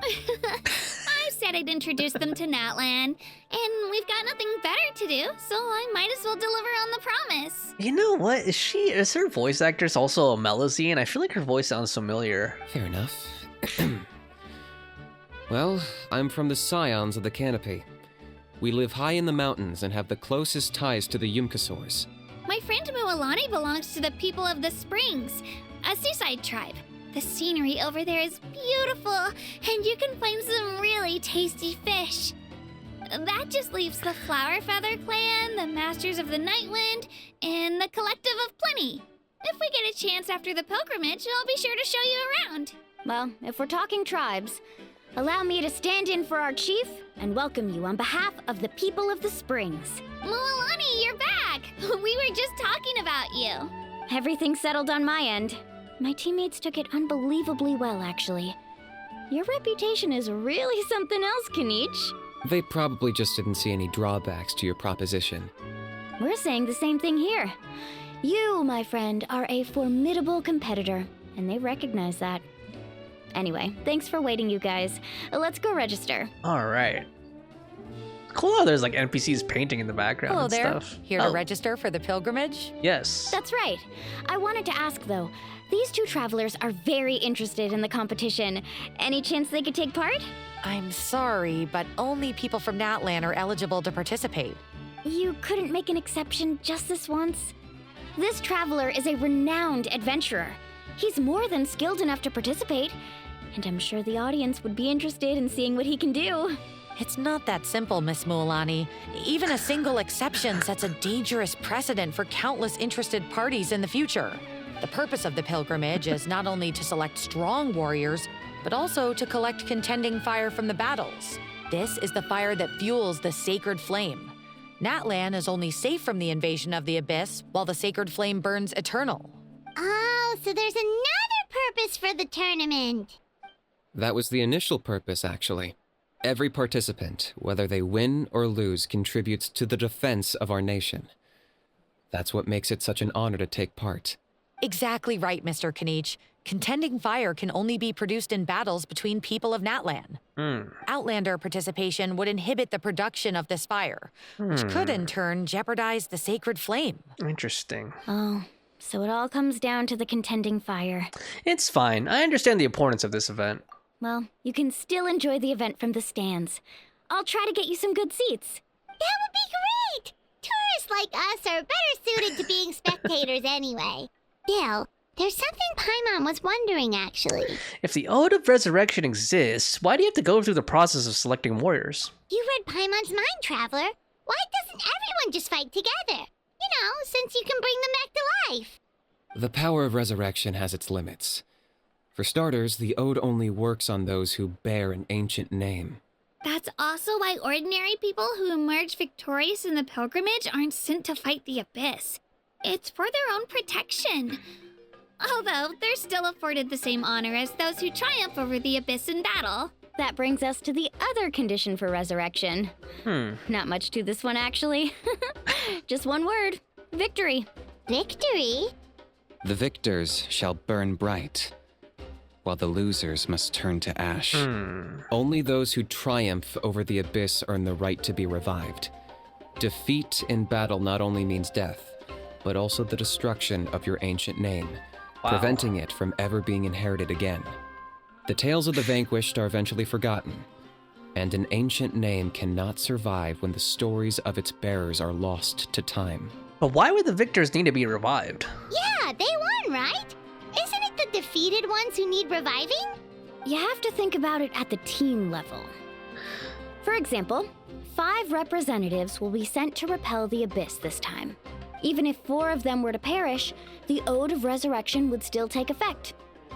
I said I'd introduce them to Natlan, and we've got nothing better to do, so I might as well deliver on the promise. You know what? Is her voice actress also a Melusine? I feel like her voice sounds familiar. Fair enough. Well, I'm from the Scions of the Canopy. We live high in the mountains and have the closest ties to the Yumkasaurs. My friend Mualani belongs to the people of the Springs, a seaside tribe. The scenery over there is beautiful, and you can find some really tasty fish. That just leaves the Flower Feather Clan, the Masters of the Nightwind, and the Collective of Plenty. If we get a chance after the pilgrimage, I'll be sure to show you around. Well, if we're talking tribes, allow me to stand in for our chief and welcome you on behalf of the people of the Springs. Mualani, you're back! We were just talking about you. Everything's settled on my end. My teammates took it unbelievably well, actually. Your reputation is really something else, Kinich. They probably just didn't see any drawbacks to your proposition. We're saying the same thing here. You, my friend, are a formidable competitor, and they recognize that. Anyway, thanks for waiting, you guys. Let's go register. All right. Cool how there's like NPCs painting in the background Hello and there. stuff. Here to register for the pilgrimage? Yes. That's right. I wanted to ask, though. These 2 travelers are very interested in the competition. Any chance they could take part? I'm sorry, but only people from Natlan are eligible to participate. You couldn't make an exception just this once? This traveler is a renowned adventurer. He's more than skilled enough to participate, and I'm sure the audience would be interested in seeing what he can do. It's not that simple, Miss Mualani. Even a single exception sets a dangerous precedent for countless interested parties in the future. The purpose of the pilgrimage is not only to select strong warriors, but also to collect contending fire from the battles. This is the fire that fuels the sacred flame. Natlan is only safe from the invasion of the Abyss, while the sacred flame burns eternal. Oh, so there's another purpose for the tournament. That was the initial purpose, actually. Every participant, whether they win or lose, contributes to the defense of our nation. That's what makes it such an honor to take part. Exactly right, Mr. Kinich. Contending fire can only be produced in battles between people of Natlan. Outlander participation would inhibit the production of this fire, which could in turn jeopardize the sacred flame. Interesting. Oh, so it all comes down to the contending fire. It's fine. I understand the importance of this event. Well, you can still enjoy the event from the stands. I'll try to get you some good seats. That would be great! Tourists like us are better suited to being spectators anyway. Still, there's something Paimon was wondering, actually. If the Ode of Resurrection exists, why do you have to go through the process of selecting warriors? You read Paimon's mind, Traveler. What Why doesn't everyone just fight together? Since you can bring them back to life. The power of resurrection has its limits. For starters, the ode only works on those who bear an ancient name. That's also why ordinary people who emerge victorious in the pilgrimage aren't sent to fight the Abyss. It's for their own protection. Although, they're still afforded the same honor as those who triumph over the Abyss in battle. That brings us to the other condition for resurrection. Not much to this one, actually. Just one word. Victory. Victory? The victors shall burn bright, while the losers must turn to ash. Only those who triumph over the Abyss earn the right to be revived. Defeat in battle not only means death, but also the destruction of your ancient name, preventing it from ever being inherited again. The tales of the vanquished are eventually forgotten, and an ancient name cannot survive when the stories of its bearers are lost to time. But why would the victors need to be revived? Yeah, they won, right? Isn't it the defeated ones who need reviving? You have to think about it at the team level. For example, 5 representatives will be sent to repel the Abyss this time. Even if 4 of them were to perish, the Ode of Resurrection would still take effect.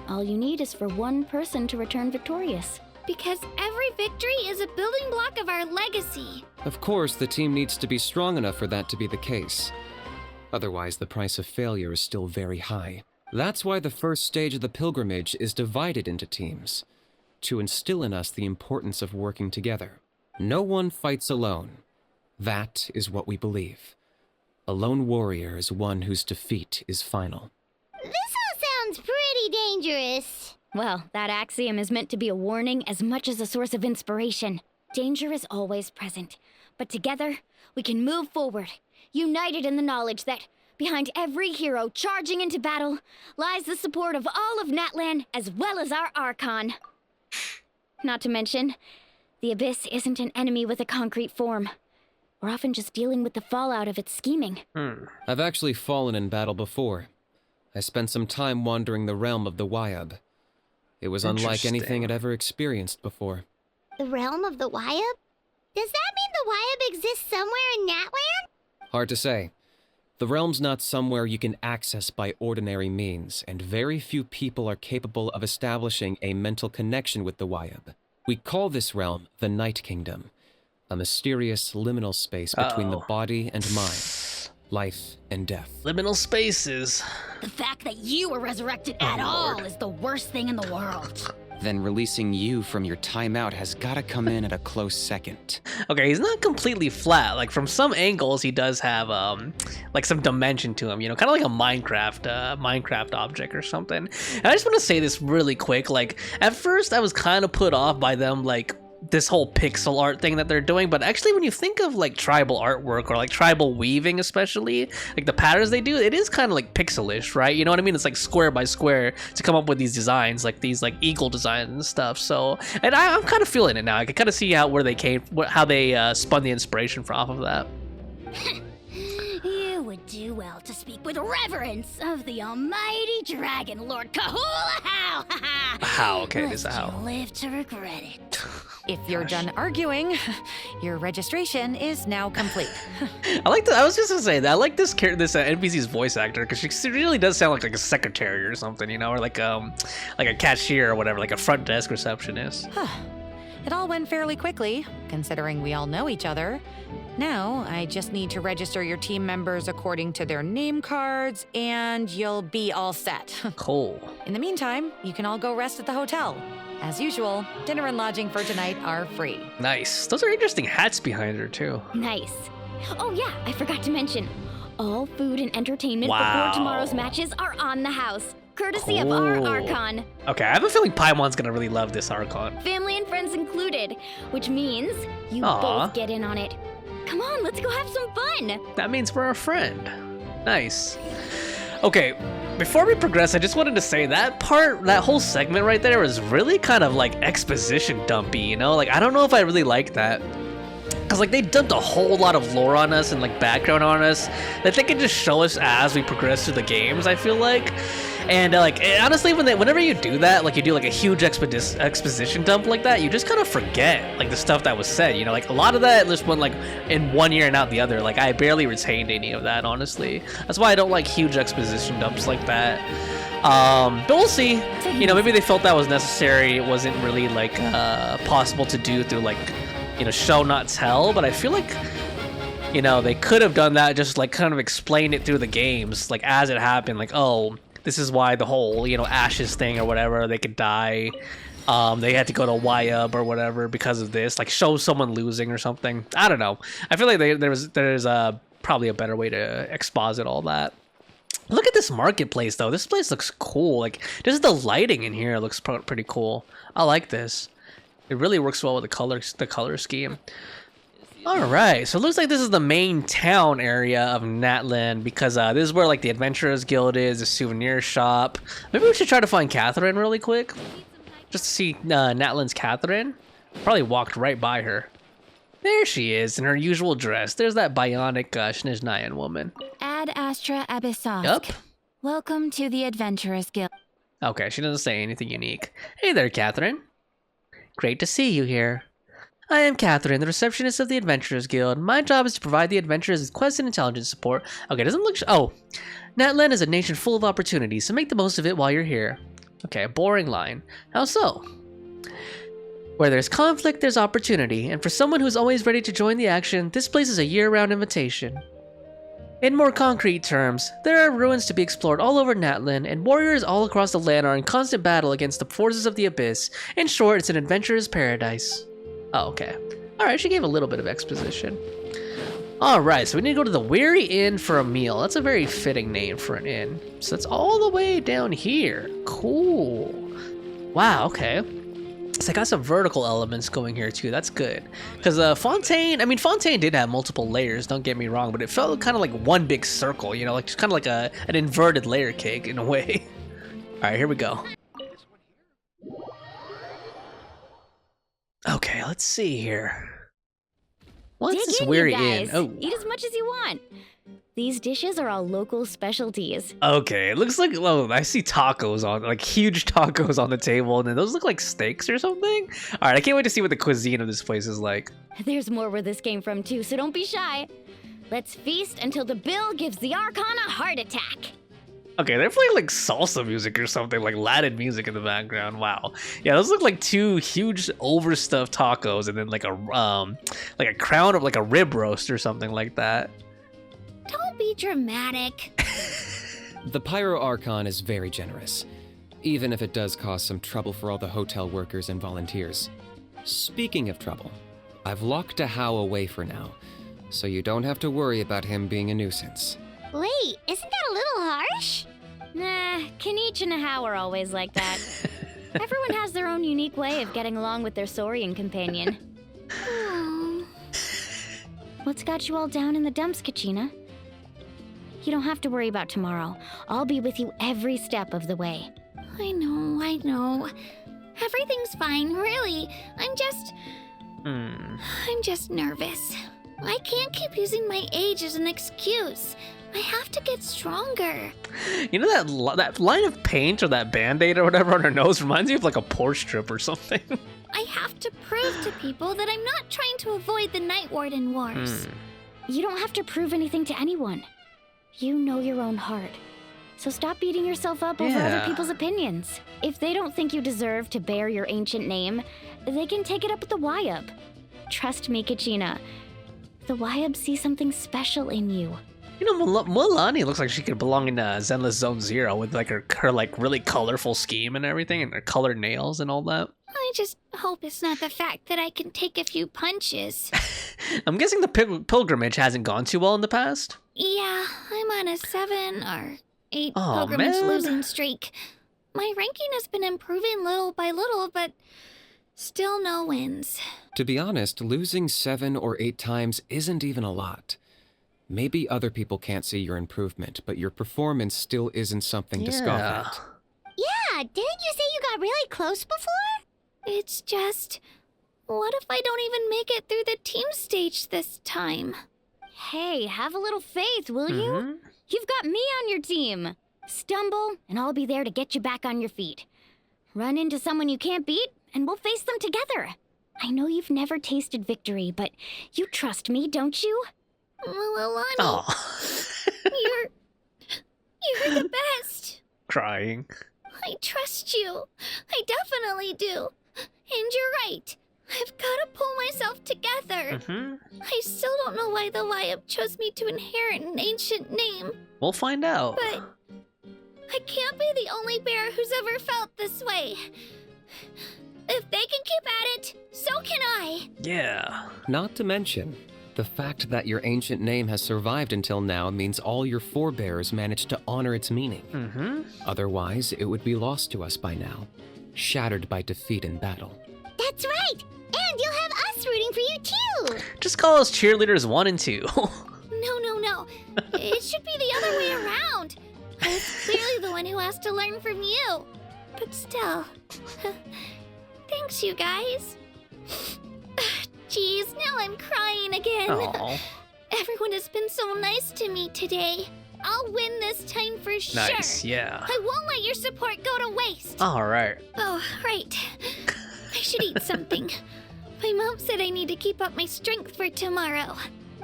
All you need is for one person to return victorious. Because every victory is a building block of our legacy. Of course, the team needs to be strong enough for that to be the case. Otherwise, the price of failure is still very high. That's why the first stage of the pilgrimage is divided into teams, to instill in us the importance of working together. No one fights alone. That is what we believe. A lone warrior is one whose defeat is final. This all sounds pretty dangerous. Well, that axiom is meant to be a warning as much as a source of inspiration. Danger is always present, but together, we can move forward, united in the knowledge that behind every hero charging into battle lies the support of all of Natlan as well as our Archon. Not to mention, the Abyss isn't an enemy with a concrete form. We're often just dealing with the fallout of its scheming. I've actually fallen in battle before. I spent some time wandering the realm of the Wyab. It was unlike anything I'd ever experienced before. The realm of the Wyab? Does that mean the Wyab exists somewhere in Natlan? Hard to say. The realm's not somewhere you can access by ordinary means, and very few people are capable of establishing a mental connection with the Wyab. We call this realm the Night Kingdom, a mysterious liminal space between the body and mind, life and death. Liminal spaces. The fact that you were resurrected at all is the worst thing in the world. Then releasing you from your timeout has gotta come in at a close second. Okay, he's not completely flat. Like, from some angles, he does have, like, some dimension to him, you know, kind of like a Minecraft object or something. And I just want to say this really quick. Like, at first, I was kind of put off by them, like, this whole pixel art thing that they're doing, but actually when you think of like tribal artwork or like tribal weaving, especially like the patterns they do, it is kind of like pixelish, right? You know what I mean? It's like square by square to come up with these designs, like these like eagle designs and stuff. So, and I'm kind of feeling it now. I can kind of see how how they spun the inspiration off of that. You would do well to speak with reverence of the almighty dragon, Lord Kahula How! How? Okay, this is how. You live to regret it. If you're done arguing, your registration is now complete. I was just gonna say that I like this NPC's voice actor because she really does sound like a secretary or something, you know, or like a cashier or whatever, like a front desk receptionist. It all went fairly quickly, considering we all know each other. Now, I just need to register your team members according to their name cards, and you'll be all set. Cool. In the meantime, you can all go rest at the hotel. As usual, dinner and lodging for tonight are free. Nice. Those are interesting hats behind her, too. Nice. Oh yeah, I forgot to mention, all food and entertainment before tomorrow's matches are on the house, courtesy of our Archon. Okay, I have a feeling Paimon's gonna really love this Archon. Family and friends included, which means you both get in on it. Come on, let's go have some fun. That means we're a friend. Nice. Okay, before we progress, I just wanted to say that whole segment right there was really kind of like exposition dumpy, you know? Like, I don't know if I really like that. Cause like they dumped a whole lot of lore on us and like background on us that they can just show us as we progress through the games, I feel like. And honestly, whenever you do that, like you do like a huge exposition dump like that, you just kind of forget like the stuff that was said. You know, like a lot of that just went like in one ear and out the other. Like I barely retained any of that, honestly. That's why I don't like huge exposition dumps like that. But we'll see. You know, maybe they felt that was necessary. It wasn't really like possible to do through like, you know, show not tell. But I feel like, you know, they could have done that, just like kind of explain it through the games, like as it happened. Like, oh, this is why the whole, you know, Ashes thing or whatever, they could die. They had to go to YUB or whatever because of this. Like show someone losing or something. I don't know. I feel like there's probably a better way to exposit all that. Look at this marketplace though. This place looks cool. Like just the lighting in here looks pretty cool. I like this. It really works well with the color scheme. All right, so it looks like this is the main town area of Natlan because this is where like the Adventurers Guild is, the souvenir shop. Maybe we should try to find Catherine really quick, just to see Natlan's Catherine. Probably walked right by her. There she is in her usual dress. There's that bionic Snezhnayan woman. Ad Astra Abyssosque. Yup. Welcome to the Adventurers Guild. Okay, she doesn't say anything unique. Hey there, Catherine. Great to see you here. I am Catherine, the receptionist of the Adventurers Guild. My job is to provide the adventurers with quest and intelligence support. Okay, doesn't look... Oh. Natlan is a nation full of opportunities, so make the most of it while you're here. Okay, boring line. How so? Where there's conflict, there's opportunity, and for someone who's always ready to join the action, this place is a year-round invitation. In more concrete terms, there are ruins to be explored all over Natlan, and warriors all across the land are in constant battle against the forces of the Abyss. In short, it's an adventurer's paradise. Oh, okay. Alright, she gave a little bit of exposition. Alright, so we need to go to the Weary Inn for a meal. That's a very fitting name for an inn. So it's all the way down here. Cool. Wow, okay. So I got some vertical elements going here too. That's good. Because Fontaine did have multiple layers, don't get me wrong, but it felt kind of like one big circle, you know, like just kind of like an inverted layer cake in a way. Alright, here we go. Okay, let's see here. What's this Weary Inn? Oh. Eat as much as you want. These dishes are all local specialties. Okay, it looks like, oh, I see tacos on, like huge tacos on the table, and then those look like steaks or something. All right, I can't wait to see what the cuisine of this place is like. There's more where this came from too, so don't be shy. Let's feast until the bill gives the Archon a heart attack. Okay, they're playing like salsa music or something, like Latin music in the background. Wow. Yeah, those look like two huge overstuffed tacos, and then like a crown of like a rib roast or something like that. Don't be dramatic. The Pyro Archon is very generous, even if it does cause some trouble for all the hotel workers and volunteers. Speaking of trouble, I've locked Ahau away for now, so you don't have to worry about him being a nuisance. Wait, isn't that a little harsh? Nah, Kaniche and Ahau are always like that. Everyone has their own unique way of getting along with their Saurian companion. What's got you all down in the dumps, Kachina? You don't have to worry about tomorrow. I'll be with you every step of the way. I know. Everything's fine, really. I'm just nervous. I can't keep using my age as an excuse. I have to get stronger. You know that line of paint or that Band-Aid or whatever on her nose reminds me of like a pore strip or something. I have to prove to people that I'm not trying to avoid the Night Warden Wars. You don't have to prove anything to anyone. You know your own heart. So stop beating yourself up over other people's opinions. If they don't think you deserve to bear your ancient name, they can take it up with the YUB. Trust me, Kachina. The YUB see something special in you. You know, Mualani looks like she could belong in Zenless Zone Zero with like her like really colorful scheme and everything, and her colored nails and all that. I just hope it's not the fact that I can take a few punches. I'm guessing the pilgrimage hasn't gone too well in the past. Yeah, I'm on a 7 or 8 pilgrimage losing streak. My ranking has been improving little by little, but still no wins. To be honest, losing 7 or 8 times isn't even a lot. Maybe other people can't see your improvement, but your performance still isn't something to scoff at. Yeah, didn't you say you got really close before? It's just, what if I don't even make it through the team stage this time? Hey, have a little faith, will you? You've got me on your team. Stumble, and I'll be there to get you back on your feet. Run into someone you can't beat, and we'll face them together. I know you've never tasted victory, but you trust me, don't you? Mualani. You're the best. Crying. I trust you. I definitely do. And you're right. I've got to pull myself together. I still don't know why the Lyab chose me to inherit an ancient name. We'll find out. But I can't be the only bear who's ever felt this way. If they can keep at it, so can I. Yeah. Not to mention, the fact that your ancient name has survived until now means all your forebears managed to honor its meaning. Otherwise, it would be lost to us by now, shattered by defeat in battle. That's right! And you'll have us rooting for you too! Just call us cheerleaders 1 and 2. No. It should be the other way around. I was clearly the one who asked to learn from you. But still. Thanks, you guys. Jeez, now I'm crying again. Aww. Everyone has been so nice to me today. I'll win this time for sure. Nice, yeah. I won't let your support go to waste. Alright. Oh, right. I should eat something. My mom said I need to keep up my strength for tomorrow.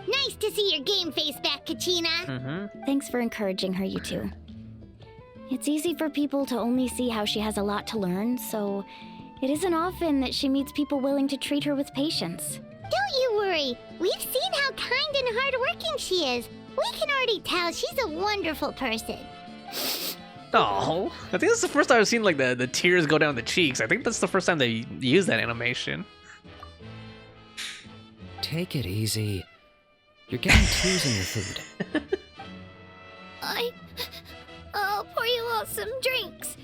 Nice to see your game face back, Kachina. Thanks for encouraging her, you two. It's easy for people to only see how she has a lot to learn, so it isn't often that she meets people willing to treat her with patience. Don't you worry. We've seen how kind and hardworking she is. We can already tell she's a wonderful person. Oh, I think that's the first time I've seen like the tears go down the cheeks. I think that's the first time they used that animation. Take it easy. You're getting tears in your food. I'll pour you all some drinks.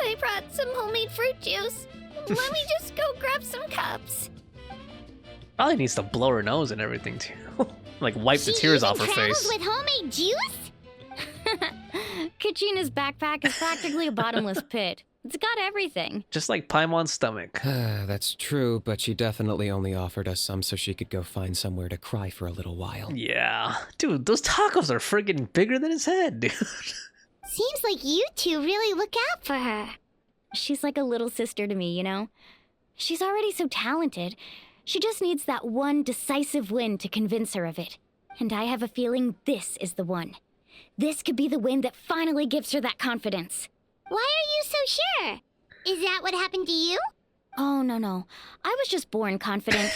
I brought some homemade fruit juice. Let me just go grab some cups. Probably needs to blow her nose and everything too. Like wipe the tears off her face. With homemade juice? Kachina's backpack is practically a bottomless pit. It's got everything. Just like Paimon's stomach. That's true, but she definitely only offered us some so she could go find somewhere to cry for a little while. Yeah. Dude, those tacos are friggin' bigger than his head, dude. Seems like you two really look out for her. She's like a little sister to me, you know? She's already so talented. She just needs that one decisive win to convince her of it. And I have a feeling this is the one. This could be the win that finally gives her that confidence. Why are you so sure? Is that what happened to you? Oh, no. I was just born confident.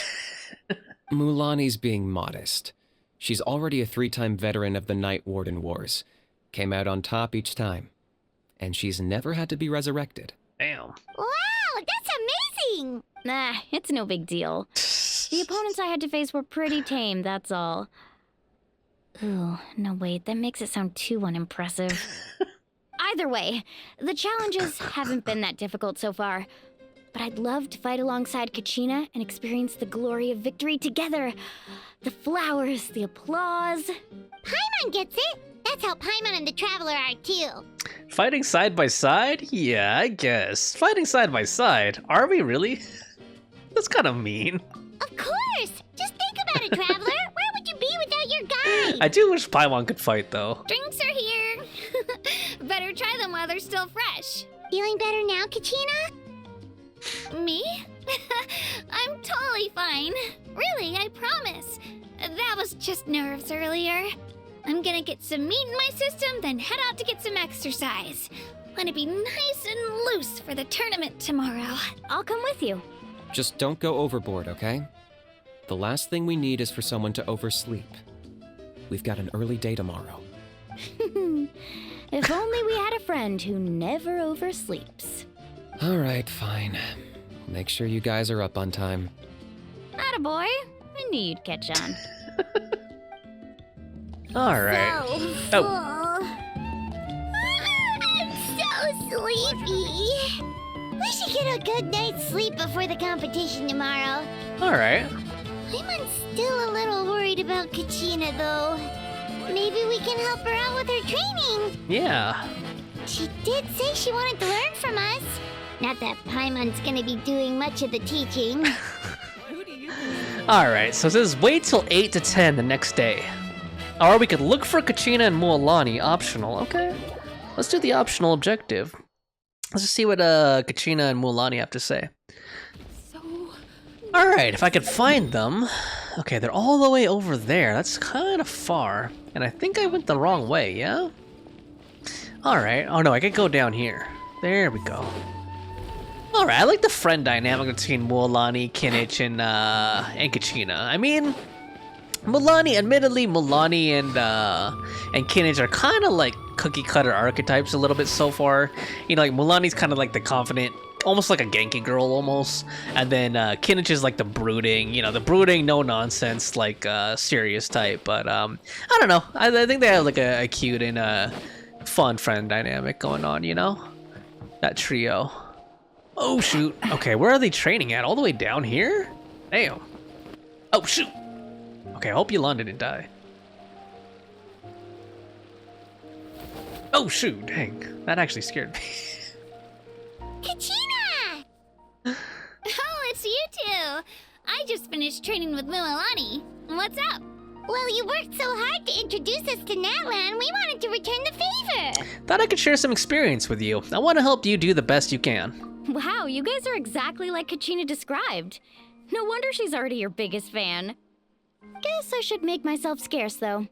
Mualani's being modest. She's already a 3-time veteran of the Night Warden Wars. Came out on top each time. And she's never had to be resurrected. Damn. Wow, that's amazing! Nah, it's no big deal. The opponents I had to face were pretty tame, that's all. Ooh, no wait, that makes it sound too unimpressive. Either way, the challenges haven't been that difficult so far. But I'd love to fight alongside Kachina and experience the glory of victory together. The flowers, the applause. Paimon gets it! That's how Paimon and the Traveler are too. Fighting side by side? Yeah, I guess. Fighting side by side? Are we really? That's kind of mean. Of course! Just think about it, Traveler! Where would you be without your guide? I do wish Paimon could fight, though. Drinks are here. Better try them while they're still fresh. Feeling better now, Kachina? Me? I'm totally fine. Really, I promise. That was just nerves earlier. I'm gonna get some meat in my system, then head out to get some exercise. Want to be nice and loose for the tournament tomorrow. I'll come with you. Just don't go overboard, okay? The last thing we need is for someone to oversleep. We've got an early day tomorrow. If only we had a friend who never oversleeps. All right, fine. Make sure you guys are up on time. Attaboy. I knew you'd catch on. All right. So full. I'm so sleepy. We should get a good night's sleep before the competition tomorrow. All right. I'm still a little worried about Kachina, though. Maybe we can help her out with her training. Yeah. She did say she wanted to learn from us. Not that Paimon's gonna be doing much of the teaching. All right, so it says wait till 8 to 10 the next day. Or we could look for Kachina and Mualani, optional, okay. let's do the optional objective. Let's just see what Kachina and Mualani have to say. Alright, if I could find them. Okay, they're all the way over there. That's kind of far. And I think I went the wrong way, yeah? Alright. Oh no, I could go down here. There we go. Alright, I like the friend dynamic between Mualani, Kinich, and Kachina. I mean, admittedly, Mualani and Kinich are kind of like cookie-cutter archetypes a little bit so far. You know, like, Mualani's kind of like the confident, almost like a Genki girl almost. And then Kinich is like the brooding, you know, the brooding, no-nonsense, like, serious type. But, I don't know. I think they have like a cute and fun friend dynamic going on, you know? That trio. Oh, shoot. Okay, where are they training at? All the way down here? Damn. Oh, shoot. Okay, I hope Yolanda didn't die. Oh, shoot. Dang. That actually scared me. Kachina! Oh, it's you two. I just finished training with Mualani. What's up? Well, you worked so hard to introduce us to Natlan, we wanted to return the favor. Thought I could share some experience with you. I want to help you do the best you can. Wow, you guys are exactly like Kachina described. No wonder she's already your biggest fan. Guess I should make myself scarce, though.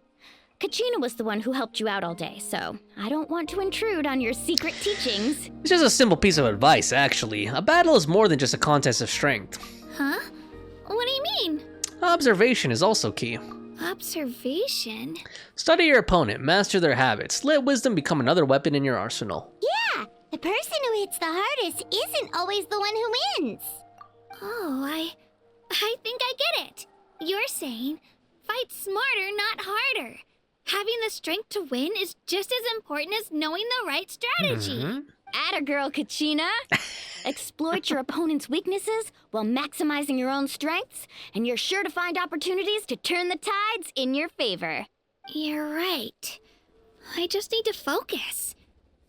Kachina was the one who helped you out all day, so I don't want to intrude on your secret teachings. It's just a simple piece of advice, actually. A battle is more than just a contest of strength. Huh? What do you mean? Observation is also key. Observation? Study your opponent, master their habits. Let wisdom become another weapon in your arsenal. Yeah, the person who hits the hardest isn't always the one who wins. Oh, I think I get it. You're saying, fight smarter, not harder. Having the strength to win is just as important as knowing the right strategy. Atta girl, Kachina. Exploit your opponent's weaknesses while maximizing your own strengths, and you're sure to find opportunities to turn the tides in your favor. You're right. I just need to focus.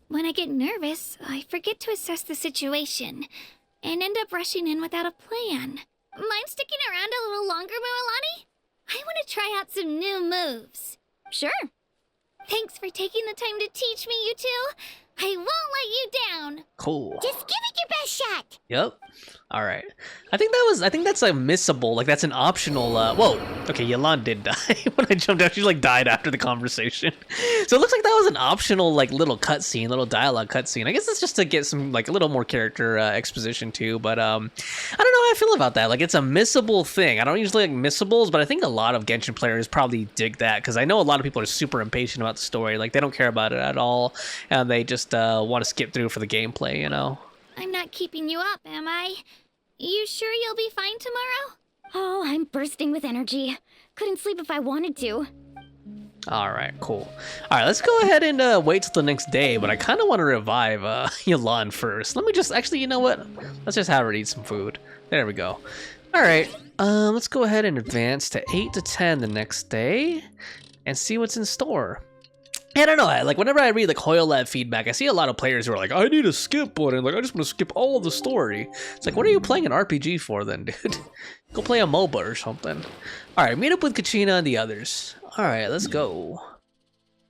When I get nervous, I forget to assess the situation and end up rushing in without a plan. Mind sticking around a little longer, Mualani? I want to try out some new moves. Sure. Thanks for taking the time to teach me, you two. I won't let you down. Cool. Just give it your best shot. Yep. All right. I think that's a missable. Like, that's an optional. Whoa. Okay, Yolanda did die when I jumped out. She like died after the conversation. So it looks like that was an optional like little cutscene, little dialogue cutscene. I guess it's just to get some like a little more character exposition too. But I don't know how I feel about that. Like, it's a missable thing. I don't usually like missables, but I think a lot of Genshin players probably dig that because I know a lot of people are super impatient about the story. Like, they don't care about it at all, and they just want to skip through for the gameplay, you know? I'm not keeping you up, am I? You sure you'll be fine tomorrow? Oh, I'm bursting with energy. Couldn't sleep if I wanted to. All right, cool. All right, let's go ahead and wait till the next day, but I kind of want to revive Yolanda first. Let me just, actually, you know what? Let's just have her eat some food. There we go. All right, let's go ahead and advance to 8 to 10 the next day and see what's in store. I don't know, like, whenever I read, like, Hoyolab feedback, I see a lot of players who are like, I need a skip button, like, I just want to skip all of the story. It's like, what are you playing an RPG for then, dude? Go play a MOBA or something. Alright, meet up with Kachina and the others. Alright, let's go.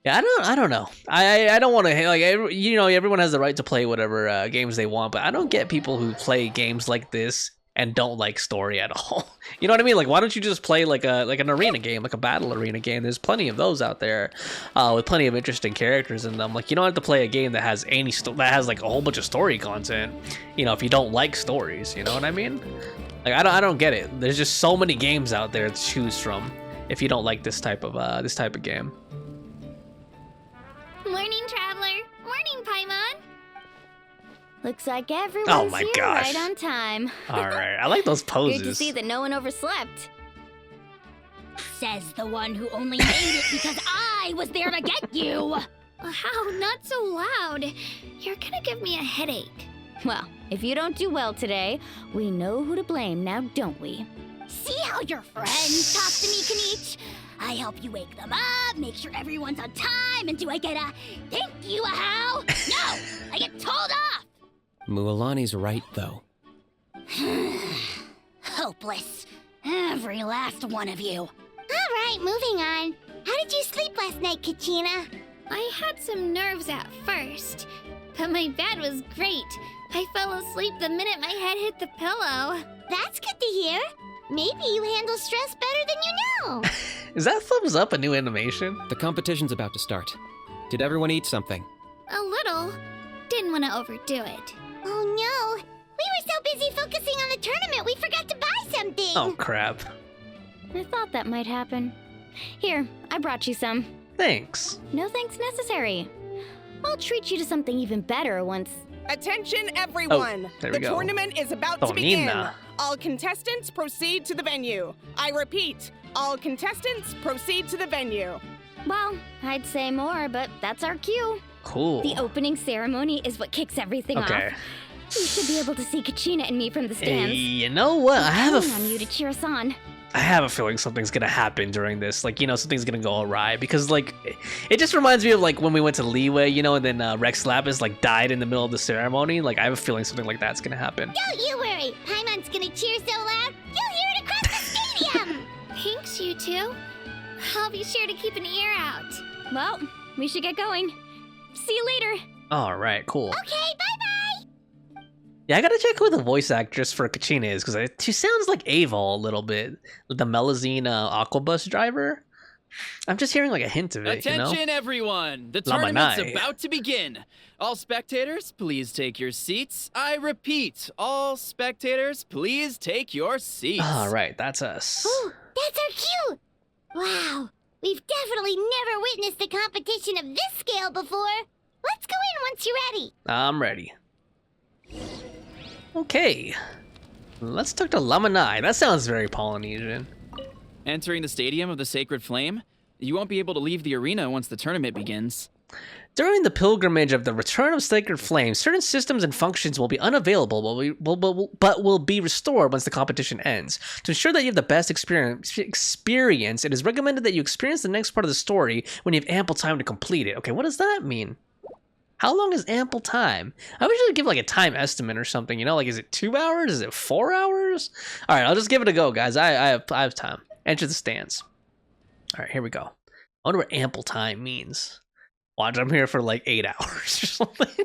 Yeah, I don't know. I don't want to, like, you know, everyone has the right to play whatever games they want, but I don't get people who play games like this and don't like story at all. You know what I mean? Like, why don't you just play like an arena game, like a battle arena game? There's plenty of those out there with plenty of interesting characters in them. Like, you don't have to play a game that has that has like a whole bunch of story content, you know, if you don't like stories, you know what I mean? Like, I don't get it. There's just so many games out there to choose from if you don't like this type of game. Morning, traveler. Morning, Paimon. Looks like everyone's here gosh. right on time. All right, I like those poses. Good to see that no one overslept. Says the one who only made it because I was there to get you. How? Not so loud. You're gonna give me a headache. Well, if you don't do well today, we know who to blame now, don't we? See how your friends talk to me, Kinich? I help you wake them up, make sure everyone's on time, and do I get a thank you, a how? No, I get told off. Mualani's right, though. Hopeless. Every last one of you. All right, moving on. How did you sleep last night, Kachina? I had some nerves at first, but my bed was great. I fell asleep the minute my head hit the pillow. That's good to hear. Maybe you handle stress better than you know. Is that thumbs up a new animation? The competition's about to start. Did everyone eat something? A little. Didn't want to overdo it. Oh no! We were so busy focusing on the tournament we forgot to buy something! Oh crap. I thought that might happen. Here, I brought you some. Thanks. No thanks necessary. I'll treat you to something even better once... Attention everyone! There we the go. tournament is about to begin. Tonina. All contestants proceed to the venue. I repeat, all contestants proceed to the venue. Well, I'd say more, but that's our cue. Cool. The opening ceremony is what kicks everything off. You should be able to see Kachina and me from the stands. Hey, you know what? I have Counting on you to cheer us on. I have a feeling something's gonna happen during this. Like, you know, something's gonna go awry because, like, it just reminds me of like when we went to Leeway, you know, and then Rex Lapis like died in the middle of the ceremony. Like, I have a feeling something like that's gonna happen. Don't you worry. Paimon's gonna cheer so loud, you'll hear it across the stadium. Thanks, you two. I'll be sure to keep an ear out. Well, we should get going. See you later. All right, cool. Okay, bye-bye. Yeah, I gotta check who the voice actress for Kachina is because she sounds like Ava a little bit, the Melazine Aquabus driver. I'm just hearing like a hint of it. Attention, everyone! The tournament's about to begin. All spectators, please take your seats. I repeat, all spectators, please take your seats. All right, that's us. Ooh, that's our cue. Wow, we've definitely never witnessed a competition of this scale before. Let's go in once you're ready. I'm ready. Okay, let's talk to Lamanai. That sounds very Polynesian. Entering the Stadium of the Sacred Flame, you won't be able to leave the arena once the tournament begins. During the pilgrimage of the Return of Sacred Flame, certain systems and functions will be unavailable but will be restored once the competition ends. To ensure that you have the best experience, it is recommended that you experience the next part of the story when you have ample time to complete it. Okay, what does that mean? How long is ample time? I wish I could give like a time estimate or something, you know? Like, is it 2 hours? Is it 4 hours? All right, I'll just give it a go, guys. I have time. Enter the stands. All right, here we go. I wonder what ample time means. Watch, I'm here for like 8 hours or something.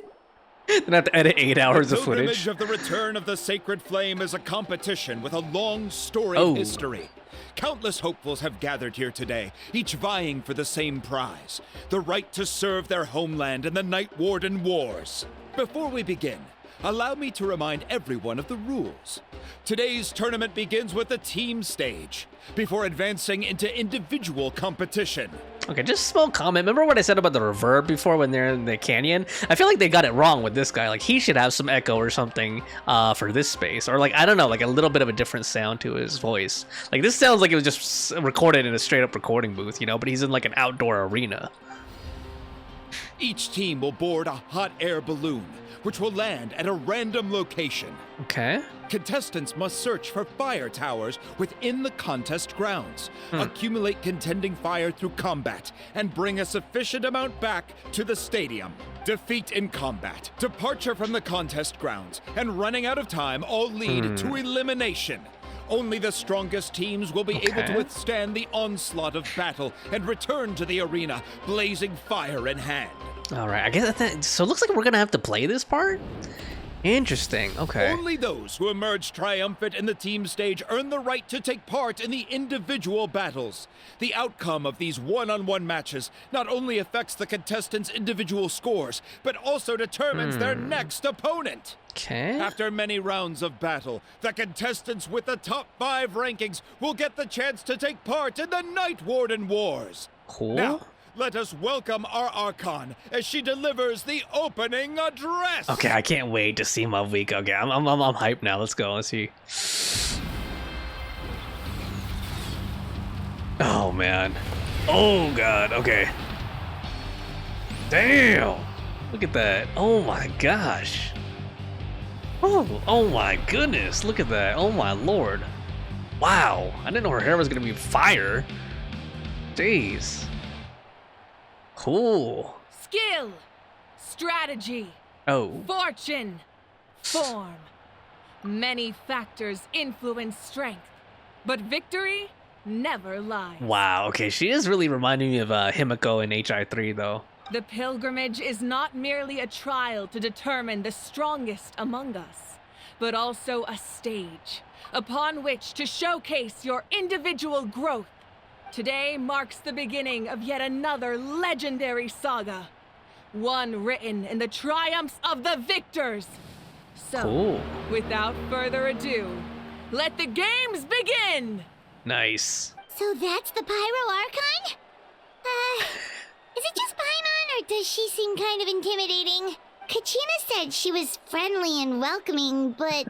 Then I have to edit 8 hours of footage. The pilgrimage of the Return of the Sacred Flame is a competition with a long storied history. Countless hopefuls have gathered here today, each vying for the same prize, the right to serve their homeland in the Night Warden Wars. Before we begin, allow me to remind everyone of the rules. Today's tournament begins with the team stage, before advancing into individual competition. Okay, just a small comment. Remember what I said about the reverb before when they're in the canyon? I feel like they got it wrong with this guy. Like, he should have some echo or something for this space. Or, like, I don't know, like a little bit of a different sound to his voice. Like, this sounds like it was just recorded in a straight-up recording booth, you know? But he's in, like, an outdoor arena. Each team will board a hot air balloon, which will land at a random location. Okay. Contestants must search for fire towers within the contest grounds, accumulate contending fire through combat, and bring a sufficient amount back to the stadium. Defeat in combat, departure from the contest grounds, and running out of time all lead to elimination. Only the strongest teams will be able to withstand the onslaught of battle and return to the arena, blazing fire in hand. All right, I guess that, so it looks like we're gonna have to play this part? Interesting, okay. Only those who emerge triumphant in the team stage earn the right to take part in the individual battles. The outcome of these one-on-one matches not only affects the contestants' individual scores, but also determines their next opponent. Okay. After many rounds of battle, the contestants with the top 5 rankings will get the chance to take part in the Night Warden Wars. Cool. Now, let us welcome our Archon as she delivers the opening address. Okay, I can't wait to see Mavuika. Okay, I'm hyped now. Let's go. Let's see. Oh man. Oh god. Okay. Damn. Look at that. Oh my gosh. Oh my goodness. Look at that. Oh my lord. Wow. I didn't know her hair was gonna be fire. Jeez. Cool. Skill, strategy, fortune, form. Many factors influence strength, but victory never lies. Wow, okay, she is really reminding me of Himiko in HI3 though. The pilgrimage is not merely a trial to determine the strongest among us, but also a stage upon which to showcase your individual growth. Today marks the beginning of yet another legendary saga, one written in the triumphs of the victors. So, without further ado, let the games begin! Nice. So that's the Pyro Archon? Is it just Paimon, or does she seem kind of intimidating? Kachina said she was friendly and welcoming, but,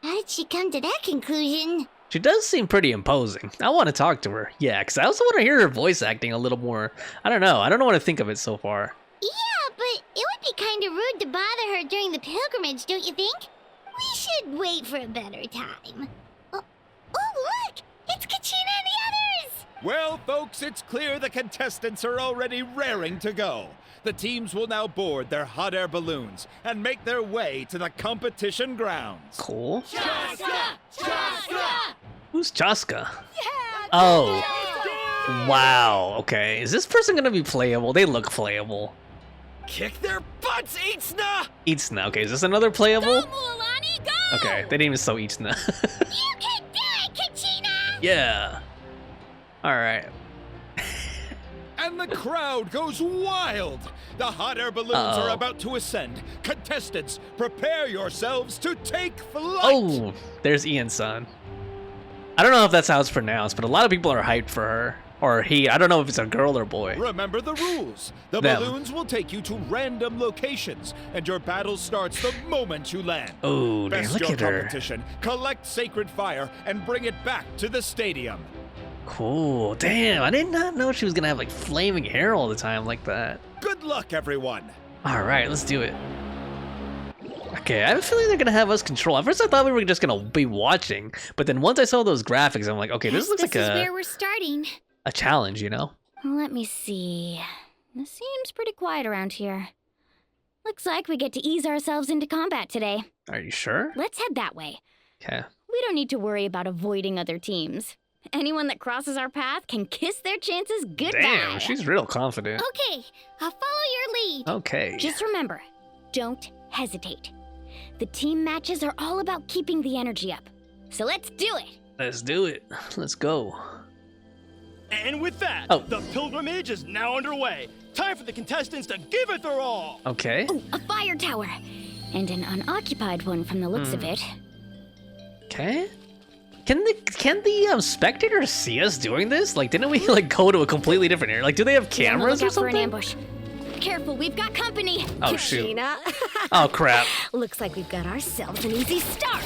how did she come to that conclusion? She does seem pretty imposing. I want to talk to her. Yeah, because I also want to hear her voice acting a little more. I don't know what to think of it so far. Yeah, but it would be kind of rude to bother her during the pilgrimage, don't you think? We should wait for a better time. Oh, look! It's Kachina and the others! Well, folks, it's clear the contestants are already raring to go. The teams will now board their hot air balloons and make their way to the competition grounds. Cool. Chaska! Chaska! Who's Chaska? Yeah, oh. Wow. Okay. Is this person going to be playable? They look playable. Kick their butts, Itzna! Itzna. Okay, is this another playable? Go, Mualani, go! Okay, they didn't even show Itzna. You can do it, Kachina! Yeah. All right. And the crowd goes wild! The hot air balloons are about to ascend. Contestants, prepare yourselves to take flight! Oh, there's Ian-san. I don't know if that's how it's pronounced, but a lot of people are hyped for her. Or he. I don't know if it's a girl or boy. Remember the rules. The balloons will take you to random locations, and your battle starts the moment you land. Oh, Best look your at her. competition, collect sacred fire, and bring it back to the stadium. Cool. Damn, I did not know she was gonna have like flaming hair all the time like that. Good luck, everyone. All right, let's do it. Okay, I have a feeling they're gonna have us control. At first, I thought we were just gonna be watching, but then once I saw those graphics, I'm like, okay, this looks like This is where we're starting. a challenge, you know? Let me see. This seems pretty quiet around here. Looks like we get to ease ourselves into combat today. Are you sure? Let's head that way. Okay. We don't need to worry about avoiding other teams. Anyone that crosses our path can kiss their chances goodbye. Damn, she's real confident. Okay, I'll follow your lead. Okay. Just remember, don't hesitate. The team matches are all about keeping the energy up. So let's do it. Let's do it. Let's go. And with that, the pilgrimage is now underway. Time for the contestants to give it their all. Okay. Oh, a fire tower. And an unoccupied one from the looks of it. Okay. Can the spectators see us doing this? Like, didn't we like go to a completely different area? Like, do they have cameras or Look out for an something? ambush. Careful, we've got company. Oh, shoot. Kachina. Oh, crap. Looks like we've got ourselves an easy start.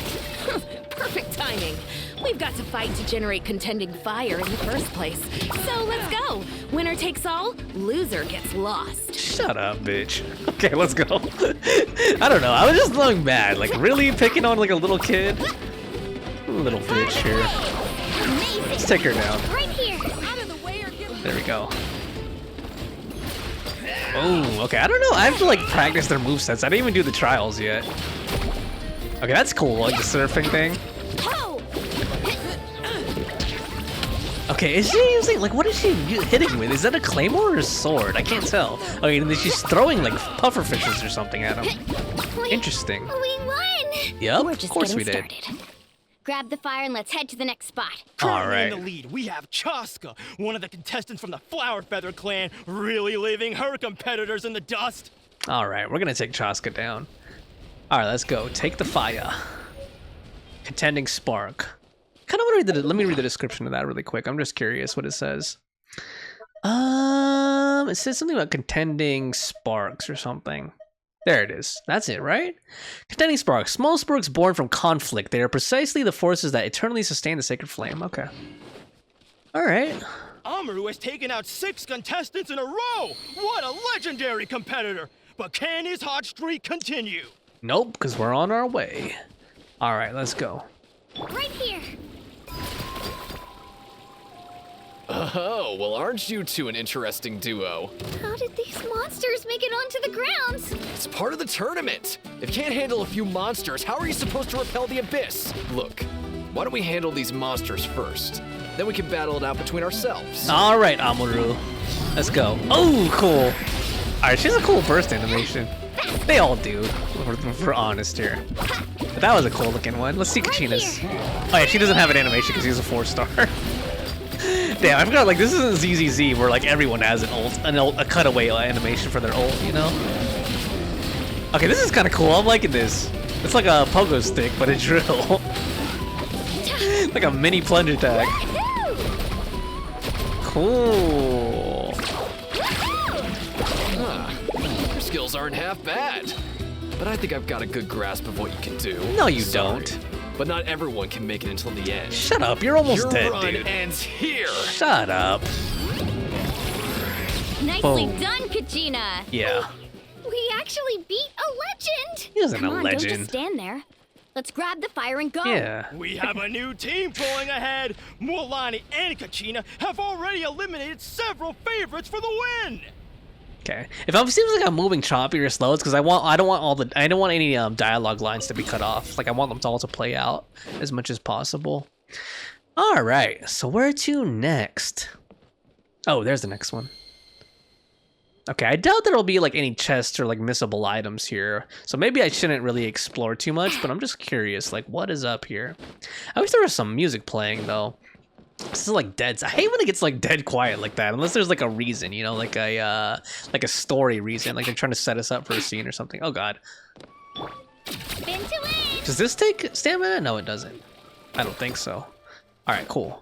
Perfect timing. We've got to fight to generate contending fire in the first place. So let's go. Winner takes all, loser gets lost. Shut up, bitch. Okay, let's go. I don't know. I was just looking mad. Like, really picking on like a little kid? Little bitch here. Let's take her down. Right here. Out of the way or give There we go. Oh, okay. I don't know. I have to like practice their movesets. I didn't even do the trials yet. Okay, that's cool. Like the surfing thing. Okay, is she using like what is she hitting with? Is that a claymore or a sword? I can't tell. Okay, and then she's throwing like puffer fishes or something at him. Interesting. We won. Yep, We're of just course we getting did. started. Grab the fire and let's head to the next spot. Currently in the lead, we have Chaska, one of the contestants from the Flower Feather clan, really leaving her competitors in the dust. All right, we're gonna take Chaska down. All right, let's go. Take the fire. Contending spark. Kind of want to read let me read the description of that really quick. I'm just curious what it says. It says something about contending sparks or something. There it is. That's it, right? Contending sparks. Small sparks born from conflict. They are precisely the forces that eternally sustain the sacred flame. Okay. All right. Amaru has taken out 6 contestants in a row. What a legendary competitor. But can his hot streak continue? Nope, because we're on our way. All right, let's go. Right here. Oh, well, aren't you two an interesting duo? How did these monsters make it onto the grounds? It's part of the tournament. If you can't handle a few monsters, how are you supposed to repel the abyss? Look, why don't we handle these monsters first? Then we can battle it out between ourselves. All right, Amaru. Let's go. Oh, cool. Alright, she has a cool burst animation. They all do, if we're honest here. But that was a cool looking one. Let's see Kachina's. Oh yeah, she doesn't have an animation because she's a 4-star. Damn, I forgot, like, this isn't ZZZ where, like, everyone has an ult, a cutaway animation for their ult, you know? Okay, this is kind of cool. I'm liking this. It's like a pogo stick, but a drill. Like a mini plunge attack. Cool. Your skills aren't half bad. But I think I've got a good grasp of what you can do. No, you don't. But not everyone can make it until the end. Shut up, you're almost dead, Your run dude. ends here. Shut up. Nicely Boom. done, Kachina. Yeah. We actually beat a legend. He isn't Come a on, legend. Don't just stand there. Let's grab the fire and go. Yeah. We have a new team going ahead. Mualani and Kachina have already eliminated several favorites for the win. Okay. If it seems like I'm moving choppy or slow, it's because I don't want any dialogue lines to be cut off. Like I want them all to play out as much as possible. All right. So where to next? Oh, there's the next one. Okay, I doubt there'll be like any chests or like missable items here. So maybe I shouldn't really explore too much, but I'm just curious, like what is up here? I wish there was some music playing though. This is like dead. I hate when it gets like dead quiet like that, unless there's like a reason, you know, like a story reason, like they're trying to set us up for a scene or something. Oh god. Does this take stamina? No, it doesn't. I don't think so. All right, cool.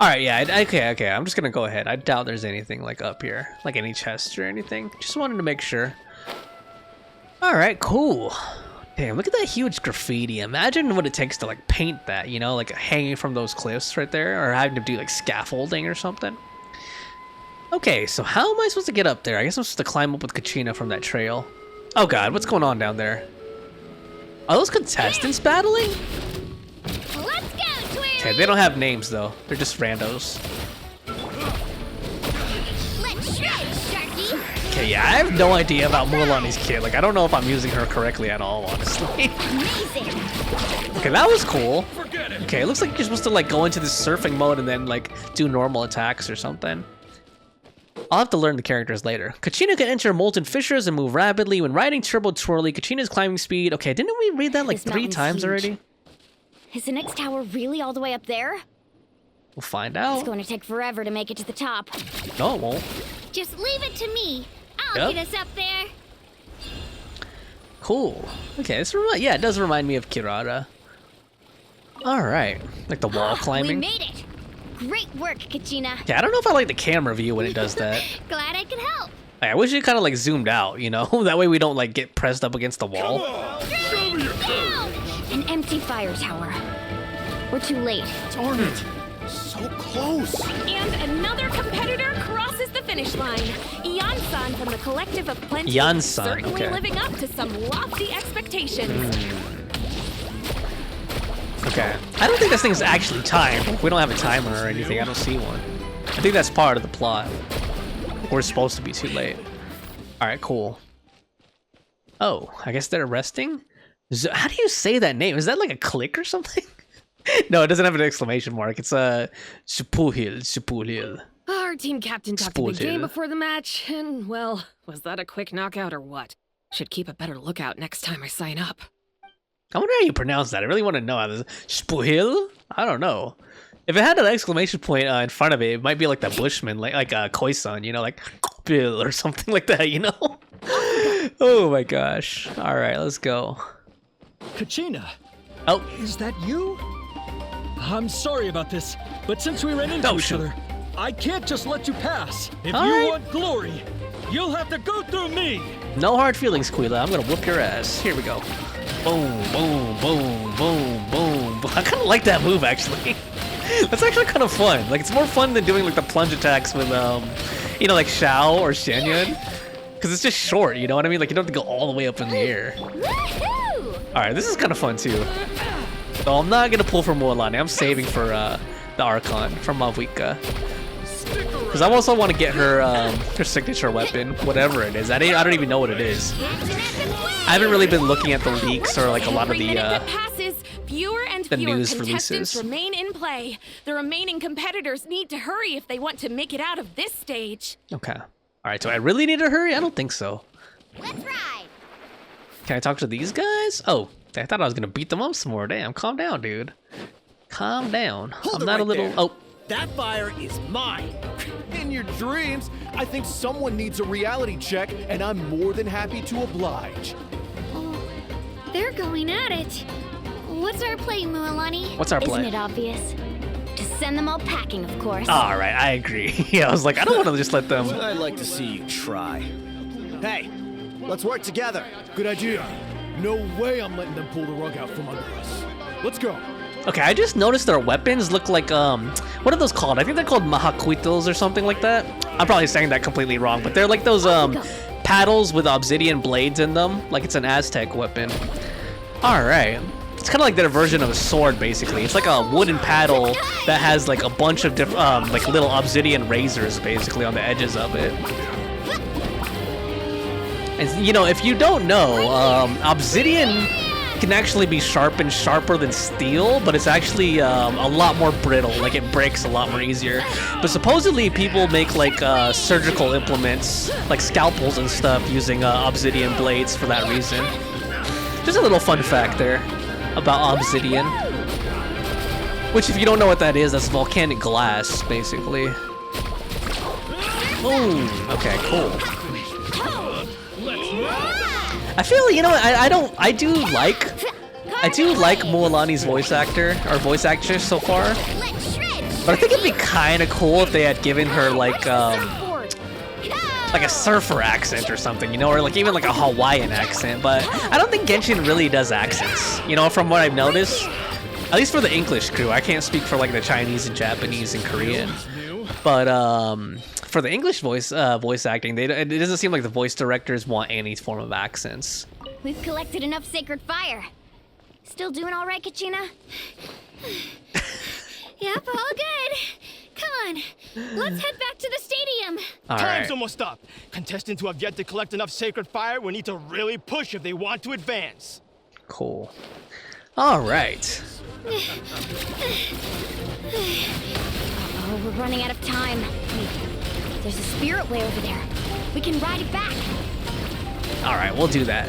All right, yeah, okay. I'm just gonna go ahead. I doubt there's anything like up here, like any chests or anything. Just wanted to make sure. All right, cool. Damn, look at that huge graffiti. Imagine what it takes to like paint that, you know, like hanging from those cliffs right there, or having to do like scaffolding or something. Okay, so how am I supposed to get up there? I guess I'm supposed to climb up with Kachina from that trail. Oh god, what's going on down there? Are those contestants battling? Okay, they don't have names though. They're just randos. Let's try it, Sharky. Okay, yeah, I have no idea about Mualani's kit. Like, I don't know if I'm using her correctly at all, honestly. Amazing. Okay, that was cool. Okay, it looks like you're supposed to like go into this surfing mode and then like do normal attacks or something. I'll have to learn the characters later. Kachina can enter molten fissures and move rapidly. When riding turbo twirly, Kachina's climbing speed. Okay, didn't we read that like 3 times already? Is the next tower really all the way up there? We'll find out. It's going to take forever to make it to the top. No, it won't. Just leave it to me. I'll get us up there. Cool. Okay, yeah, it does remind me of Kirara. All right, like the wall climbing. We made it. Great work, Kachina. Yeah, I don't know if I like the camera view when it does that. Glad I could help. Like, I wish it kind of like zoomed out, you know? That way we don't like get pressed up against the wall. Show me your An empty fire tower. We're too late. Darn it. So close. And another competitor crosses the finish line. Yan-san from the Collective of Plenty. Yan-san, certainly okay. living up to some lofty expectations. Okay. I don't think this thing's actually timed. We don't have a timer or anything. I don't see one. I think that's part of the plot. We're supposed to be too late. All right, cool. Oh, I guess they're resting? How do you say that name? Is that like a click or something? No, it doesn't have an exclamation mark. It's a Shpuhil. Our team captain talked a big game before the match, and well, was that a quick knockout or what? Should keep a better lookout next time I sign up. I wonder how you pronounce that. I really want to know how this Shpuhil? I don't know. If it had an exclamation point in front of it, it might be like the Bushman, like Koi-san, you know, like Bill or something like that, you know? Oh my gosh. All right, let's go. Kachina. Oh. Is that you? I'm sorry about this, but since we ran into each other, I can't just let you pass. If you want glory, you'll have to go through me. No hard feelings, Quila. I'm gonna whoop your ass. Here we go. Boom, boom, boom, boom, boom. I kind of like that move, actually. That's actually kind of fun. Like, it's more fun than doing like the plunge attacks with, you know, like Xiao or Xianyun. Because it's just short, you know what I mean? Like, you don't have to go all the way up in the air. Alright, this is kind of fun, too. So I'm not gonna pull for Mualani. I'm saving for the Archon from Mavuika. Because I also want to get her her signature weapon, whatever it is. I don't even know what it is. I haven't really been looking at the leaks or like a lot of the Fewer and the fewer news contestants releases. remain in play. The remaining competitors need to hurry if they want to make it out of this stage. Okay. All right, so I really need to hurry? I don't think so. Let's ride. Can I talk to these guys? Oh, I thought I was gonna beat them up some more. Damn, calm down, dude. Calm down. Hold I'm it not right a little. there. Oh, That fire is mine. In your dreams, I think someone needs a reality check, and I'm more than happy to oblige. They're going at it. What's our play, Mualani? What's our play? Isn't it obvious? To send them all packing, of course. all right, I agree. Yeah, I was like, I don't want to just let them. I'd like to see you try. Hey, let's work together. Good idea. No way I'm letting them pull the rug out from under us. Let's go. Okay, I just noticed their weapons look like what are those called? I think they're called mahacuitos or something like that. I'm probably saying that completely wrong, but they're like those paddles with obsidian blades in them, like it's an Aztec weapon. All right. It's kind of like their version of a sword, basically. It's like a wooden paddle that has like a bunch of different, like little obsidian razors, basically, on the edges of it. And you know, if you don't know, obsidian can actually be sharpened sharper than steel, but it's actually a lot more brittle. Like it breaks a lot more easier. But supposedly, people make like surgical implements, like scalpels and stuff, using obsidian blades for that reason. Just a little fun fact there about obsidian. Which, if you don't know what that is, that's volcanic glass, basically. Ooh, okay, cool. I feel, you know, I do like Mualani's voice actor, or voice actress so far. But I think it'd be kind of cool if they had given her like a surfer accent or something, you know, or like even like a Hawaiian accent. But I don't think Genshin really does accents, you know, from what I've noticed. At least for the English crew. I can't speak for like the Chinese and Japanese and Korean. But for the English voice acting, it doesn't seem like the voice directors want any form of accents. We've collected enough sacred fire. Still doing all right, Kachina? Yep, all good. Come on, let's head back to the stadium. Time's almost up. Contestants who have yet to collect enough sacred fire will need to really push if they want to advance. Cool. All right. Oh, we're running out of time. Wait, there's a spirit way over there. We can ride it back. All right, we'll do that.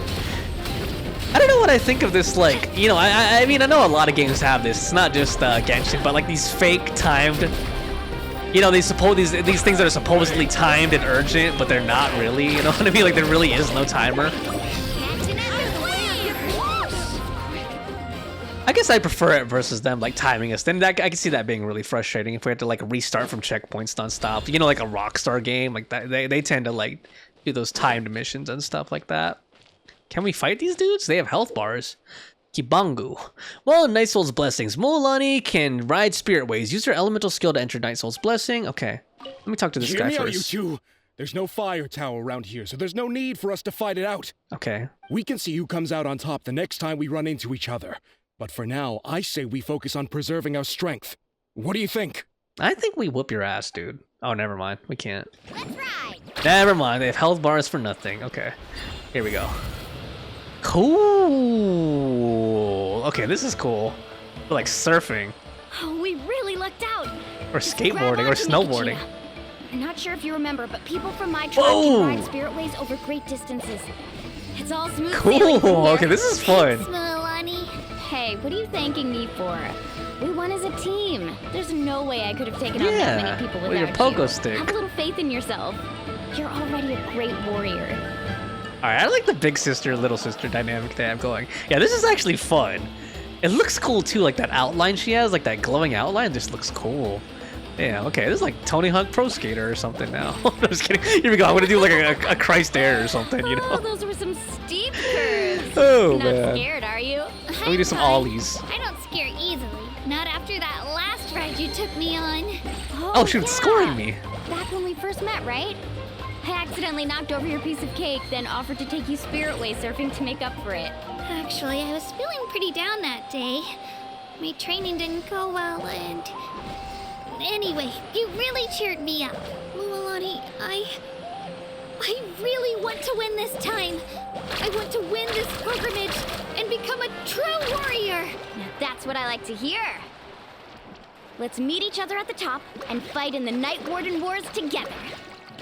I don't know what I think of this, like, you know, I mean, I know a lot of games have this. It's not just Genshin, but like these fake timed, you know, these things that are supposedly timed and urgent, but they're not really, you know what I mean? Like there really is no timer. I guess I prefer it versus them like timing us. Then I can see that being really frustrating if we had to like restart from checkpoints nonstop. You know, like a Rockstar game, like that they tend to like do those timed missions and stuff like that. Can we fight these dudes? They have health bars. Kibangu. Well, Night Soul's Blessings. Mualani can ride spirit ways. Use your elemental skill to enter Night Soul's Blessing. Okay. Let me talk to this guy Hear me out, first. you two. There's no fire tower around here, so there's no need for us to fight it out. Okay. We can see who comes out on top the next time we run into each other. But for now, I say we focus on preserving our strength. What do you think? I think we whoop your ass, dude. Oh, never mind. We can't. Let's ride. Never mind. They have health bars for nothing. Okay. Here we go. Cool. Okay, this is cool. We're like surfing. Oh, we really lucked out. Or skateboarding or snowboarding. I'm not sure if you remember, but people from my tribe Whoa. can ride spirit ways over great distances. It's all smooth Cool. sailing from here. Okay, this is fun. Thanks, Mualani. Hey, what are you thanking me for? We won as a team. There's no way I could have taken on that many people without your pogo stick. Have a little faith in yourself. You're already a great warrior. Alright, I like the big sister, little sister dynamic they have going. Yeah, this is actually fun. It looks cool too, like that outline she has, like that glowing outline just looks cool. Yeah, okay, this is like Tony Hawk Pro Skater or something now. I'm just kidding. Here we go, I'm gonna do like a Christ Air or something, you know? Oh, those were some steep curves. Oh, Not man. scared, are you? Let me do some ollies. I don't scare easily. Not after that last ride you took me on. Oh, shoot, it's scoring me. Back when we first met, right? I accidentally knocked over your piece of cake, then offered to take you spirit way surfing to make up for it. Actually, I was feeling pretty down that day. My training didn't go well, and... Anyway, you really cheered me up. Mualani, I really want to win this time. I want to win this pilgrimage and become a true warrior. Now that's That's what I like to hear. Let's meet each other at the top and fight in the Night Warden Wars together.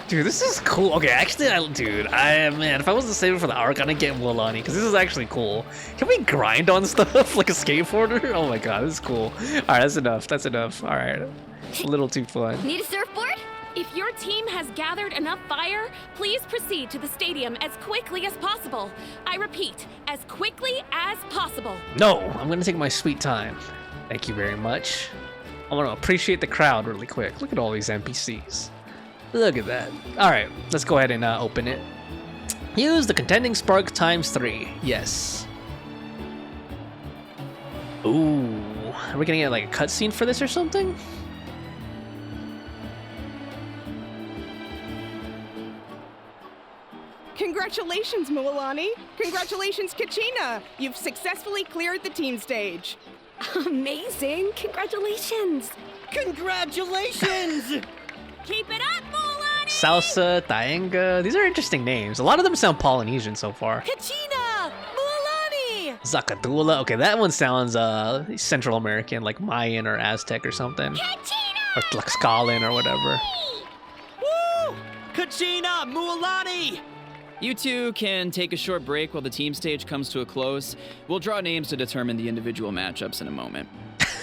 Dude, this is cool. Okay, actually, man, if I wasn't saving for the arc, I'd get Mualani, because this is actually cool. Can we grind on stuff like a skateboarder? Oh my god, this is cool. Alright, that's enough. That's enough. Alright. A little too fun. Need a surfboard? If your team has gathered enough fire, please proceed to the stadium as quickly as possible. I repeat, as quickly as possible. No, I'm gonna take my sweet time. Thank you very much. I want to appreciate the crowd really quick. Look at all these NPCs. Look at that. Alright, let's go ahead and open it. Use the contending spark ×3. Yes. Ooh. Are we gonna get like a cutscene for this or something? Congratulations, Mualani. Congratulations, Kachina. You've successfully cleared the team stage. Amazing. Congratulations. Congratulations! Keep it up, Mualani! Salsa, Taenga. These are interesting names. A lot of them sound Polynesian so far. Kachina! Mualani! Zacatula. Okay, that one sounds Central American, like Mayan or Aztec or something. Kachina! Or Tlaxcalan or whatever. Woo! Kachina! Mualani! You two can take a short break while the team stage comes to a close. We'll draw names to determine the individual matchups in a moment.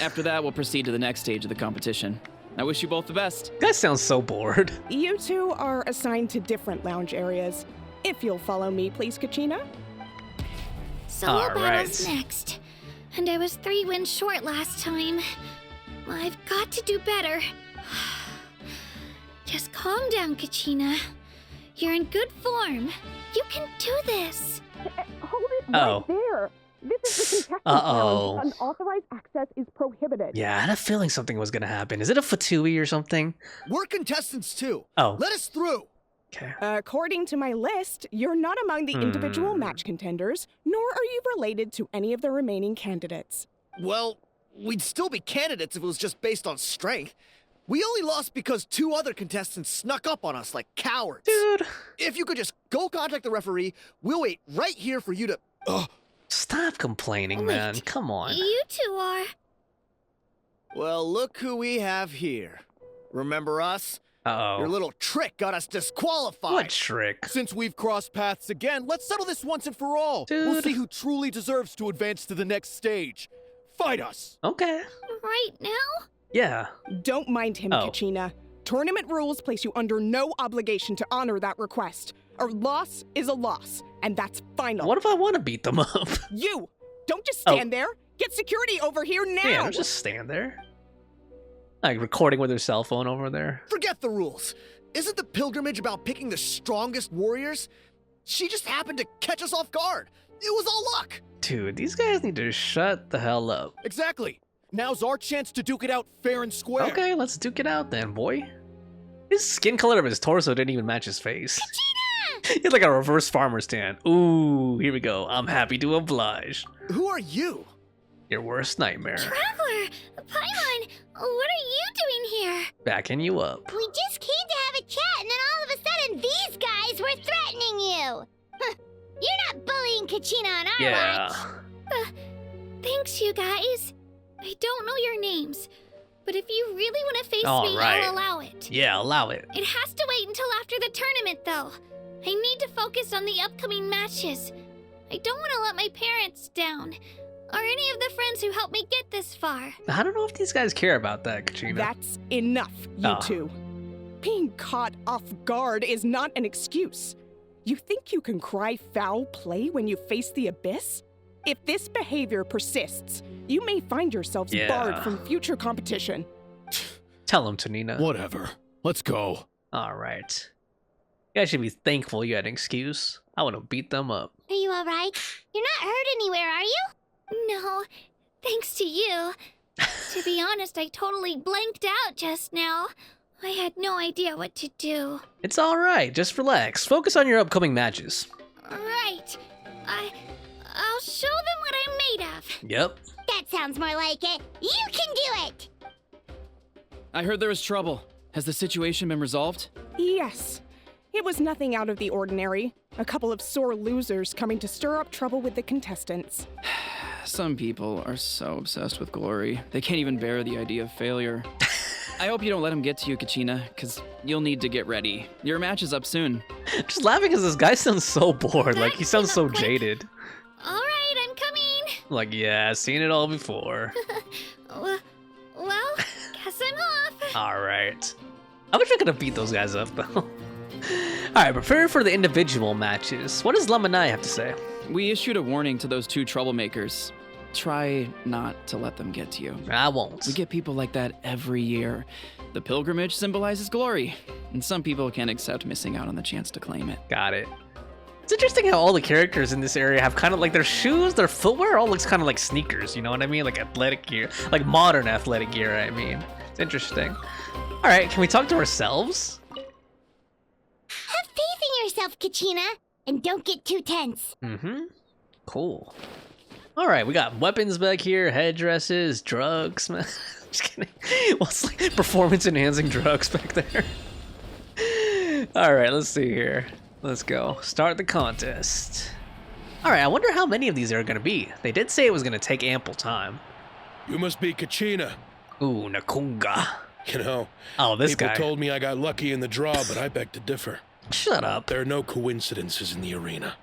After that, we'll proceed to the next stage of the competition. I wish you both the best. You guys sound so bored. You two are assigned to different lounge areas. If you'll follow me, please, Kachina. Solo battles next. And I was 3 wins short last time. I've got to do better. Just calm down, Kachina. You're in good form. You can do this. Hold it right there. This is the contestant lounge. Unauthorized access is prohibited. Yeah, I had a feeling something was gonna happen. Is it a Fatui or something? We're contestants too. Oh. Let us through. Okay. According to my list, you're not among the individual match contenders, nor are you related to any of the remaining candidates. Well, we'd still be candidates if it was just based on strength. We only lost because 2 other contestants snuck up on us like cowards. Dude. If you could just go contact the referee, we'll wait right here for you to... Stop complaining, man. Come on. You two are. Well, look who we have here. Remember us? Uh-oh. Your little trick got us disqualified. What trick? Since we've crossed paths again, let's settle this once and for all. Dude. We'll see who truly deserves to advance to the next stage. Fight us. Okay. Right now? Yeah. Don't mind him, Kachina. Tournament rules place you under no obligation to honor that request. A loss is a loss, and that's final. What if I want to beat them up? You! Don't just stand there! Get security over here now! Yeah, don't just stand there. Like recording with her cell phone over there. Forget the rules. Isn't the pilgrimage about picking the strongest warriors? She just happened to catch us off guard. It was all luck. Dude, these guys need to shut the hell up. Exactly. Now's our chance to duke it out fair and square. Okay, let's duke it out then, boy. His skin color of his torso didn't even match his face. He had like a reverse farmer stand. Ooh, here we go. I'm happy to oblige. Who are you? Your worst nightmare. Traveler! Paimon! What are you doing here? Backing you up. We just came to have a chat, and then all of a sudden these guys were threatening you. You're not bullying Kachina on our watch. Thanks, you guys. I don't know your names, but if you really want to face me, I'll allow it. Yeah, allow it. It has to wait until after the tournament, though. I need to focus on the upcoming matches. I don't want to let my parents down, or any of the friends who helped me get this far. I don't know if these guys care about that, Kachina. That's enough, you two. Being caught off guard is not an excuse. You think you can cry foul play when you face the abyss? If this behavior persists, you may find yourselves barred from future competition. Tell him, Tanina. Whatever. Let's go. All right. You guys should be thankful you had an excuse. I would have beat them up. Are you alright? You're not hurt anywhere, are you? No, thanks to you. To be honest, I totally blanked out just now. I had no idea what to do. It's all right. Just relax. Focus on your upcoming matches. Right. I'll show them what I'm made of. Yep. That sounds more like it. You can do it! I heard there was trouble. Has the situation been resolved? Yes. It was nothing out of the ordinary. A couple of sore losers coming to stir up trouble with the contestants. Some people are so obsessed with glory, they can't even bear the idea of failure. I hope you don't let him get to you, Kachina, because you'll need to get ready. Your match is up soon. Just laughing because this guy sounds so bored. Like, he sounds so jaded. All right, I'm coming. Like, yeah, seen it all before. Well, guess I'm off. All right. I wish I could have beat those guys up, though. All right, prepare for the individual matches. What does Lamanai have to say? We issued a warning to those two troublemakers. Try not to let them get to you. I won't. We get people like that every year. The pilgrimage symbolizes glory, and some people can't accept missing out on the chance to claim it. Got it. It's interesting how all the characters in this area have kind of like their shoes, their footwear all looks kind of like sneakers, you know what I mean? Like athletic gear, like modern athletic gear, I mean. It's interesting. All right, can we talk to ourselves? Have faith in yourself, Kachina, and don't get too tense. Mm-hmm. Cool. All right, we got weapons back here, headdresses, drugs. Just kidding. What's like performance-enhancing drugs back there? All right, let's see here. Let's go. Start the contest. All right, I wonder how many of these there are going to be. They did say it was going to take ample time. You must be Kachina. Ooh, Nakunga. You know, this people guy told me I got lucky in the draw, but I beg to differ. Shut up. There are no coincidences in the arena.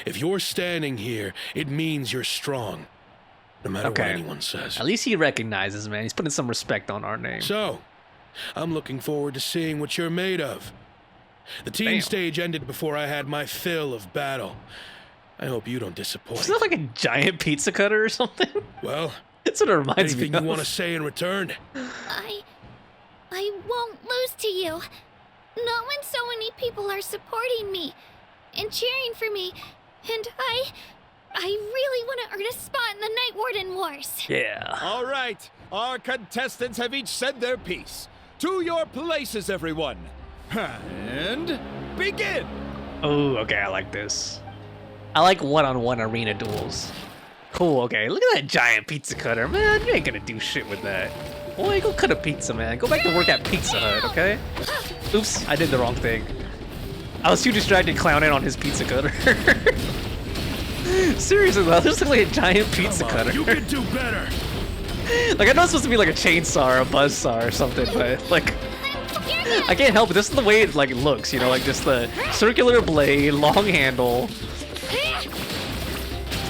If you're standing here, it means you're strong. No matter what anyone says. At least he recognizes, man. He's putting some respect on our name. So, I'm looking forward to seeing what you're made of. The team stage ended before I had my fill of battle. I hope you don't disappoint. Is that like a giant pizza cutter or something? Well, that's what it reminds me anything of. you want to say in return? I won't lose to you. Not when so many people are supporting me and cheering for me. And I really want to earn a spot in the Night Warden Wars. Yeah. All right. Our contestants have each said their piece. To your places, everyone. And begin. Oh, okay, I like this. I like one-on-one arena duels. Cool, okay. Look at that giant pizza cutter. Man, you ain't gonna do shit with that. Boy, go cut a pizza, man. Go back to work at Pizza Hut, okay? Oops, I did the wrong thing. I was too distracted clowning on his pizza cutter. Seriously, though, this looks like a giant pizza cutter. You can do better. Like, I know it's supposed to be like a chainsaw or a buzzsaw or something, but, like, I can't help it. This is the way it, like, looks, you know? Like, just the circular blade, long handle.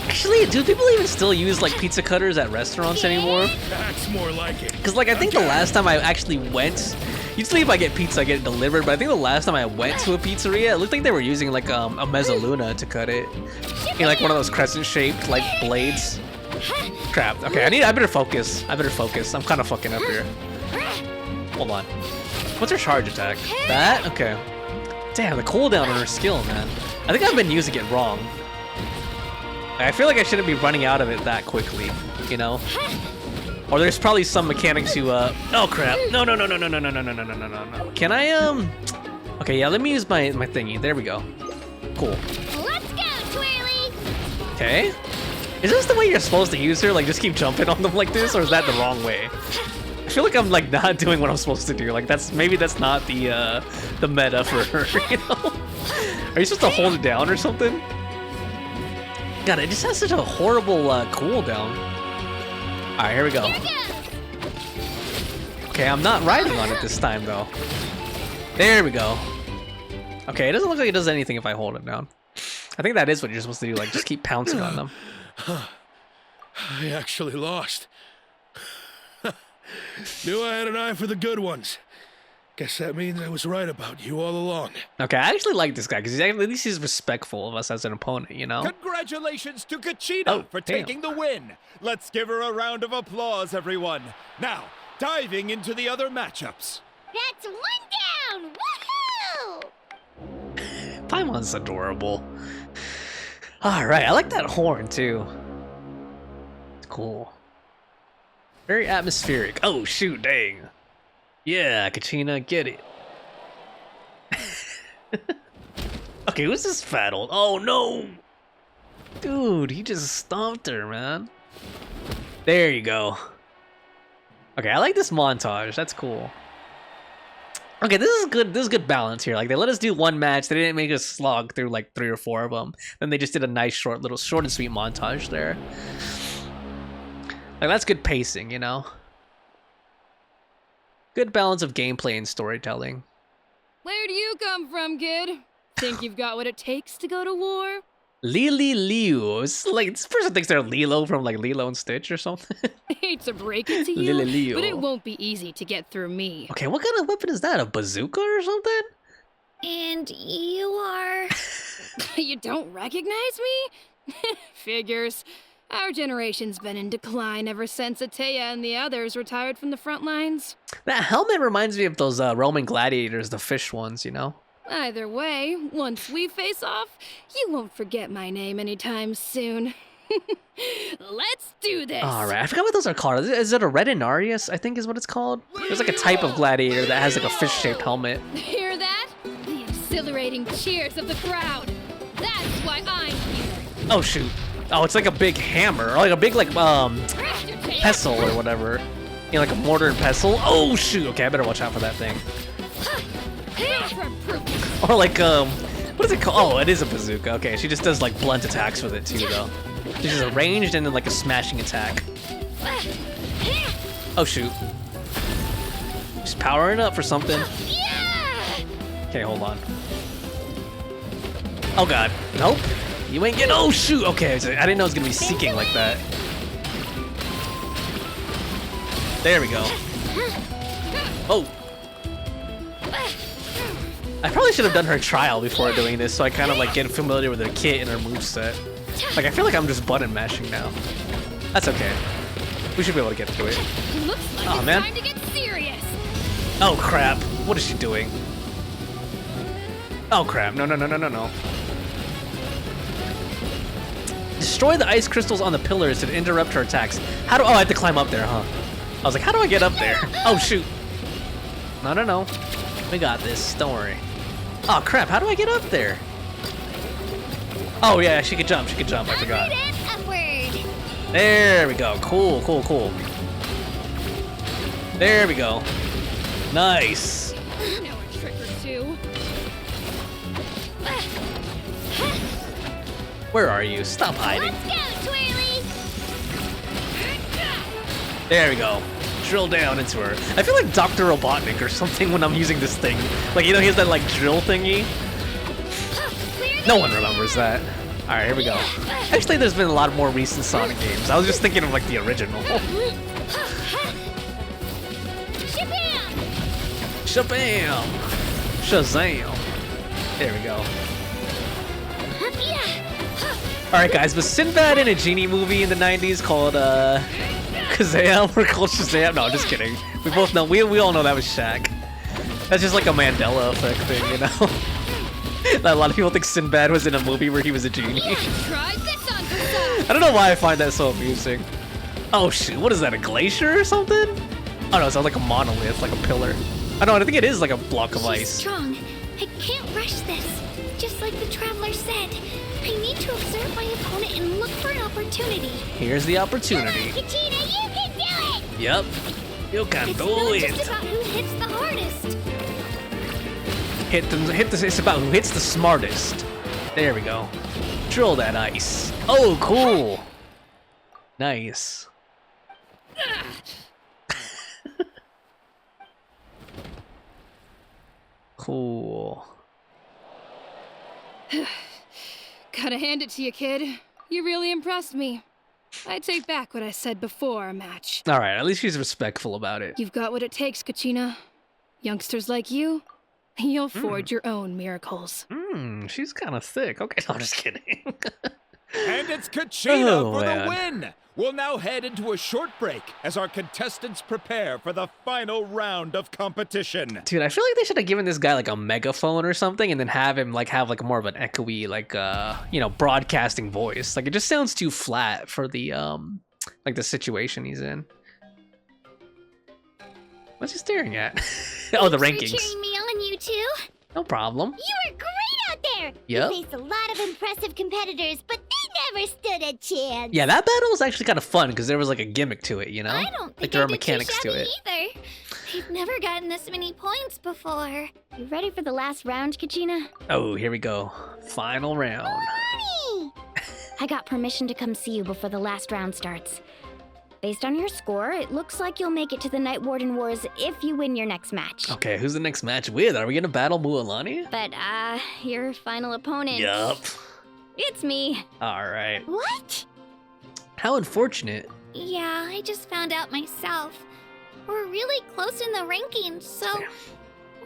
Actually, do people even still use, like, pizza cutters at restaurants anymore? That's more like it. Because, like, I think the last time I actually went... Usually if I get pizza, I get it delivered, but I think the last time I went to a pizzeria, it looked like they were using, like, a mezzaluna to cut it. You know, like one of those crescent-shaped, like, blades. Crap. Okay, I better focus. I'm kind of fucking up here. Hold on. What's her charge attack? That? Okay. Damn, the cooldown on her skill, man. I think I've been using it wrong. I feel like I shouldn't be running out of it that quickly, you know? Or there's probably some mechanics who, oh crap. No. Can I, okay, yeah, let me use my thingy. There we go. Cool. Let's go, Twirly! Okay. Is this the way you're supposed to use her? Like, just keep jumping on them like this, or is that the wrong way? I feel like I'm, like, not doing what I'm supposed to do. Like, maybe that's not the meta for her, you know? Are you supposed to hold it down or something? God, it just has such a horrible, cooldown. Alright, here we go. Okay, I'm not riding on it this time, though. There we go. Okay, it doesn't look like it does anything if I hold it down. I think that is what you're supposed to do, like, just keep pouncing on them. I actually lost. Knew I had an eye for the good ones. Guess that means I was right about you all along. Okay, I actually like this guy, because at least he's respectful of us as an opponent, you know? Congratulations to Kachina for taking the win. Let's give her a round of applause, everyone. Now, diving into the other matchups. That's one down! Woohoo! Paimon's adorable. Alright, I like that horn, too. It's cool. Very atmospheric. Oh, shoot, dang. Yeah, Kachina, get it. Okay, who's this fat old? Oh, no! Dude, he just stomped her, man. There you go. Okay, I like this montage. That's cool. Okay, this is good. This is good balance here. Like, they let us do one match. They didn't make us slog through like 3 or 4 of them. Then they just did a nice short and sweet montage there. Like, that's good pacing, you know? Good balance of gameplay and storytelling. Where do you come from, kid? Think you've got what it takes to go to war? Lily Liu. It's like, this person thinks they're Lilo from like Lilo and Stitch or something. Hate to break it to you, Lily Liu. but it won't be easy to get through me. Okay, what kind of weapon is that? A bazooka or something? And you are... You don't recognize me? Figures. Our generation's been in decline ever since Ateya and the others retired from the front lines. That helmet reminds me of those Roman gladiators, the fish ones, you know? Either way, once we face off, you won't forget my name anytime soon. Let's do this! Alright, I forgot what those are called. Is it a Retinarius, I think is what it's called? There's like a type of gladiator that has like a fish-shaped helmet. Hear that? The exhilarating cheers of the crowd. That's why I'm here. Oh shoot. Oh, it's like a big hammer, or like a big pestle or whatever. You know, like a mortar and pestle. Oh shoot, okay, I better watch out for that thing. Or like, what is it called? Oh, it is a bazooka. Okay, she just does like blunt attacks with it too, though. She's just ranged and then like a smashing attack. Oh shoot. She's powering up for something. Okay, hold on. Oh god. Nope. You ain't getting. Oh shoot. Okay, I didn't know it was gonna be seeking like that. There we go. Oh. I probably should have done her trial before doing this, so I kind of like get familiar with her kit and her moveset. Like, I feel like I'm just button mashing now. That's okay. We should be able to get through it. Looks like Oh, man. time to get serious. Oh crap. What is she doing? Oh crap. No, no, no, no, no, no. Destroy the ice crystals on the pillars to interrupt her attacks. How do... Oh, I have to climb up there, huh? I was like, how do I get up there? Oh, shoot. No, no, no. We got this. Don't worry. Oh, crap. How do I get up there? Oh, yeah. She could jump. She could jump. I forgot. Upward. There we go. Cool, cool, cool. There we go. Nice. Know a trick or two. Where are you? Stop hiding. Let's go, Twirly. There we go. Drill down into her. I feel like Dr. Robotnik or something when I'm using this thing. Like, you know, he has that, like, drill thingy. No one remembers that. Alright, here we go. Actually, there's been a lot more recent Sonic games. I was just thinking of, like, the original. Shabam! Shazam! There we go. Alright guys, was Sinbad in a genie movie in the 90s called Kazam or called Shazam? No, just kidding. We both know, we all know that was Shaq. That's just like a Mandela effect thing, you know? A lot of people think Sinbad was in a movie where he was a genie. I don't know why I find that so amusing. Oh shoot, what is that, a glacier or something? Oh no, it sounds like a monolith, like a pillar. I don't know, I think it is like a block of ice. Strong. I can't rush this. Just like the Traveler said. I need to observe my opponent and look for an opportunity. Here's the opportunity. Kachina, you can do it! Yep. You can It's do not it. just about who hits the hardest. It's about who hits the smartest. There we go. Drill that ice. Oh, cool. Nice. Cool. Gotta hand it to you, kid. You really impressed me. I take back what I said before our match. All right, at least she's respectful about it. You've got what it takes, Kachina. Youngsters like you, you'll forge your own miracles. She's kind of thick. Okay, no, I'm just kidding. And it's Kachina for man. the win! We'll now head into a short break as our contestants prepare for the final round of competition. Dude, I feel like they should have given this guy like a megaphone or something and then have him like have like more of an echoey, like you know, broadcasting voice. Like it just sounds too flat for the like the situation he's in. What's he staring at? Oh, the Thanks rankings. for cheering me on, you two. No problem. You were great out there! Yep. You faced a lot of impressive competitors, but they never stood a chance. Yeah, that battle was actually kind of fun because there was like a gimmick to it, you know? I don't like think there I are did mechanics too to it. shabby either. I've never gotten this many points before. You ready for the last round, Kachina? Oh, here we go. Final round. I got permission to come see you before the last round starts. Based on your score, it looks like you'll make it to the Night Warden Wars if you win your next match. Okay, who's the next match with? Are we gonna battle Mualani? But, your final opponent... Yup. It's me. Alright. What? How unfortunate. Yeah, I just found out myself. We're really close in the rankings, so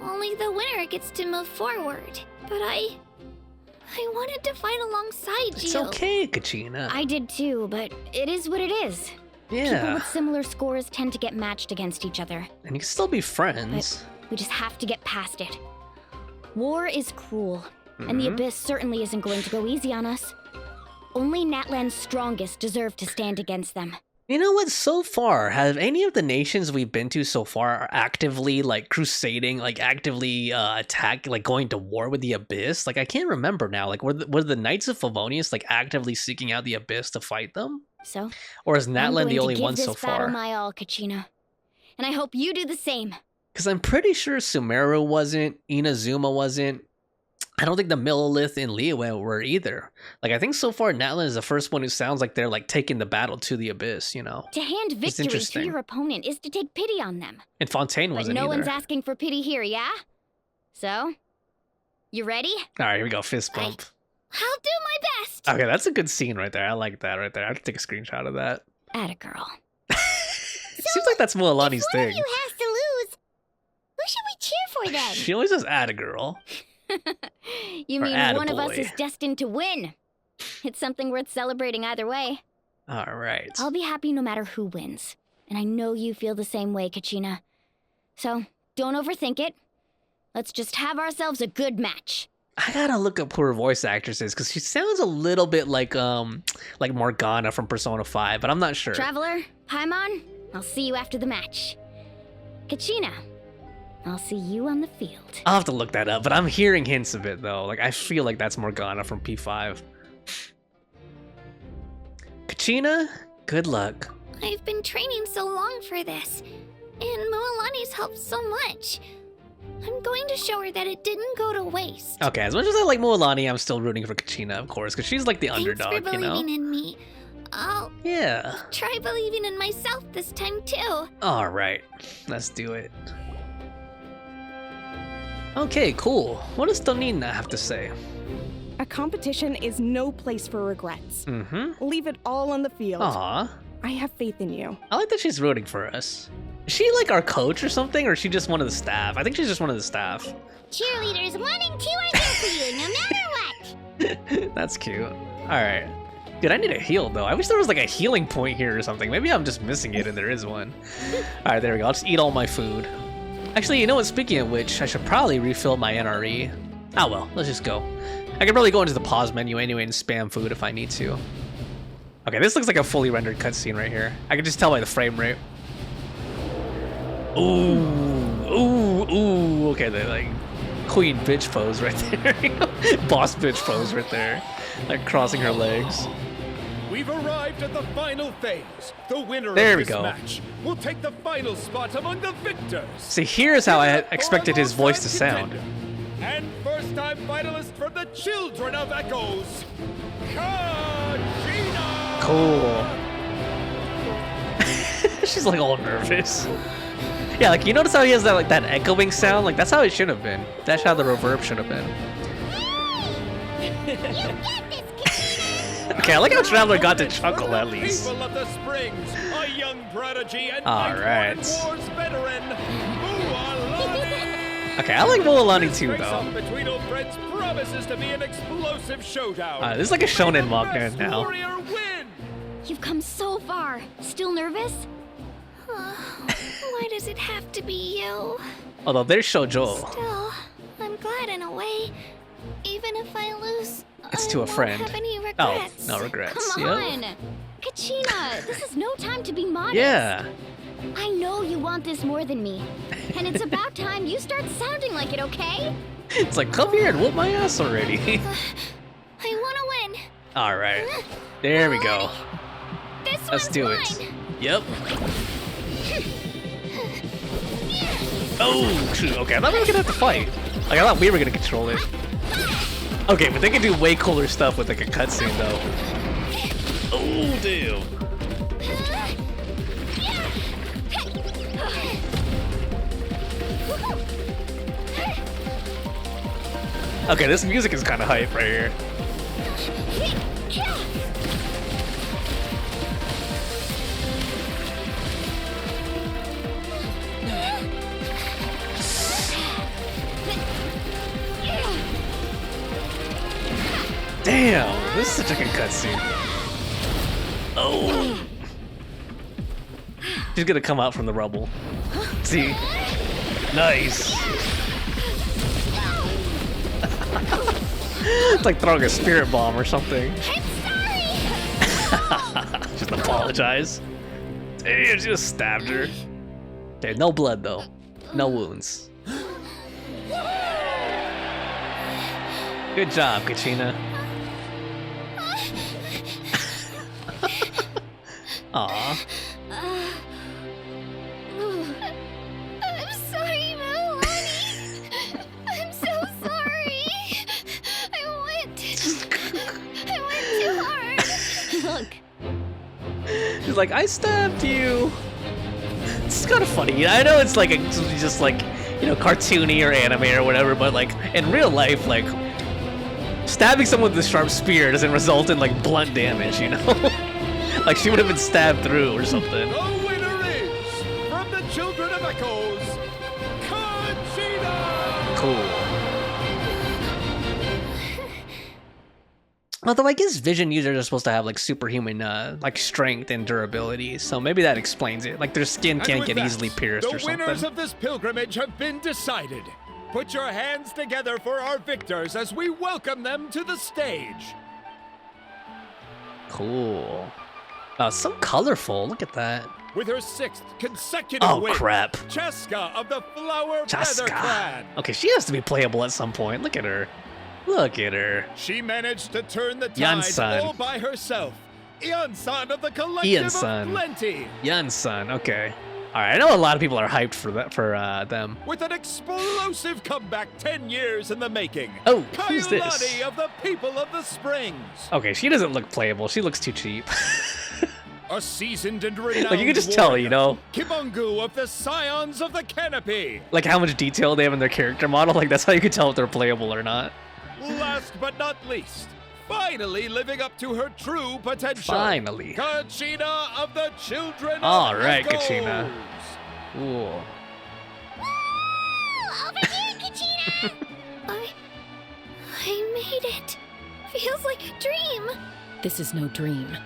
only the winner gets to move forward. But I wanted to fight alongside you. It's okay, Kachina. I did too, but it is what it is. Yeah. People with similar scores tend to get matched against each other. And you can still be friends. But we just have to get past it. War is cruel, and the Abyss certainly isn't going to go easy on us. Only Natlan's strongest deserve to stand against them. You know what? So far, have any of the nations we've been to so far actively like crusading, like actively attack, like going to war with the Abyss? Like I can't remember now. Like were the Knights of Favonius like actively seeking out the Abyss to fight them? So, or is Natlan the only one so far? I'm going to give this battle my all, Kachina, and I hope you do the same. Because I'm pretty sure Sumeru wasn't, Inazuma wasn't. I don't think the Millilith and Liyue were either. Like, I think so far Natlan is the first one who sounds like they're, like, taking the battle to the Abyss, you know? To hand victory to your opponent is to take pity on them. And Fontaine wasn't either. But no one's asking for pity here, yeah? So, you ready? Alright, here we go, fist bump. I'll do my best! Okay, that's a good scene right there. I like that right there. I have to take a screenshot of that. Atta girl. Seems like that's Mualani's thing. If one of you has to lose, who should we cheer for then? She always says atta girl. You mean one of us is destined to win? It's something worth celebrating either way. Alright. I'll be happy no matter who wins. And I know you feel the same way, Kachina. So, don't overthink it. Let's just have ourselves a good match. I gotta look up who her voice actress is, because she sounds a little bit like Morgana from Persona 5, but I'm not sure. Traveler, Paimon, I'll see you after the match. Kachina, I'll see you on the field. I'll have to look that up, but I'm hearing hints of it, though. Like, I feel like that's Morgana from P5. Kachina, good luck. I've been training so long for this, and Mualani's helped so much. I'm going to show her that it didn't go to waste. Okay, as much as I like Mualani, I'm still rooting for Kachina, of course, because she's like the underdog, Thanks for you know? believing in me. I'll try believing in myself this time, too. Alright, let's do it. Okay, cool. What does Donina have to say? A competition is no place for regrets. Mm-hmm. Leave it all on the field. Aw. I have faith in you. I like that she's rooting for us. Is she like our coach or something, or is she just one of the staff? I think she's just one of the staff. Cheerleaders 1 and 2 are there for you, no matter what. That's cute. Alright. Dude, I need a heal, though. I wish there was like a healing point here or something. Maybe I'm just missing it and there is one. Alright, there we go. I'll just eat all my food. Actually, you know what? Speaking of which, I should probably refill my NRE. Ah, well, let's just go. I can probably go into the pause menu anyway and spam food if I need to. Okay, this looks like a fully rendered cutscene right here. I can just tell by the frame rate. Ooh, ooh, ooh. Okay, they're like queen bitch pose right there. Boss bitch pose right there. Like crossing her legs. We've arrived at the final phase. The winner There of we this go. match will take the final spot among the victors. See, here's how I expected his voice to sound. And first-time finalist for the Children of Echoes, Kachina! Cool. She's like all nervous. Yeah, like you notice how he has that like that echoing sound? Like that's how it should have been. That's how the reverb should have been. Okay, I like how Traveler got to chuckle at least. People of the Springs, a young prodigy and Alright. Wars veteran, Mualani! Okay, I like Mualani too though. Between old friends promises to be an explosive showdown. This is like a shonen manga now. You've come so far. Still nervous? Why does it have to be you? Although there's Shoujo. Still, I'm glad in a way. Even if I lose, It's to a friend. have any Oh, regrets. no regrets. Come Yep. on. Kachina, this is no time to be modest. Yeah. I know you want this more than me. And it's about time you start sounding like it, okay? It's like, come here and whoop my ass already. I want to win. Alright. There we go. This Let's one's do mine. it. Yep. Oh, shoot. Okay, I thought we were gonna have to fight. Like, I thought we were gonna control it. Okay, but they can do way cooler stuff with like a cutscene though. Oh, damn. Okay, this music is kind of hype right here. Damn, this is such a good cutscene. Oh. She's gonna come out from the rubble. See? Nice. It's like throwing a spirit bomb or something. I'm sorry. Just apologize. Damn, she just stabbed her. Okay, no blood though. No wounds. Good job, Kachina. Aww. I'm sorry, Mualani. I'm so sorry. I went too hard. Look. She's like, I stabbed you. It's kind of funny. I know it's like just like, you know, cartoony or anime or whatever, but like in real life, like stabbing someone with a sharp spear doesn't result in like blunt damage, you know? Like she would have been stabbed through or something. The winner is, from the Children of Echoes, Kachina! Cool. Although I guess vision users are supposed to have like superhuman like strength and durability, so maybe that explains it. Like their skin can't get easily pierced or something. The winners of this pilgrimage have been decided. Put your hands together for our victors as we welcome them to the stage. Cool. Oh, so colorful. Look at that. With her 6th consecutive Oh, win, crap. Cheska of the Flower Feather Chaska. Clan. Okay, she has to be playable at some point. Look at her. Look at her. She managed to turn the tide Yan-san. all by herself. Yan-san of the Collective of Plenty. Yan-san. Okay. All right. I know a lot of people are hyped for that them. With an explosive comeback 10 years in the making. Oh, who's this? Mualani of the People of the Springs. Okay, she doesn't look playable. She looks too cheap. A seasoned and renowned Like you can just tell, you know. Kibungu of the Scions of the Canopy. Like how much detail they have in their character model. Like that's how you can tell if they're playable or not. Last but not least, finally living up to her true potential. Finally. Kachina of the Children All of right, Echoes. Kachina. Cool. Over here, Kachina! I made it. Feels like a dream. This is no dream.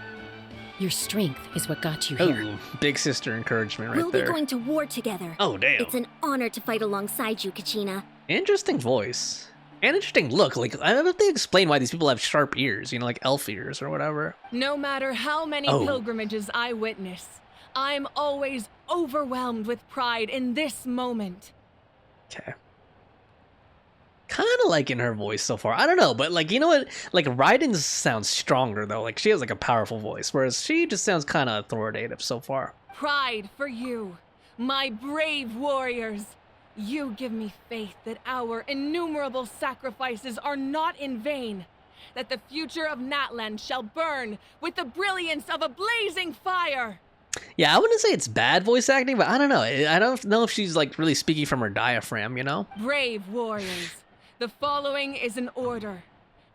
Your strength is what got you here. Oh, big sister encouragement right We'll there. be going to war together. Oh, damn. It's an honor to fight alongside you, Kachina. Interesting voice. And interesting look. Like, I don't know if they explain why these people have sharp ears, you know, like elf ears or whatever. No matter how many pilgrimages I witness, I'm always overwhelmed with pride in this moment. Okay. Kind of liking her voice so far. I don't know, but like, you know what? Like, Raiden's sounds stronger, though. Like, she has like a powerful voice, whereas she just sounds kind of authoritative so far. Pride for you, my brave warriors. You give me faith that our innumerable sacrifices are not in vain, that the future of Natlan shall burn with the brilliance of a blazing fire. Yeah, I wouldn't say it's bad voice acting, but I don't know. I don't know if she's like really speaking from her diaphragm, you know? Brave warriors, the following is an order,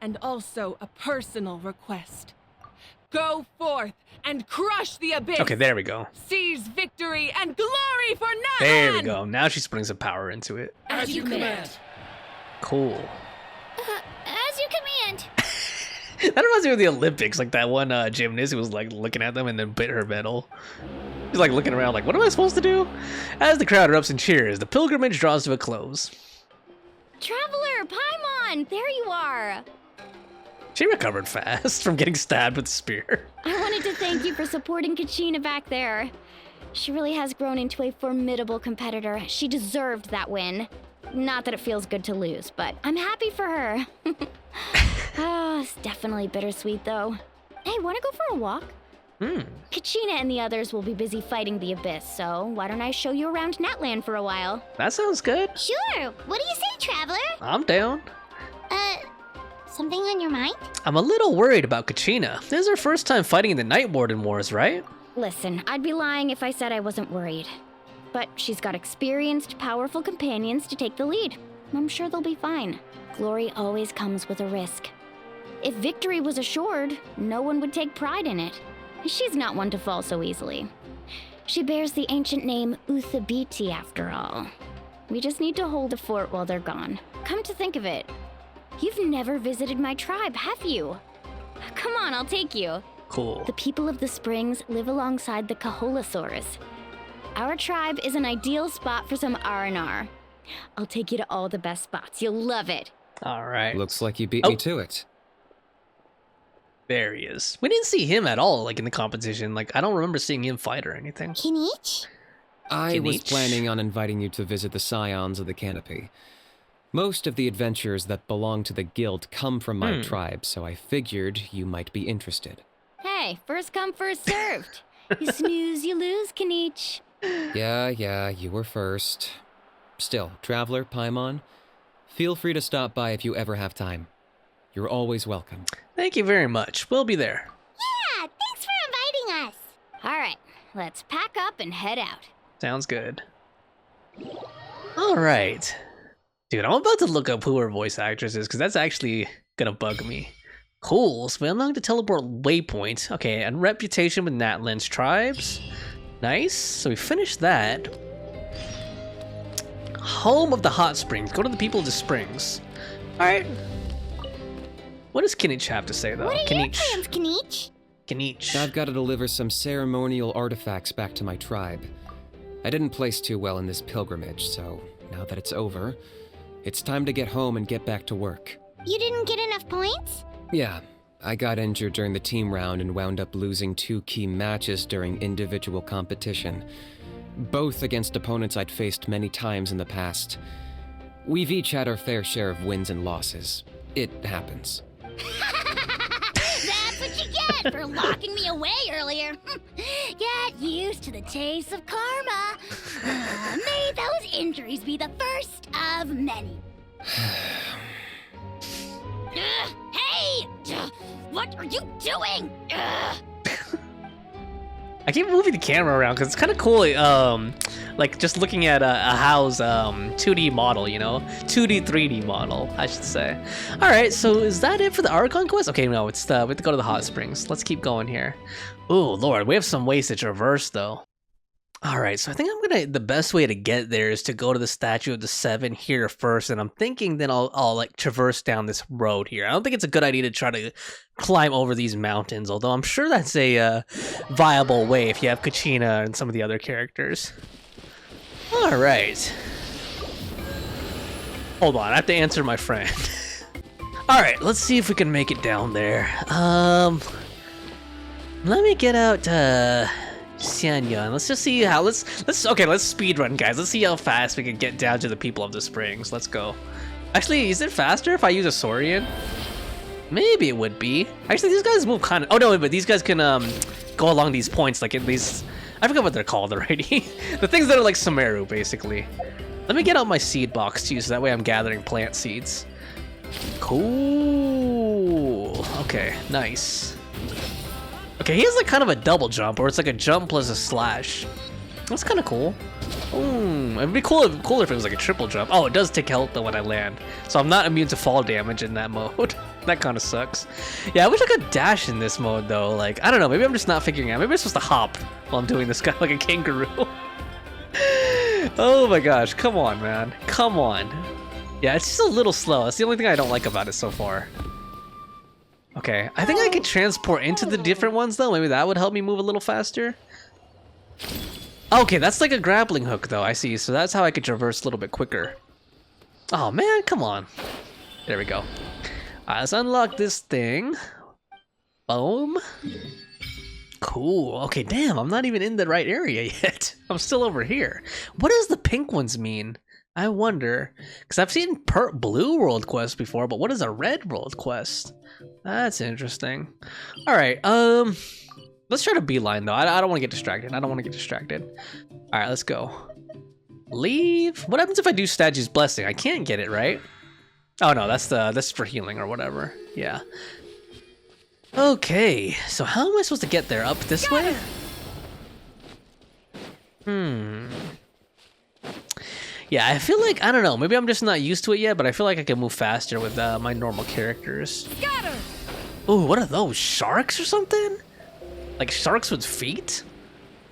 and also a personal request. Go forth and crush the abyss. Okay, there we go. Seize victory and glory for Natlan. There we go. Now she's putting some power into it. As you command. Cool. As you command. That reminds me of the Olympics, like that one gymnast who was like looking at them and then bit her medal. She's like looking around like, what am I supposed to do? As the crowd erupts and cheers, the pilgrimage draws to a close. Traveler, Paimon, there you are. She recovered fast from getting stabbed with a spear. I wanted to thank you for supporting Kachina back there. She really has grown into a formidable competitor. She deserved that win. Not that it feels good to lose, but I'm happy for her. It's definitely bittersweet, though. Hey, wanna go for a walk? Kachina and the others will be busy fighting the Abyss, so why don't I show you around Natlan for a while? That sounds good. Sure. What do you say, Traveler? I'm down. Something on your mind? I'm a little worried about Kachina. This is her first time fighting in the Night Warden Wars, right? Listen, I'd be lying if I said I wasn't worried. But she's got experienced, powerful companions to take the lead. I'm sure they'll be fine. Glory always comes with a risk. If victory was assured, no one would take pride in it. She's not one to fall so easily. She bears the ancient name Uthabiti after all. We just need to hold the fort while they're gone. Come to think of it, you've never visited my tribe, have you? Come on, I'll take you. Cool. The people of the springs live alongside the Kaholasaurus. Our tribe is an ideal spot for some R&R. I'll take you to all the best spots. You'll love it. All right. Looks like you beat me to it. There he is. We didn't see him at all, like, in the competition. Like, I don't remember seeing him fight or anything. Kinich? I was planning on inviting you to visit the Scions of the Canopy. Most of the adventurers that belong to the guild come from my tribe, so I figured you might be interested. Hey, first come, first served. You snooze, you lose, Kinich. Yeah, you were first. Still, Traveler, Paimon, feel free to stop by if you ever have time. You're always welcome. Thank you very much. We'll be there. Yeah, thanks for inviting us. All right, let's pack up and head out. Sounds good. All right. Dude, I'm about to look up who her voice actress is, because that's actually gonna bug me. Cool, so we unlocked the teleport waypoint. Okay, and reputation with Natlan's tribes. Nice, so we finished that. Home of the hot springs. Go to the people of the springs. All right. What does Kinich have to say, though? What are your plans, Kinich? Kinich. I've got to deliver some ceremonial artifacts back to my tribe. I didn't place too well in this pilgrimage, so now that it's over, it's time to get home and get back to work. You didn't get enough points? Yeah, I got injured during the team round and wound up losing 2 key matches during individual competition, both against opponents I'd faced many times in the past. We've each had our fair share of wins and losses. It happens. That's what you get for locking me away earlier. Get used to the taste of karma. May those injuries be the first of many. Hey! What are you doing? I keep moving the camera around because it's kind of cool, like just looking at a house 2D model, you know? 2D, 3D model, I should say. All right, so is that it for the Archon quest? Okay, no, it's we have to go to the hot springs. Let's keep going here. Oh, Lord, we have some ways to traverse, though. All right, so I think the best way to get there is to go to the Statue of the Seven here first, and I'm thinking then I'll like traverse down this road here. I don't think it's a good idea to try to climb over these mountains, although I'm sure that's a viable way if you have Kachina and some of the other characters. All right. Hold on, I have to answer my friend. All right, let's see if we can make it down there. Let me get out Xianyan. Let's just see how let's speed run, guys. Let's see how fast we can get down to the people of the springs. Let's go. Actually, is it faster if I use a Saurian? Maybe it would be. Actually, these guys move kind of. Oh no, but these guys can go along these points like in these. I forgot what they're called already. The things that are like Sumeru, basically. Let me get out my seed box too, so that way I'm gathering plant seeds. Cool. Okay, nice. Okay, he has like kind of a double jump, or it's like a jump plus a slash. That's kind of cool. It'd be cooler if it was like a triple jump. Oh, it does take health though when I land, so I'm not immune to fall damage in that mode. That kind of sucks. Yeah, I wish I could dash in this mode though. Like, I don't know, maybe I'm just not figuring out. Maybe I'm supposed to hop while I'm doing this guy like a kangaroo. Oh my gosh, come on, man. Come on. Yeah, it's just a little slow. That's the only thing I don't like about it so far. Okay, I think I could transport into the different ones though. Maybe that would help me move a little faster. Okay, that's like a grappling hook though, I see. So that's how I could traverse a little bit quicker. Oh man, come on. There we go. Let's unlock this thing. Boom. Cool. Okay, damn, I'm not even in the right area yet. I'm still over here. What does the pink ones mean? I wonder. Because I've seen blue world quest before, but what is a red world quest? That's interesting. All right, let's try to beeline though. I don't want to get distracted. All right, let's go. Leave. What happens if I do Statue's Blessing? I can't get it, right? Oh no, that's for healing or whatever. Yeah. Okay, so how am I supposed to get there? Up this way? Yeah, I feel like, I don't know, maybe I'm just not used to it yet, but I feel like I can move faster with my normal characters. Ooh, what are those? Sharks or something? Like sharks with feet?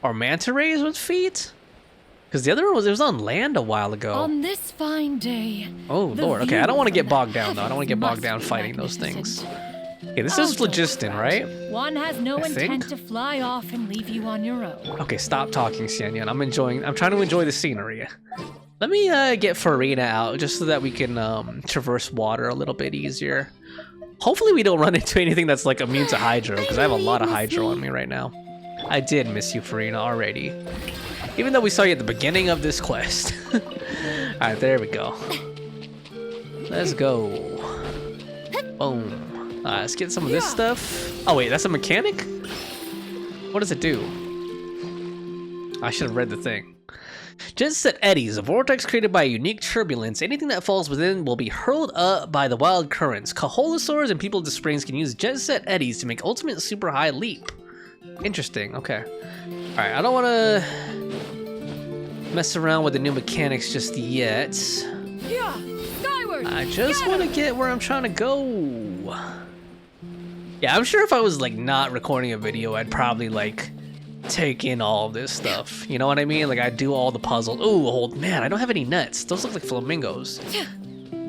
Or manta rays with feet? Because the other one was, it was on land a while ago. On this fine day. Oh, Lord. Okay, I don't want to get bogged down, though. I don't want to get bogged down fighing those things. Okay, this is phlogiston, right? One has no I intent think. to fly off and leave you on your own. Okay, stop talking, Xianyan. I'm trying to enjoy the scenery. Let me get Furina out just so that we can traverse water a little bit easier. Hopefully we don't run into anything that's like immune to hydro, because I have a lot of hydro on me right now. I did miss you, Furina, already. Even though we saw you at the beginning of this quest. Alright, there we go. Let's go. Boom. Let's get some of this stuff. Oh wait, that's a mechanic? What does it do? I should have read the thing. Jet set eddies, a vortex created by a unique turbulence. Anything that falls within will be hurled up by the wild currents. Kaholosaurs and people of the springs can use jet set eddies to make ultimate super high leap. Interesting, okay. Alright, I don't want to mess around with the new mechanics just yet. Yeah, skyward. I just want to get where I'm trying to go. Yeah, I'm sure if I was like not recording a video, I'd probably like take in all of this stuff. You know what I mean? Like I'd do all the puzzles. Ooh, old man, I don't have any nuts. Those look like flamingos.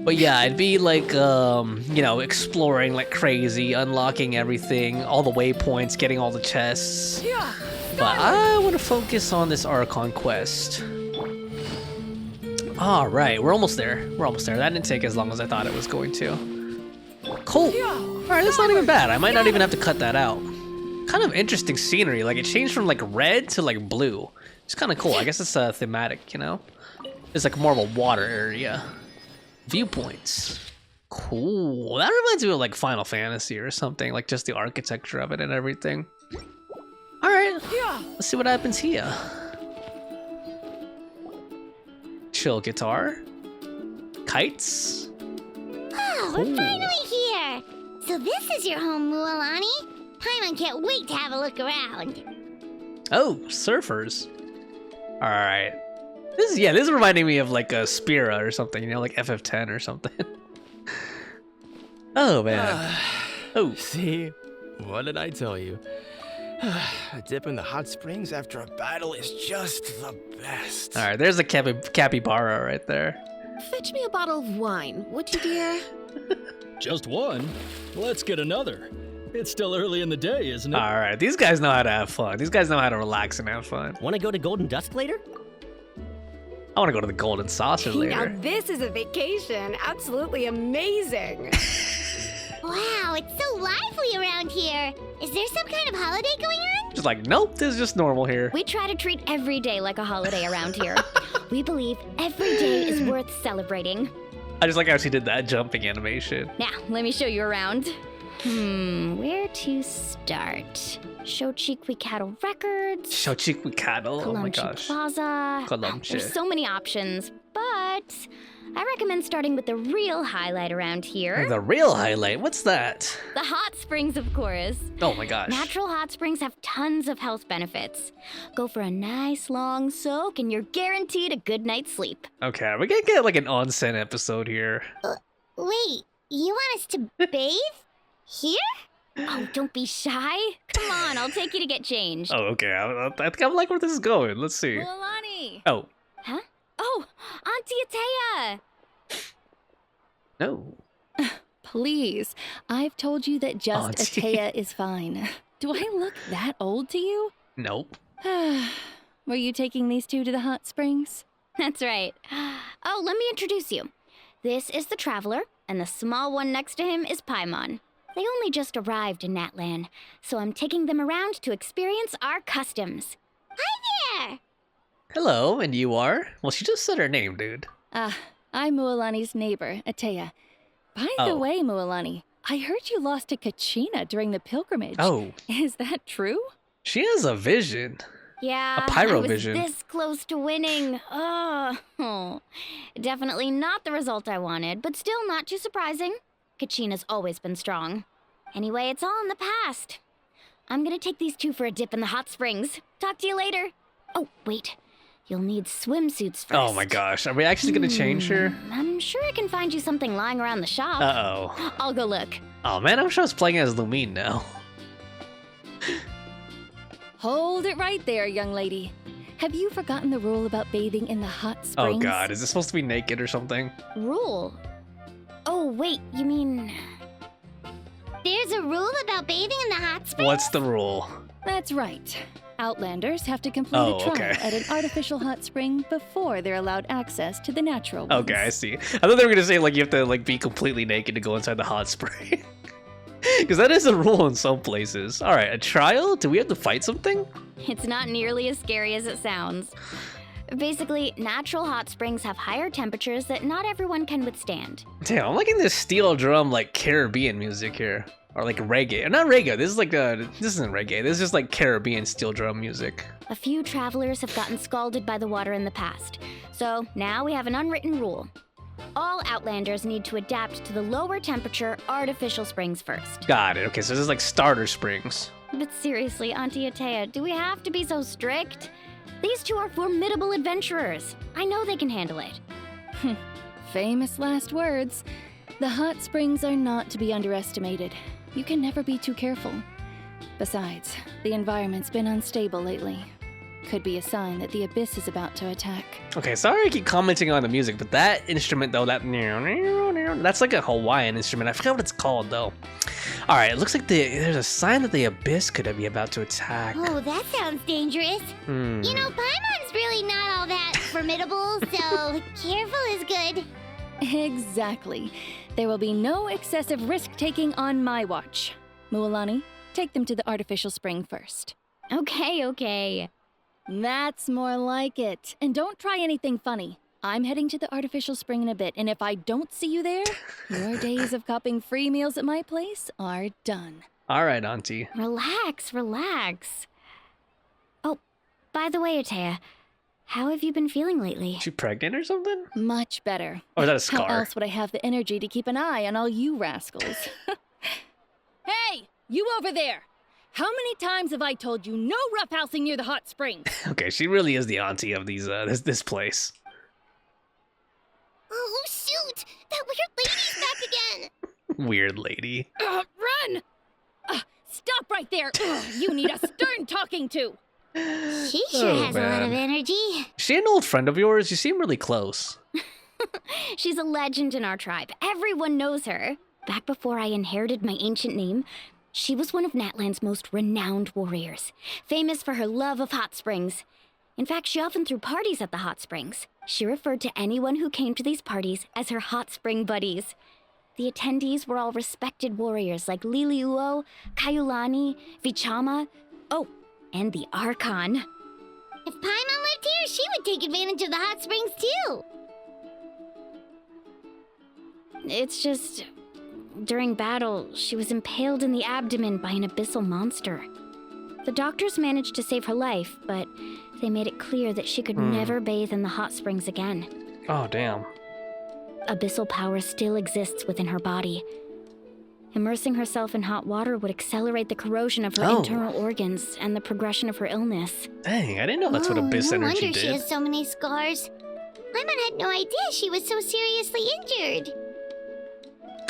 But yeah, I'd be like, you know, exploring like crazy, unlocking everything, all the waypoints, getting all the chests. But I want to focus on this Archon quest. All right, we're almost there. We're almost there. That didn't take as long as I thought it was going to. Cool. All right, that's not even bad. I might not even have to cut that out. Kind of interesting scenery. Like it changed from like red to like blue. It's kind of cool. I guess it's thematic, you know? It's like more of a water area. Viewpoints. Cool. That reminds me of like Final Fantasy or something. Like just the architecture of it and everything. All right. Let's see what happens here. Chill guitar. Kites. Oh, we're finally here. So this is your home, Mualani. Paimon can't wait to have a look around. Oh, surfers. All right. This is reminding me of like a Spira or something, you know, like FF10 or something. Oh man. Oh. See, what did I tell you? A dip in the hot springs after a battle is just the best. All right, there's a capybara right there. Fetch me a bottle of wine, would you, dear? Just one? Let's get another. It's still early in the day, isn't it? All right, these guys know how to have fun. These guys know how to relax and have fun. Want to go to Golden Dusk later? I want to go to the Golden Saucer later. Now this is a vacation. Absolutely amazing. Wow, it's so lively around here. Is there some kind of holiday going on? Just like, nope, this is just normal here. We try to treat every day like a holiday around here. We believe every day is worth celebrating. I just like how she did that jumping animation. Now, let me show you around. Where to start? Shochikwikado Records. Shochikwikado, oh my gosh. Plaza. There's so many options, but I recommend starting with the real highlight around here. The real highlight? What's that? The hot springs, of course. Oh my gosh. Natural hot springs have tons of health benefits. Go for a nice long soak and you're guaranteed a good night's sleep. Okay, we're gonna get like an onsen episode here. Wait, you want us to bathe? Here? Oh, don't be shy. Come on, I'll take you to get changed. Oh, okay. I think I like where this is going. Let's see. Mualani. Oh. Huh? Oh, Auntie Atea. No. Please, I've told you that just Auntie. Atea is fine. Do I look that old to you? Nope. Were you taking these two to the hot springs? That's right. Oh, let me introduce you. This is the Traveler, and the small one next to him is Paimon. They only just arrived in Natlan, so I'm taking them around to experience our customs. Hi there! Hello, and you are? Well, she just said her name, dude. I'm Mualani's neighbor, Atea. By the way, Mualani, I heard you lost to Kachina during the pilgrimage. Oh. Is that true? She has a vision. Yeah, a pyro I was vision. this close to winning. Oh, definitely not the result I wanted, but still not too surprising. Kachina's always been strong. Anyway, it's all in the past. I'm gonna take these two for a dip in the hot springs. Talk to you later. Oh, wait. You'll need swimsuits first. Oh my gosh, are we actually gonna change her? I'm sure I can find you something lying around the shop. Uh-oh. I'll go look. Oh man, I'm sure I was playing as Lumine now. Hold it right there, young lady. Have you forgotten the rule about bathing in the hot springs? Oh god, is it supposed to be naked or something? Rule? Oh, wait, you mean... There's a rule about bathing in the hot springs? What's the rule? That's right. Outlanders have to complete a trial at an artificial hot spring before they're allowed access to the natural ones. Okay, I see. I thought they were gonna say like you have to like be completely naked to go inside the hot spring. Because that is a rule in some places. All right, a trial? Do we have to fight something? It's not nearly as scary as it sounds. Basically, natural hot springs have higher temperatures that not everyone can withstand. Damn, I'm liking this steel drum like Caribbean music here. Or like reggae. Or not reggae, this is like this isn't reggae. This is just like Caribbean steel drum music. A few travelers have gotten scalded by the water in the past. So now we have an unwritten rule. All Outlanders need to adapt to the lower temperature artificial springs first. Got it. Okay, so this is like starter springs. But seriously, Auntie Atea, do we have to be so strict? These two are formidable adventurers. I know they can handle it. Famous last words. The hot springs are not to be underestimated. You can never be too careful. Besides, the environment's been unstable lately. Could be a sign that the abyss is about to attack. Okay, sorry I keep commenting on the music, but that instrument though, that's like a Hawaiian instrument. I forgot what it's called though. All right, it looks like there's a sign that the abyss could be about to attack. Oh, that sounds dangerous. You know, Paimon's really not all that formidable, so careful is good. Exactly. There will be no excessive risk-taking on my watch. Mualani, take them to the artificial spring first. Okay. That's more like it. And don't try anything funny. I'm heading to the artificial spring in a bit, and if I don't see you there, your days of copping free meals at my place are done. All right, Auntie. Relax. Oh, by the way, Atea, how have you been feeling lately? Is she pregnant or something? Much better. Or is that a scar? How else would I have the energy to keep an eye on all you rascals? Hey, you over there! How many times have I told you no roughhousing near the hot springs? Okay, she really is the auntie of these this place. Oh, shoot! That weird lady's back again! Weird lady. Run! Stop right there! You need a stern talking to! She sure has a lot of energy. Is she an old friend of yours? You seem really close. She's a legend in our tribe. Everyone knows her. Back before I inherited my ancient name, she was one of Natlan's most renowned warriors, famous for her love of hot springs. In fact, she often threw parties at the hot springs. She referred to anyone who came to these parties as her hot spring buddies. The attendees were all respected warriors like Liliuo, Kaiulani, Vichama, and the Archon. If Paimon lived here, she would take advantage of the hot springs too. It's just... during battle, she was impaled in the abdomen by an abyssal monster. The doctors managed to save her life, but they made it clear that she could never bathe in the hot springs again. Oh, damn. Abyssal power still exists within her body. Immersing herself in hot water would accelerate the corrosion of her internal organs and the progression of her illness. Dang, I didn't know that's what abyss energy did. No wonder she has so many scars. Paimon had no idea she was so seriously injured.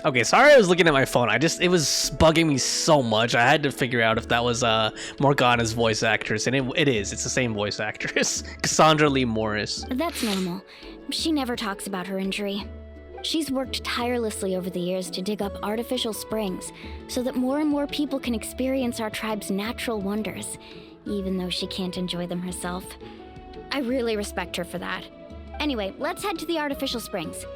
Okay, sorry I was looking at my phone. It was bugging me so much. I had to figure out if that was Morgana's voice actress, and it is. It's the same voice actress, Cassandra Lee Morris. That's normal. She never talks about her injury. She's worked tirelessly over the years to dig up artificial springs so that more and more people can experience our tribe's natural wonders, even though she can't enjoy them herself. I really respect her for that. Anyway, let's head to the artificial springs.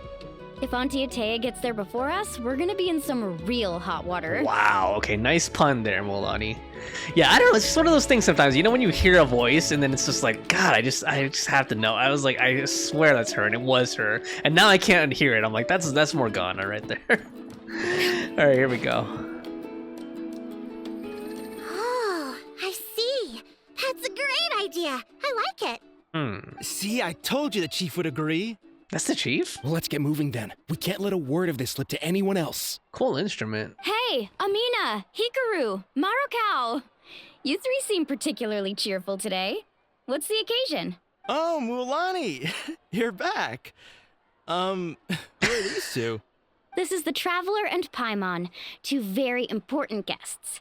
If Auntie Atea gets there before us, we're gonna be in some real hot water. Wow, okay, nice pun there, Mualani. Yeah, I don't know, it's just one of those things sometimes, you know when you hear a voice and then it's just like, God, I just have to know. I was like, I swear that's her, and it was her. And now I can't hear it. I'm like, that's Morgana right there. Alright, here we go. Oh, I see. That's a great idea. I like it. See, I told you the chief would agree. That's the chief? Well, let's get moving then. We can't let a word of this slip to anyone else. Cool instrument. Hey, Amina, Hikaru, Marukau. You three seem particularly cheerful today. What's the occasion? Oh, Mualani! You're back. Who are these two? This is the Traveler and Paimon, two very important guests.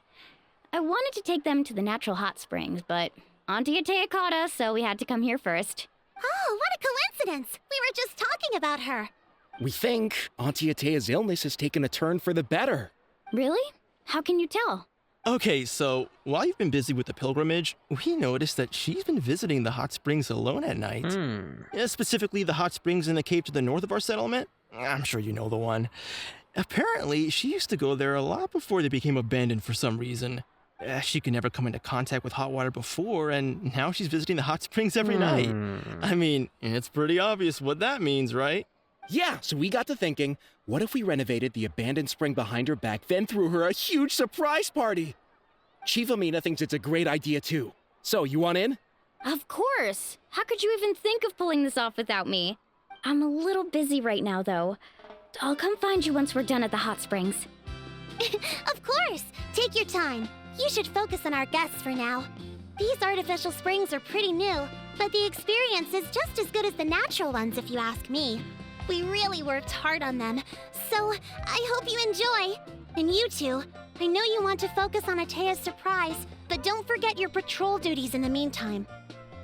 I wanted to take them to the natural hot springs, but Auntie Atea caught us, so we had to come here first. Oh, what a coincidence! We were just talking about her. We think Auntie Atea's illness has taken a turn for the better. Really? How can you tell? Okay, so while you've been busy with the pilgrimage, we noticed that she's been visiting the hot springs alone at night. Specifically the hot springs in the cave to the north of our settlement. I'm sure you know the one. Apparently, she used to go there a lot before they became abandoned for some reason. She could never come into contact with hot water before, and now she's visiting the hot springs every night. I mean, it's pretty obvious what that means, right? Yeah, so we got to thinking, what if we renovated the abandoned spring behind her back, then threw her a huge surprise party? Chief Amina thinks it's a great idea too. So, you want in? Of course! How could you even think of pulling this off without me? I'm a little busy right now, though. I'll come find you once we're done at the hot springs. Of course! Take your time. You should focus on our guests for now. These artificial springs are pretty new, but the experience is just as good as the natural ones if you ask me. We really worked hard on them, so I hope you enjoy. And you two, I know you want to focus on Atea's surprise, but don't forget your patrol duties in the meantime.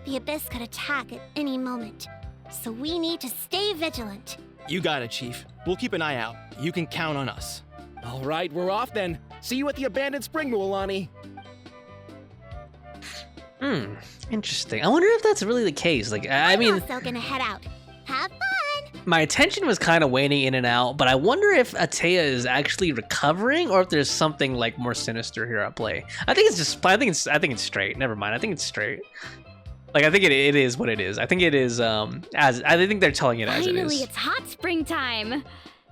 The Abyss could attack at any moment, so we need to stay vigilant. You got it, Chief. We'll keep an eye out. You can count on us. All right, we're off then. See you at the abandoned spring, Mualani. Interesting. I wonder if that's really the case. Like, I mean, I'm also gonna head out. Have fun! my attention was kind of waning in and out, but I wonder if Atea is actually recovering or if there's something like more sinister here at play. I think it's straight. Never mind. I think it's straight. Like, I think it is what it is. I think it is I think they're telling it as it is. Finally, it's hot spring time.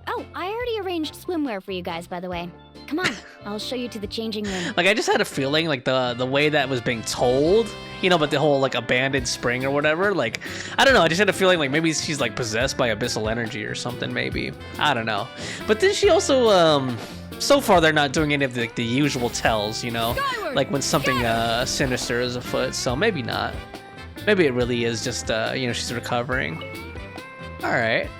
Oh, I already arranged swimwear for you guys, by the way. Come on, I'll show you to the changing room. Like, I just had a feeling, like, the way that was being told, you know, but the whole, like, abandoned spring or whatever, like, I don't know, I just had a feeling, like, maybe she's, like, possessed by abyssal energy or something, maybe. I don't know. But then she also, so far they're not doing any of the usual tells, you know? Skyward! Like, when something, sinister is afoot, so maybe not. Maybe it really is just, you know, she's recovering. Alright.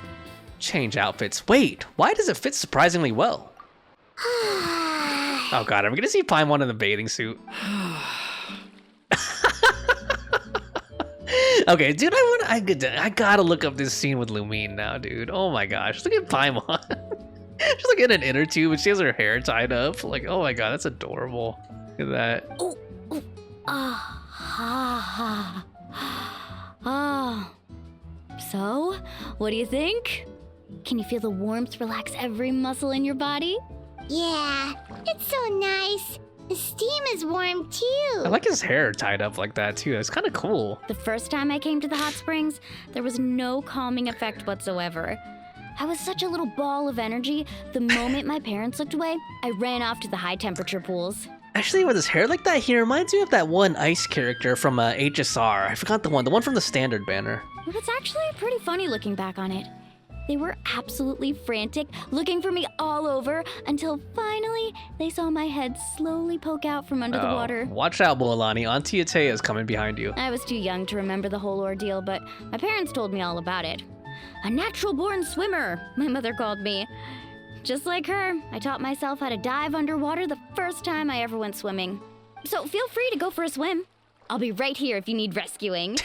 Change outfits. Wait, why does it fit surprisingly well? Oh god, I'm gonna see Paimon in the bathing suit. Okay, dude, I gotta look up this scene with Lumine now, dude. Oh my gosh, look at Paimon. She's like in an inner tube, and she has her hair tied up. Like, oh my god, that's adorable. Look at that. So, what do you think? Can you feel the warmth relax every muscle in your body? Yeah, it's so nice. The steam is warm too. I like his hair tied up like that too. It's kind of cool. The first time I came to the hot springs, there was no calming effect whatsoever. I was such a little ball of energy, the moment my parents looked away, I ran off to the high temperature pools. Actually, with his hair like that, he reminds me of that one ice character from HSR. I forgot the one from the standard banner. It was actually pretty funny looking back on it. They were absolutely frantic, looking for me all over, until finally they saw my head slowly poke out from under the water. Watch out, Mualani. Auntie Atea is coming behind you. I was too young to remember the whole ordeal, but my parents told me all about it. A natural-born swimmer, my mother called me. Just like her, I taught myself how to dive underwater the first time I ever went swimming. So feel free to go for a swim. I'll be right here if you need rescuing.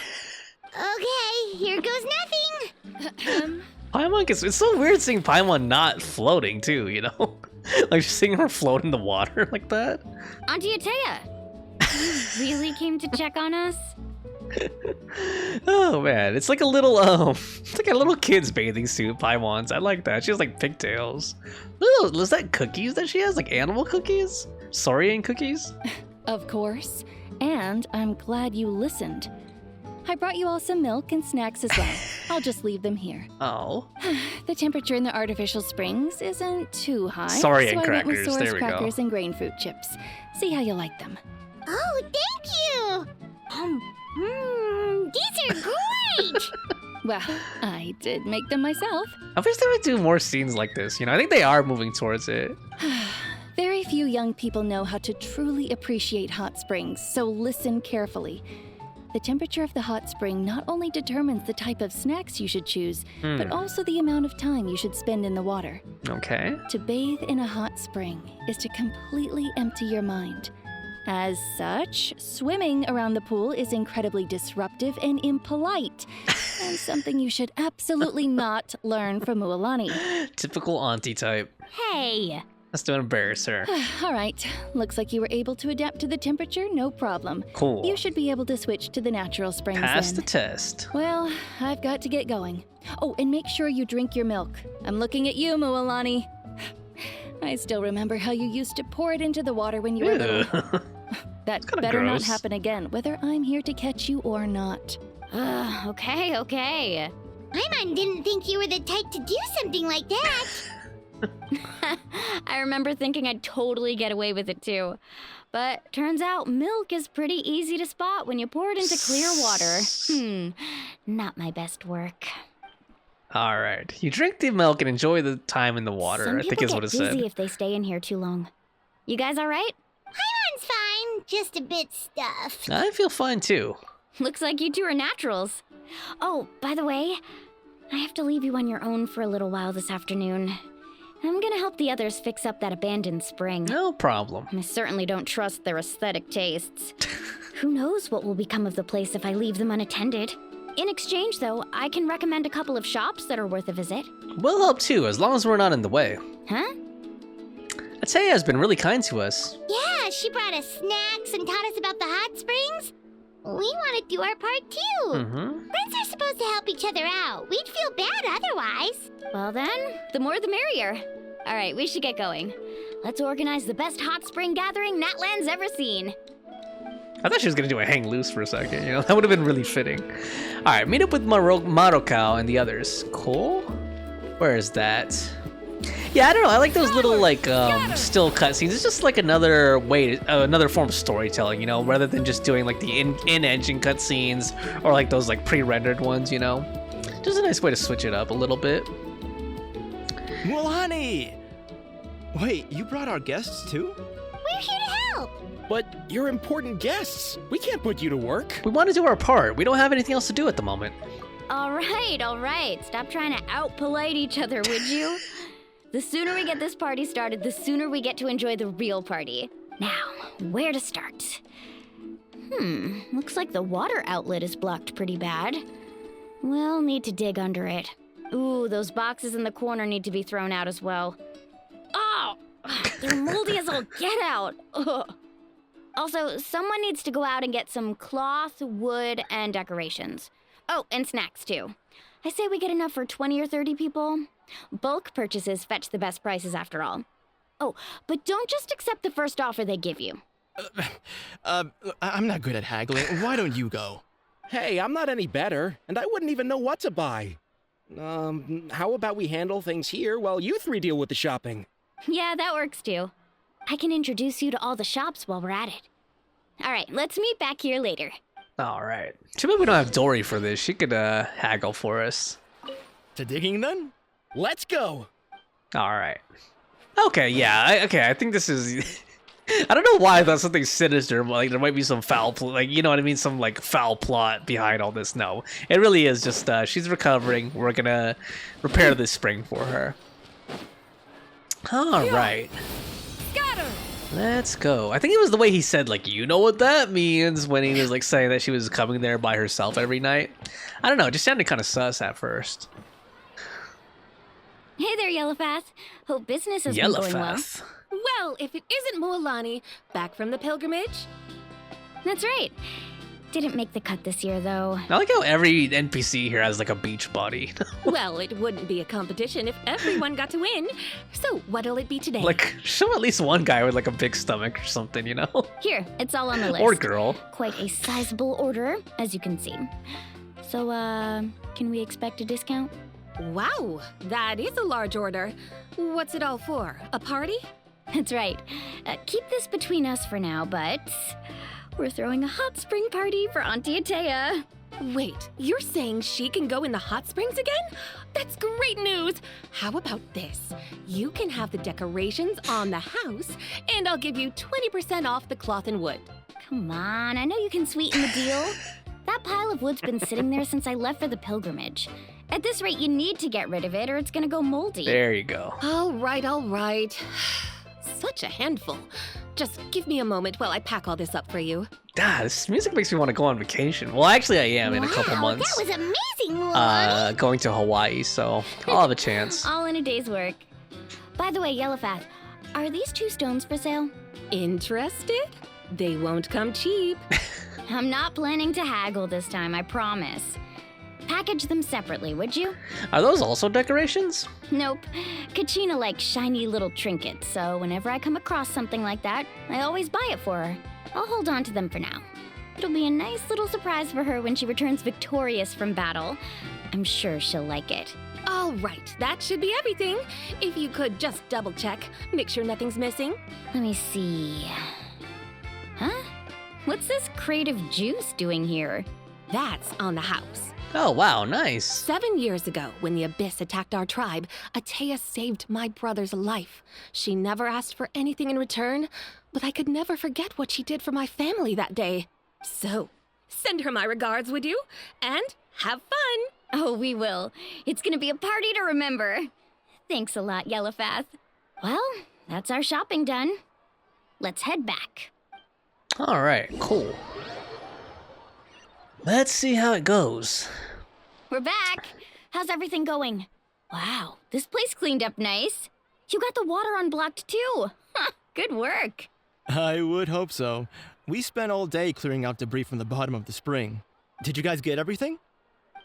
Okay, here goes nothing. Paimon it's so weird seeing Paimon not floating too, you know? Like just seeing her float in the water like that. Auntie Atea, you really came to check on us? Oh man, it's like a little it's like a little kid's bathing suit, Paimon's. I like that. She has like pigtails. Oh, is that cookies that she has? Like animal cookies? Saurian cookies? Of course. And I'm glad you listened. I brought you all some milk and snacks as well. I'll just leave them here. Oh. The temperature in the artificial springs isn't too high. Saurian so I went with crackers, there we go. crackers and grain fruit chips. See how you like them. Oh, thank you! These are great! Well, I did make them myself. I wish they would do more scenes like this, you know? I think they are moving towards it. Very few young people know how to truly appreciate hot springs, so listen carefully. The temperature of the hot spring not only determines the type of snacks you should choose, but also the amount of time you should spend in the water. Okay. To bathe in a hot spring is to completely empty your mind. As such, swimming around the pool is incredibly disruptive and impolite, and something you should absolutely not learn from Mualani. Typical auntie type. Hey! That's to embarrass her. All right, looks like you were able to adapt to the temperature, no problem. Cool. You should be able to switch to the natural springs Pass then. the test. Well, I've got to get going. Oh, and make sure you drink your milk. I'm looking at you, Mualani. I still remember how you used to pour it into the water when you were little. That better not happen again, whether I'm here to catch you or not. Okay. Paimon didn't think you were the type to do something like that. I remember thinking I'd totally get away with it too. But turns out milk is pretty easy to spot when you pour it into clear water. Not my best work. All right. You drink the milk and enjoy the time in the water, Some I think is what it people get said. dizzy if they stay in here too long. You guys all right? Paimon's fine, just a bit stuffed. I feel fine too. Looks like you two are naturals. Oh, by the way, I have to leave you on your own for a little while this afternoon. I'm gonna help the others fix up that abandoned spring. No problem. I certainly don't trust their aesthetic tastes. Who knows what will become of the place if I leave them unattended. In exchange, though, I can recommend a couple of shops that are worth a visit. We'll help too, as long as we're not in the way. Huh? Ataya has been really kind to us. Yeah, she brought us snacks and taught us about the hot springs. We want to do our part too. Friends are supposed to help each other out. We'd feel bad otherwise. Well then, the more the merrier. All right, we should get going. Let's organize the best hot spring gathering Natlan's ever seen. I thought she was gonna do a hang loose for a second, you know? That would have been really fitting. All right, meet up with Marokao and the others. Cool. Where is that? Yeah, I don't know. I like those little still cutscenes. It's just like another way, another form of storytelling, you know, rather than just doing like the in-engine cutscenes or like those like pre-rendered ones, you know. Just a nice way to switch it up a little bit. Mualani! Wait, you brought our guests too? We're here to help. But you're important guests. We can't put you to work. We want to do our part. We don't have anything else to do at the moment. All right. Stop trying to out-polite each other, would you? The sooner we get this party started, the sooner we get to enjoy the real party. Now, where to start? Looks like the water outlet is blocked pretty bad. We'll need to dig under it. Ooh, those boxes in the corner need to be thrown out as well. Oh, they're moldy as all get out. Ugh. Also, someone needs to go out and get some cloth, wood, and decorations. Oh, and snacks too. I say we get enough for 20 or 30 people. Bulk purchases fetch the best prices after all. Oh, but don't just accept the first offer they give you. I'm not good at haggling. Why don't you go? Hey, I'm not any better, and I wouldn't even know what to buy. How about we handle things here while you three deal with the shopping? Yeah, that works too. I can introduce you to all the shops while we're at it. All right, let's meet back here later. All right. Too bad we don't have Dory for this. She could haggle for us. To digging then? Let's go. All right. Okay, yeah. I think this is... I don't know why I thought something sinister, like there might be some foul, like, you know what I mean? Some like foul plot behind all this. No, it really is just she's recovering. We're gonna repair this spring for her. All right. Scatter. Let's go. I think it was the way he said, like, you know what that means, when he was like saying that she was coming there by herself every night. I don't know. It just sounded kind of sus at first. Hey there, Yellowfath. Hope business has been going well. Well, if it isn't Mualani, back from the pilgrimage? That's right. Didn't make the cut this year, though. I like how every NPC here has like a beach body. Well, it wouldn't be a competition if everyone got to win. So what'll it be today? Like, show at least one guy with like a big stomach or something, you know? Here, it's all on the list. Or girl. Quite a sizable order, as you can see. So, can we expect a discount? Wow, that is a large order. What's it all for? A party? That's right. Keep this between us for now, but we're throwing a hot spring party for Auntie Ataya. Wait, you're saying she can go in the hot springs again? That's great news! How about this? You can have the decorations on the house, and I'll give you 20% off the cloth and wood. Come on, I know you can sweeten the deal. That pile of wood's been sitting there since I left for the pilgrimage. At this rate, you need to get rid of it or it's gonna go moldy. There you go. All right, all right. Such a handful. Just give me a moment while I pack all this up for you. God, this music makes me want to go on vacation. Well, actually, I am in a couple months. That was amazing, Mualani. Going to Hawaii, so I'll have a chance. All in a day's work. By the way, Yellowfath, are these 2 stones for sale? Interested? They won't come cheap. I'm not planning to haggle this time, I promise. Package them separately, would you? Are those also decorations? Nope. Kachina likes shiny little trinkets, so whenever I come across something like that, I always buy it for her. I'll hold on to them for now. It'll be a nice little surprise for her when she returns victorious from battle. I'm sure she'll like it. All right, that should be everything. If you could just double check, make sure nothing's missing. Let me see. Huh? What's this creative juice doing here? That's on the house. Oh, wow, nice. 7 years ago, when the Abyss attacked our tribe, Atea saved my brother's life. She never asked for anything in return, but I could never forget what she did for my family that day. So, send her my regards, would you? And have fun! Oh, we will. It's gonna be a party to remember. Thanks a lot, Yellowfath. Well, that's our shopping done. Let's head back. All right, cool. Let's see how it goes. We're back. How's everything going? Wow, this place cleaned up nice. You got the water unblocked too. Good work. I would hope so. We spent all day clearing out debris from the bottom of the spring. Did you guys get everything?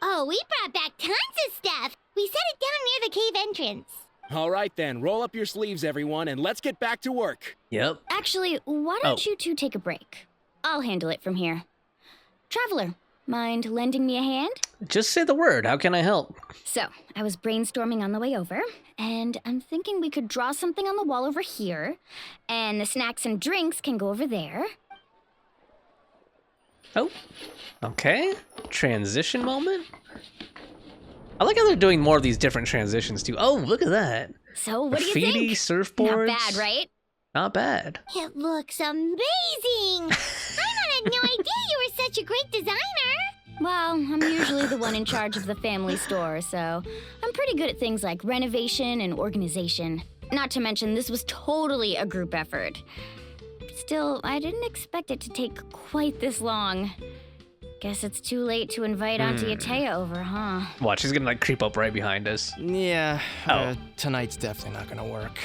Oh, we brought back tons of stuff. We set it down near the cave entrance. All right then, roll up your sleeves, everyone, and let's get back to work. Yep. Actually, why don't you two take a break? I'll handle it from here. Traveler, mind lending me a hand? Just say the word. How can I help? So, I was brainstorming on the way over, and I'm thinking we could draw something on the wall over here, and the snacks and drinks can go over there. Oh, okay. Transition moment. I like how they're doing more of these different transitions too. Oh, look at that. So, what do you Graffiti, think? surfboards. Not bad, right? Not bad. It looks amazing. I had no idea you were such a great designer. Well, I'm usually the one in charge of the family store, so I'm pretty good at things like renovation and organization. Not to mention, this was totally a group effort. Still, I didn't expect it to take quite this long. Guess it's too late to invite Auntie Atea over, huh? Watch, she's gonna like creep up right behind us. Yeah, tonight's definitely not gonna work.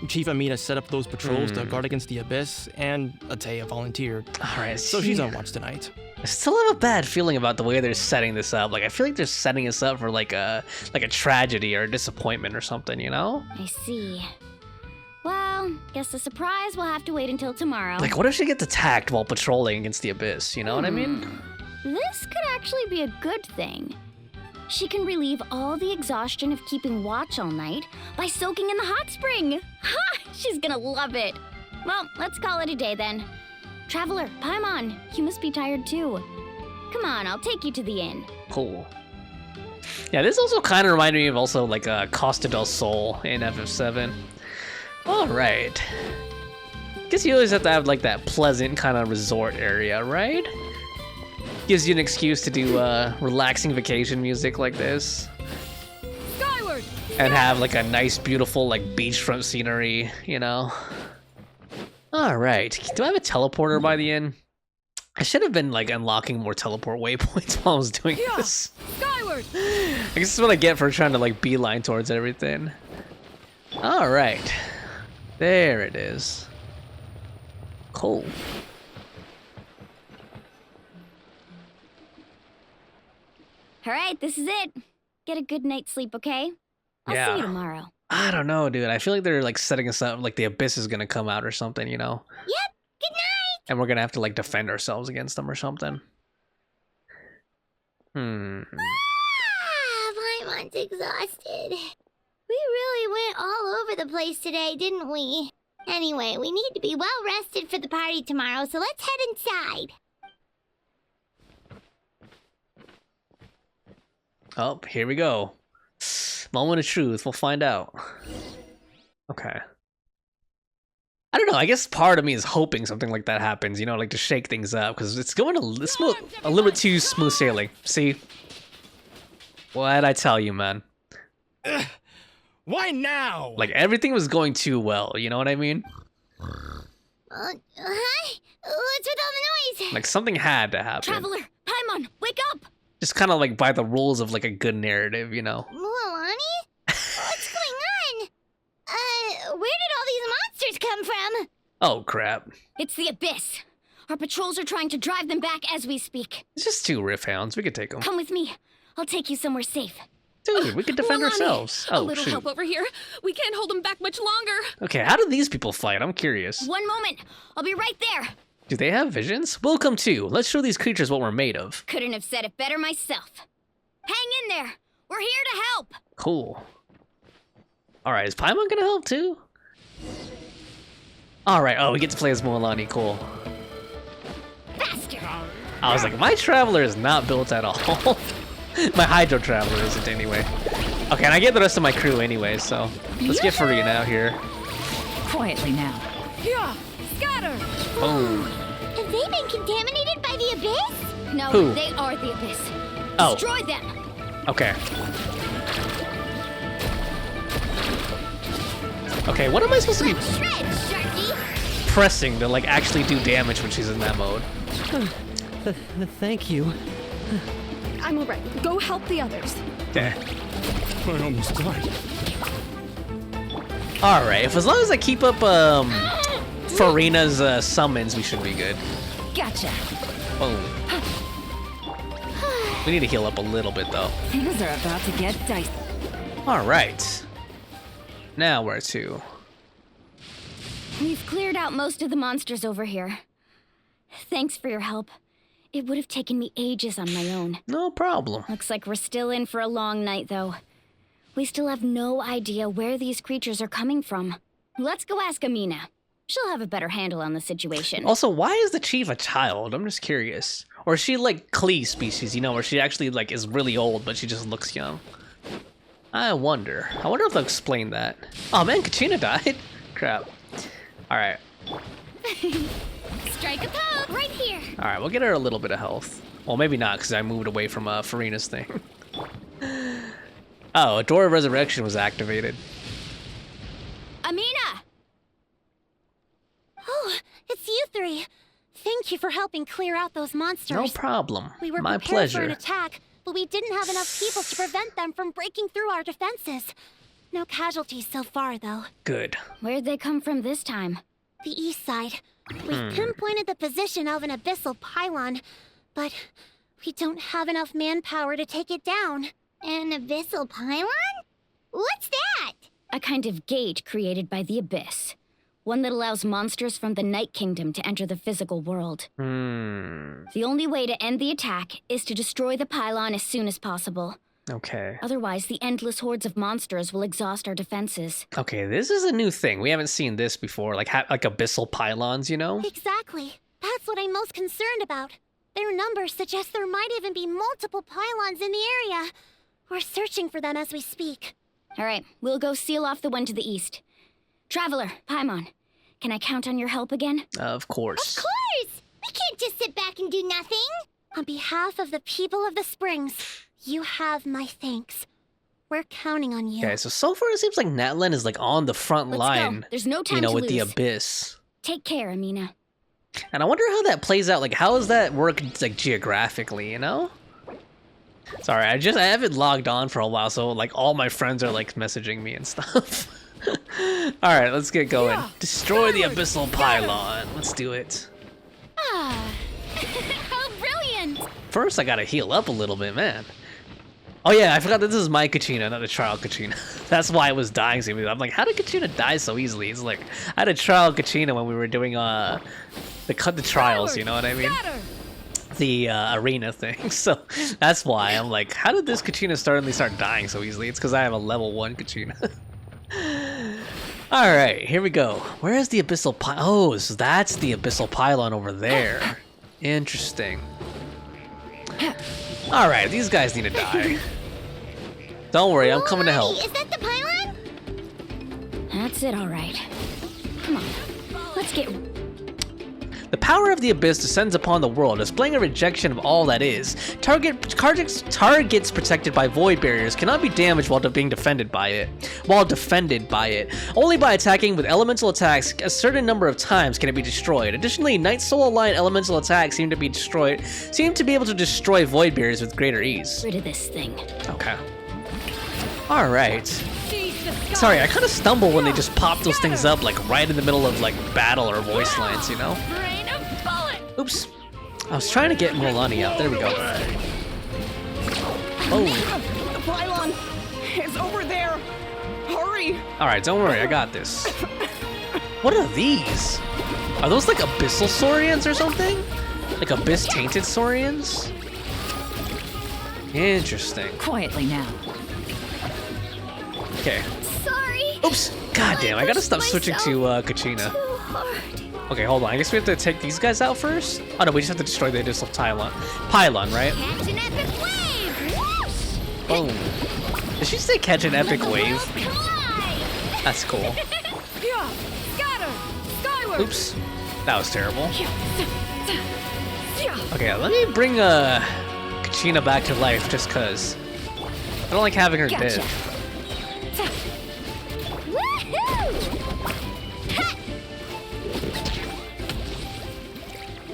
Chief Amina set up those patrols to guard against the Abyss, and Atea volunteered. Alright, so she's on watch tonight. I still have a bad feeling about the way they're setting this up. Like, I feel like they're setting us up for like a tragedy or a disappointment or something, you know? I see. Well, guess the surprise will have to wait until tomorrow. Like, what if she gets attacked while patrolling against the Abyss? You know what I mean? This could actually be a good thing. She can relieve all the exhaustion of keeping watch all night by soaking in the hot spring. Ha! She's gonna love it. Well, let's call it a day then. Traveler, Paimon, you must be tired too. Come on, I'll take you to the inn. Cool. Yeah, this also kind of reminded me of also like Costa del Sol in FF7. All right. Guess you always have to have like that pleasant kind of resort area, right? Gives you an excuse to do relaxing vacation music like this. Skyward! And have like a nice, beautiful like beachfront scenery, you know? All right. Do I have a teleporter by the inn? I should have been like unlocking more teleport waypoints while I was doing this. Skyward! I guess this is what I get for trying to like beeline towards everything. All right. There it is. Cool. All right, this is it. Get a good night's sleep, okay? I'll see you tomorrow. I don't know, dude. I feel like they're like setting us up like the Abyss is gonna come out or something, you know? Yep, good night! And we're gonna have to like defend ourselves against them or something. Paimon's exhausted. We really went all over the place today, didn't we? Anyway, we need to be well rested for the party tomorrow, so let's head inside. Oh, here we go. Moment of truth. We'll find out. Okay. I don't know. I guess part of me is hoping something like that happens, you know, like to shake things up, because it's going a little bit too smooth sailing. See? What'd I tell you, man? Why now? Like, everything was going too well, you know what I mean? Hi? What's with all the noise? Like, something had to happen. Traveler, Paimon, wake up! Just kind of like by the rules of like a good narrative, you know? Mualani? What's going on? Where did all these monsters come from? Oh, crap. It's the Abyss. Our patrols are trying to drive them back as we speak. It's just 2 riff hounds. We could take them. Come with me. I'll take you somewhere safe. Dude, we could defend Mualani, ourselves. a Oh, little shoot. help over here. We can't hold them back much longer. Okay, how do these people fight? I'm curious. One moment. I'll be right there. Do they have visions? Welcome to. Let's show these creatures what we're made of. Couldn't have said it better myself. Hang in there. We're here to help. Cool. Alright, is Paimon gonna help too? Alright, oh, we get to play as Mualani. Cool. Faster. I was like, my Traveler is not built at all. My Hydro Traveler isn't anyway. Okay, and I get the rest of my crew anyway, so let's get Furina out here. Quietly now. Yeah, scatter. Boom. Have they been contaminated by the Abyss? No, Who? they are the Abyss. Oh. Destroy them. Okay. Okay, what am I supposed to be Shred, Sharky! pressing to like actually do damage when she's in that mode? Thank you. I'm alright. Go help the others. Okay. I almost died. Alright, if as long as I keep up Furina's summons, we should be good. Gotcha. Boom. We need to heal up a little bit though. Things are about to get dicey. Alright. Now where to? We've cleared out most of the monsters over here. Thanks for your help. It would have taken me ages on my own. No problem. Looks like we're still in for a long night, though. We still have no idea where these creatures are coming from. Let's go ask Amina. She'll have a better handle on the situation. Also, why is the chief a child? I'm just curious. Or is she like Klee species, you know, where she actually like is really old, but she just looks young? I wonder if they'll explain that. Oh man, Kachina died. Crap. Alright. Strike a pose! Right here! Alright, we'll get her a little bit of health. Well, maybe not, because I moved away from Furina's thing. Oh, a Door of Resurrection was activated. Amina! Oh, it's you three. Thank you for helping clear out those monsters. No problem. We were My prepared for an pleasure. attack, but we didn't have enough people to prevent them from breaking through our defenses. No casualties so far, though. Good. Where'd they come from this time? The east side. We've pinpointed the position of an abyssal pylon, but we don't have enough manpower to take it down. An abyssal pylon? What's that? A kind of gate created by the Abyss. One that allows monsters from the Night Kingdom to enter the physical world. The only way to end the attack is to destroy the pylon as soon as possible. Okay. Otherwise, the endless hordes of monsters will exhaust our defenses. Okay, this is a new thing. We haven't seen this before, like abyssal pylons, you know? Exactly. That's what I'm most concerned about. Their numbers suggest there might even be multiple pylons in the area. We're searching for them as we speak. All right, we'll go seal off the one to the east. Traveler, Paimon, can I count on your help again? Of course. Of course! We can't just sit back and do nothing! On behalf of the people of the Springs, you have my thanks. We're counting on you. Okay, so far it seems like Natlan is like on the front Let's line. go. There's no time you know, to with lose. the Abyss. Take care, Amina. And I wonder how that plays out. Like, how does that work, like, geographically, you know? Sorry, I haven't logged on for a while, so, like, all my friends are, like, messaging me and stuff. Alright, let's get going. Yeah. Destroy the Abyssal Pylon. Let's do it. Ah, how brilliant! First, I gotta heal up a little bit, man. Oh yeah, I forgot that this is my Kachina, not a trial Kachina. That's why I was dying so easily. I'm like, how did Kachina die so easily? It's like, I had a trial Kachina when we were doing the trials, you know what I mean? The arena thing. So that's why I'm like, how did this Kachina suddenly start dying so easily? It's because I have a level 1 Kachina. Alright, here we go. Where is the Abyssal Pylon? Oh, so that's the Abyssal Pylon over there. Interesting. Alright, these guys need to die. Don't worry, I'm coming to help. Is that the pylon? That's it, all right. Come on. Let's get... The power of the Abyss descends upon the world, displaying a rejection of all that is. Targets protected by void barriers cannot be damaged while being defended by it. Only by attacking with elemental attacks a certain number of times can it be destroyed. Additionally, Night Soul Alliance elemental attacks seem to be able to destroy void barriers with greater ease. Rid of this thing. Okay. Alright. Sorry, I kind of stumble when they just pop those things up like right in the middle of like battle or voice lines, you know? Oops. I was trying to get Mualani out. There we go. Oh. The pylon is over there. Hurry. Alright, don't worry. I got this. What are these? Are those like abyssal Saurians or something? Like abyss-tainted Saurians? Interesting. Quietly now. Okay. Sorry. Oops. God damn, I gotta stop switching to Kachina. Okay, hold on. I guess we have to take these guys out first? Oh no, we just have to destroy the abyssal pylon, right? Catch an epic wave. Boom. Did she say catch an epic wave? That's cool. Oops. That was terrible. Okay, let me bring Kachina back to life just cause. I don't like having her dead.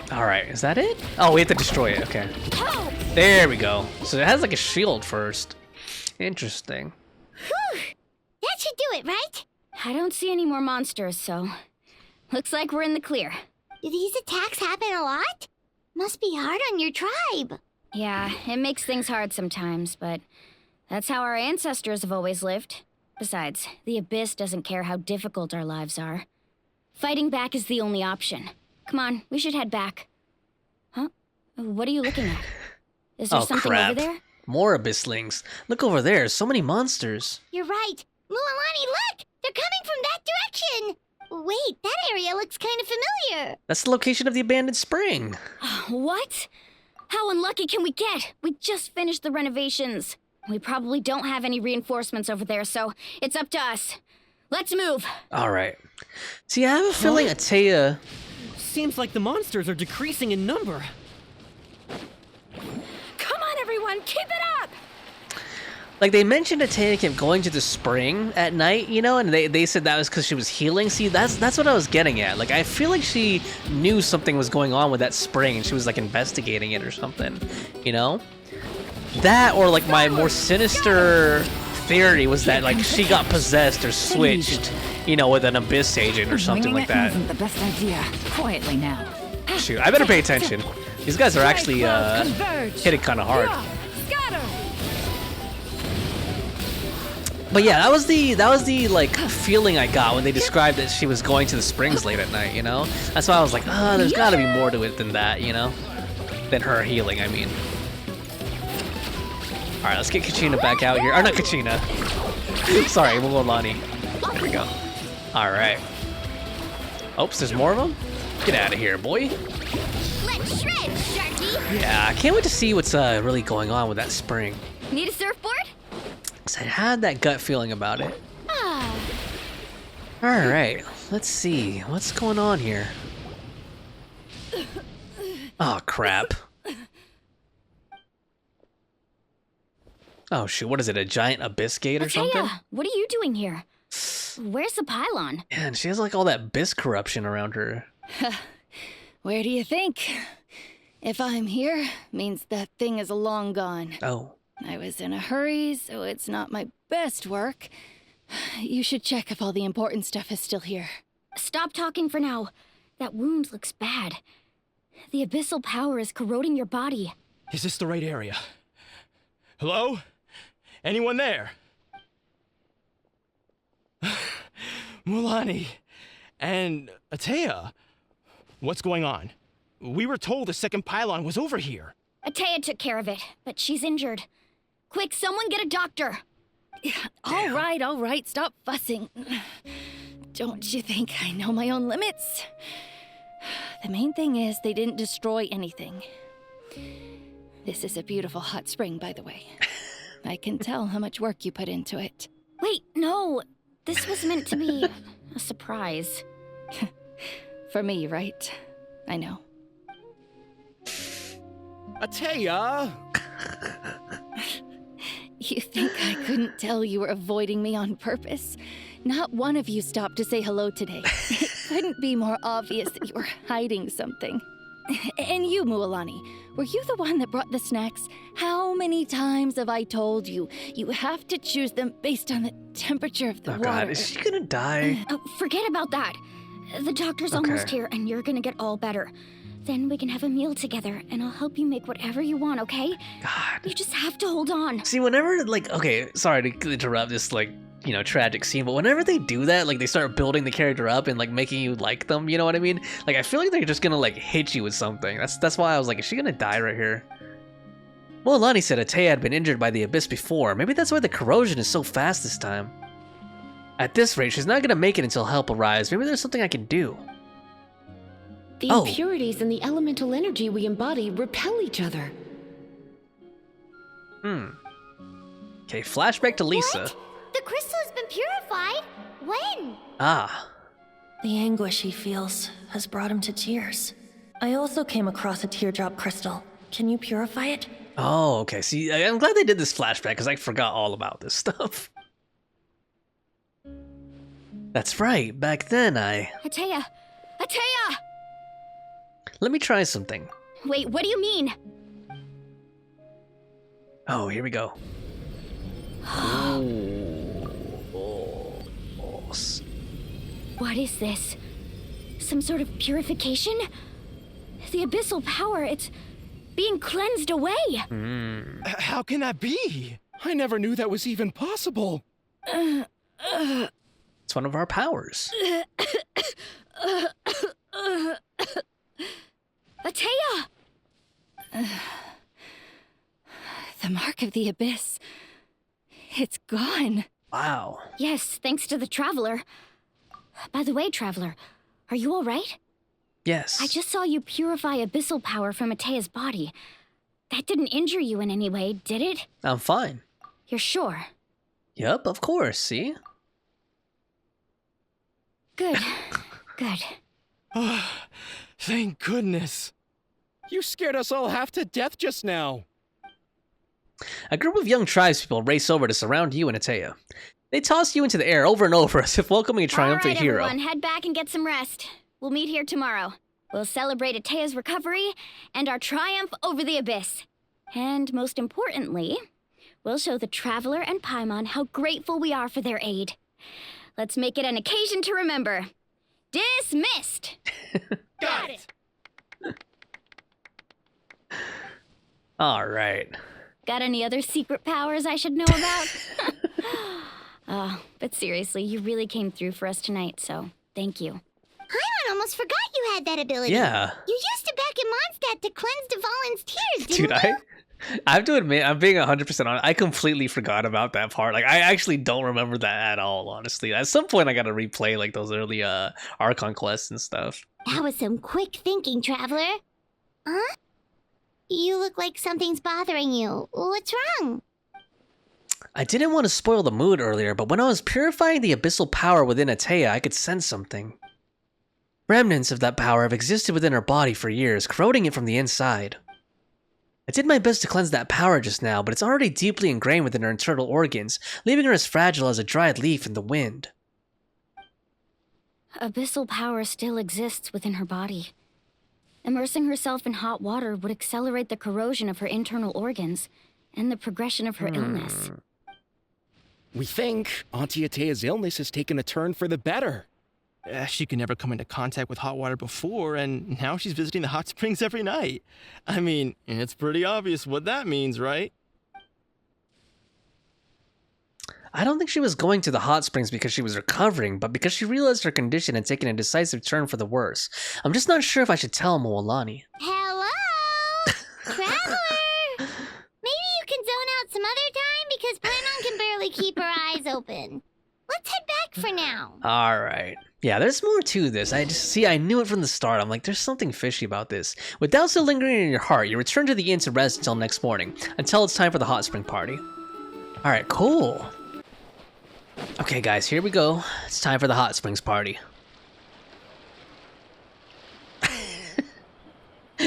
Alright, is that it? Oh, we have to destroy it, okay. There we go. So it has like a shield first. Interesting. Whew. That should do it, right? I don't see any more monsters, so... Looks like we're in the clear. Do these attacks happen a lot? Must be hard on your tribe. Yeah, it makes things hard sometimes, but... That's how our ancestors have always lived. Besides, the Abyss doesn't care how difficult our lives are. Fighting back is the only option. Come on, we should head back. Huh? What are you looking at? Is there something over there? More abysslings. Look over there, so many monsters. You're right. Mualani, look! They're coming from that direction! Wait, that area looks kind of familiar. That's the location of the abandoned spring. What? How unlucky can we get? We just finished the renovations. We probably don't have any reinforcements over there, so it's up to us. Let's move. Alright. See, I have a feeling Atea... Seems like the monsters are decreasing in number. Come on, everyone, keep it up! Like, they mentioned Atea kept going to the spring at night, you know, and they said that was because she was healing. See, that's what I was getting at. Like, I feel like she knew something was going on with that spring, and she was, like, investigating it or something, you know? That, or, like, my more sinister theory was that, like, she got possessed or switched, you know, with an Abyss agent or something like that. Isn't the best idea. Quietly now. Shoot, I better pay attention. These guys are actually hitting kind of hard. But yeah, that was the like feeling I got when they described that she was going to the springs late at night, you know? That's why I was like, there's gotta be more to it than that, you know? Than her healing, I mean. Alright, let's get Kachina back out here. Or not Kachina. Sorry, Mualani. There we go. Alright. Oops, there's more of them? Get out of here, boy. Let's shred, Sharky. Yeah, I can't wait to see what's really going on with that spring. Need a surfboard? I had that gut feeling about it. Alright, let's see. What's going on here? Oh, crap. Oh, shoot. What is it? A giant abyss gate or something? What are you doing here? Where's the pylon? Man, she has like all that abyss corruption around her. Where do you think? If I'm here, means that thing is long gone. Oh. I was in a hurry, so it's not my best work. You should check if all the important stuff is still here. Stop talking for now. That wound looks bad. The abyssal power is corroding your body. Is this the right area? Hello? Anyone there? Mualani and Atea. What's going on? We were told the second pylon was over here. Atea took care of it, but she's injured. Quick, someone get a doctor. All right, stop fussing. Don't you think I know my own limits? The main thing is they didn't destroy anything. This is a beautiful hot spring, by the way. I can tell how much work you put into it. Wait, no. This was meant to be a surprise. For me, right? I know. Ateya! You think I couldn't tell you were avoiding me on purpose? Not one of you stopped to say hello today. It couldn't be more obvious that you were hiding something. And you, Mualani, were you the one that brought the snacks? How many times have I told you, you have to choose them based on the temperature of the water? Oh god, is she gonna die? Oh, forget about that. The doctor's almost here, and you're gonna get all better. Then we can have a meal together, and I'll help you make whatever you want, okay? God. You just have to hold on. See, whenever, like, okay, sorry to interrupt this, like, you know, tragic scene, but whenever they do that, like, they start building the character up and, like, making you like them, you know what I mean? Like, I feel like they're just gonna, like, hit you with something. That's why I was like, is she gonna die right here? Mualani said Ateya had been injured by the Abyss before. Maybe that's why the corrosion is so fast this time. At this rate, she's not gonna make it until help arrives. Maybe there's something I can do. The impurities and the elemental energy we embody repel each other. Okay, flashback to Lisa. What? The crystal has been purified? When? Ah. The anguish he feels has brought him to tears. I also came across a teardrop crystal. Can you purify it? Oh, okay. See, I'm glad they did this flashback because I forgot all about this stuff. That's right. Back then, Ateya! Ateya! Let me try something. Wait, what do you mean? Oh, here we go. What is this? Some sort of purification? The abyssal power, it's being cleansed away. How can that be? I never knew that was even possible. It's one of our powers. Ateya! The mark of the Abyss. It's gone. Wow. Yes, thanks to the Traveler. By the way, Traveler, are you all right? Yes. I just saw you purify abyssal power from Ateya's body. That didn't injure you in any way, did it? I'm fine. You're sure? Yep, of course, see? Good. Good. Thank goodness. You scared us all half to death just now. A group of young tribespeople race over to surround you and Ateya. They toss you into the air over and over as if welcoming a triumphant hero. All right, everyone, head back and get some rest. We'll meet here tomorrow. We'll celebrate Ateya's recovery and our triumph over the Abyss. And most importantly, we'll show the Traveler and Paimon how grateful we are for their aid. Let's make it an occasion to remember. Dismissed! Got it! All right. Got any other secret powers I should know about? But seriously, you really came through for us tonight, so thank you. Paimon almost forgot you had that ability. Yeah. You used it back in Mondstadt to cleanse Dvalin's tears, Dude, didn't you? I have to admit, I'm being 100% honest. I completely forgot about that part. Like, I actually don't remember that at all, honestly. At some point, I gotta replay, like, those early Archon quests and stuff. That was some quick thinking, Traveler. Huh? You look like something's bothering you. What's wrong? I didn't want to spoil the mood earlier, but when I was purifying the abyssal power within Ateya, I could sense something. Remnants of that power have existed within her body for years, corroding it from the inside. I did my best to cleanse that power just now, but it's already deeply ingrained within her internal organs, leaving her as fragile as a dried leaf in the wind. Abyssal power still exists within her body. Immersing herself in hot water would accelerate the corrosion of her internal organs and the progression of her illness. We think Auntie Ateya's illness has taken a turn for the better. She could never come into contact with hot water before, and now she's visiting the hot springs every night. I mean, it's pretty obvious what that means, right? I don't think she was going to the hot springs because she was recovering, but because she realized her condition had taken a decisive turn for the worse. I'm just not sure if I should tell Mualani. Hello? Traveler! Maybe you can zone out some other time because Paimon can barely keep her eyes open. Let's head back for now. Alright. Yeah, there's more to this. I knew it from the start. I'm like, there's something fishy about this. With doubt still lingering in your heart, you return to the inn to rest until next morning, until it's time for the hot spring party. Alright, cool. Okay guys, here we go. It's time for the hot springs party.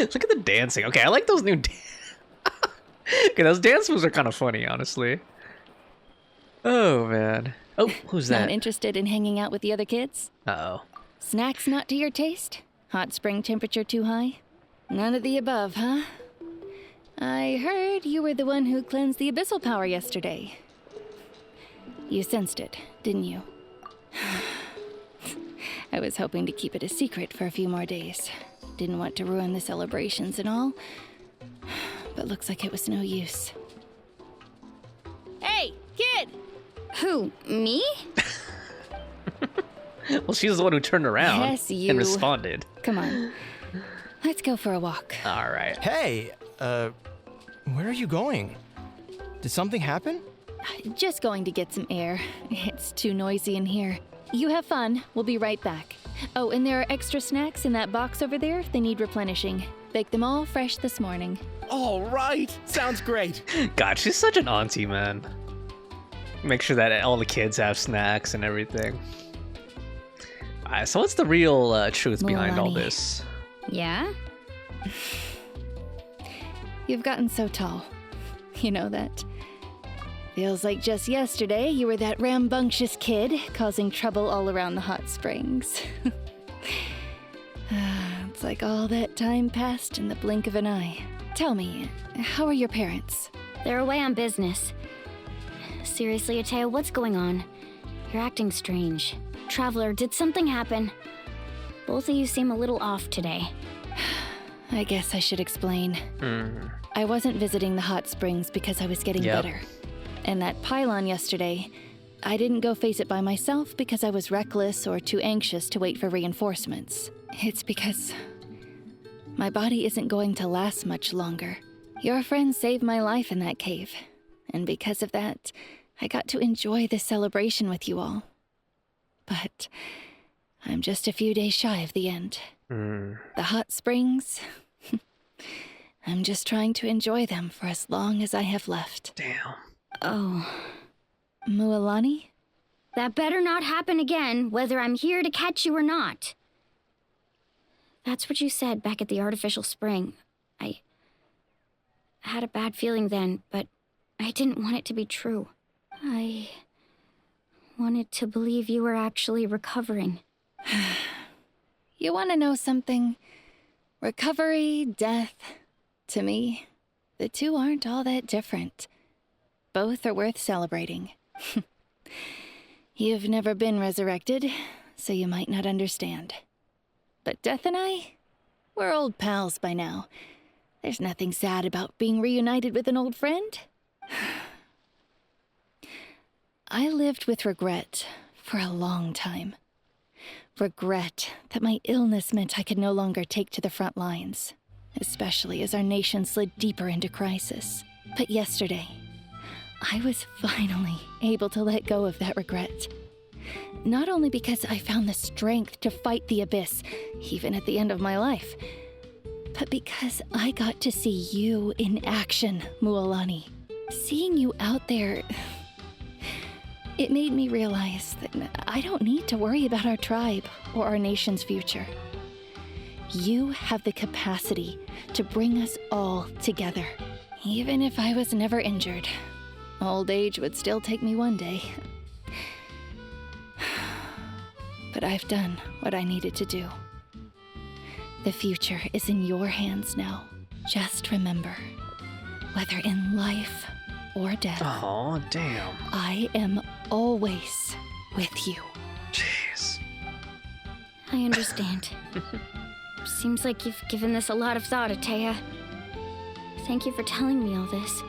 Look at the dancing. Okay, I like those new okay, those dance moves are kind of funny, honestly. Oh, man. Oh, who's that? Not interested in hanging out with the other kids? Uh-oh. Snacks not to your taste? Hot spring temperature too high? None of the above, huh? I heard you were the one who cleansed the abyssal power yesterday. You sensed it, didn't you? I was hoping to keep it a secret for a few more days. Didn't want to ruin the celebrations and all. But looks like it was no use. Hey, kid! Who, me? Well, she's the one who turned around Yes, and responded. Come on. Let's go for a walk. All right. Hey, where are you going? Did something happen? Just going to get some air. It's too noisy in here. You have fun. We'll be right back. Oh, and there are extra snacks in that box over there. They need replenishing. Baked them all fresh this morning. All right. Sounds great. God, she's such an auntie, man. Make sure that all the kids have snacks and everything. Alright, so what's the real truth behind all Mualani. this? Yeah? You've gotten so tall. You know that? Feels like just yesterday you were that rambunctious kid causing trouble all around the hot springs. It's like all that time passed in the blink of an eye. Tell me, how are your parents? They're away on business. Seriously, Atea, what's going on? You're acting strange. Traveler, did something happen? Both of you seem a little off today. I guess I should explain. I wasn't visiting the hot springs because I was getting better. And that pylon yesterday, I didn't go face it by myself because I was reckless or too anxious to wait for reinforcements. It's because my body isn't going to last much longer. Your friend saved my life in that cave. And because of that, I got to enjoy this celebration with you all. But I'm just a few days shy of the end. The hot springs, I'm just trying to enjoy them for as long as I have left. Damn. Oh. Mualani? That better not happen again, whether I'm here to catch you or not. That's what you said back at the artificial spring. I had a bad feeling then, but I didn't want it to be true. I wanted to believe you were actually recovering. You want to know something? Recovery, death, to me, the two aren't all that different. Both are worth celebrating. You've never been resurrected, so you might not understand. But Death and I, we're old pals by now. There's nothing sad about being reunited with an old friend. I lived with regret for a long time. Regret that my illness meant I could no longer take to the front lines, especially as our nation slid deeper into crisis. But yesterday, I was finally able to let go of that regret. Not only because I found the strength to fight the abyss, even at the end of my life, but because I got to see you in action, Mualani. Seeing you out there, it made me realize that I don't need to worry about our tribe or our nation's future. You have the capacity to bring us all together. Even if I was never injured, old age would still take me one day. But I've done what I needed to do. The future is in your hands now. Just remember, whether in life or death. Oh, damn. I am always with you. Jeez. I understand. Seems like you've given this a lot of thought, Atea. Thank you for telling me all this.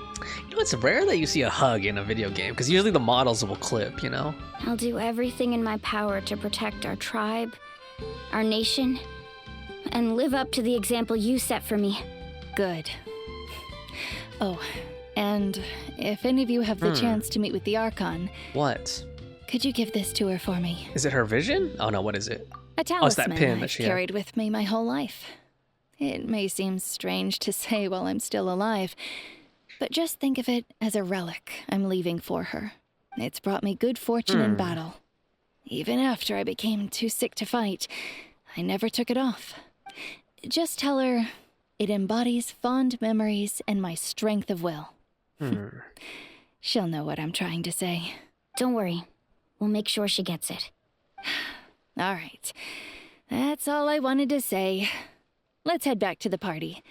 You know, it's rare that you see a hug in a video game, because usually the models will clip, you know? I'll do everything in my power to protect our tribe, our nation, and live up to the example you set for me. Good. Oh, and if any of you have the chance to meet with the Archon... What? Could you give this to her for me? Is it her vision? Oh no, what is it? A talisman it's that pin that I've she carried with me my whole life. It may seem strange to say while I'm still alive, but just think of it as a relic I'm leaving for her. It's brought me good fortune in battle. Even after I became too sick to fight, I never took it off. Just tell her It embodies fond memories and my strength of will. She'll know what I'm trying to say. Don't worry. We'll make sure she gets it. All right. That's all I wanted to say. Let's head back to the party.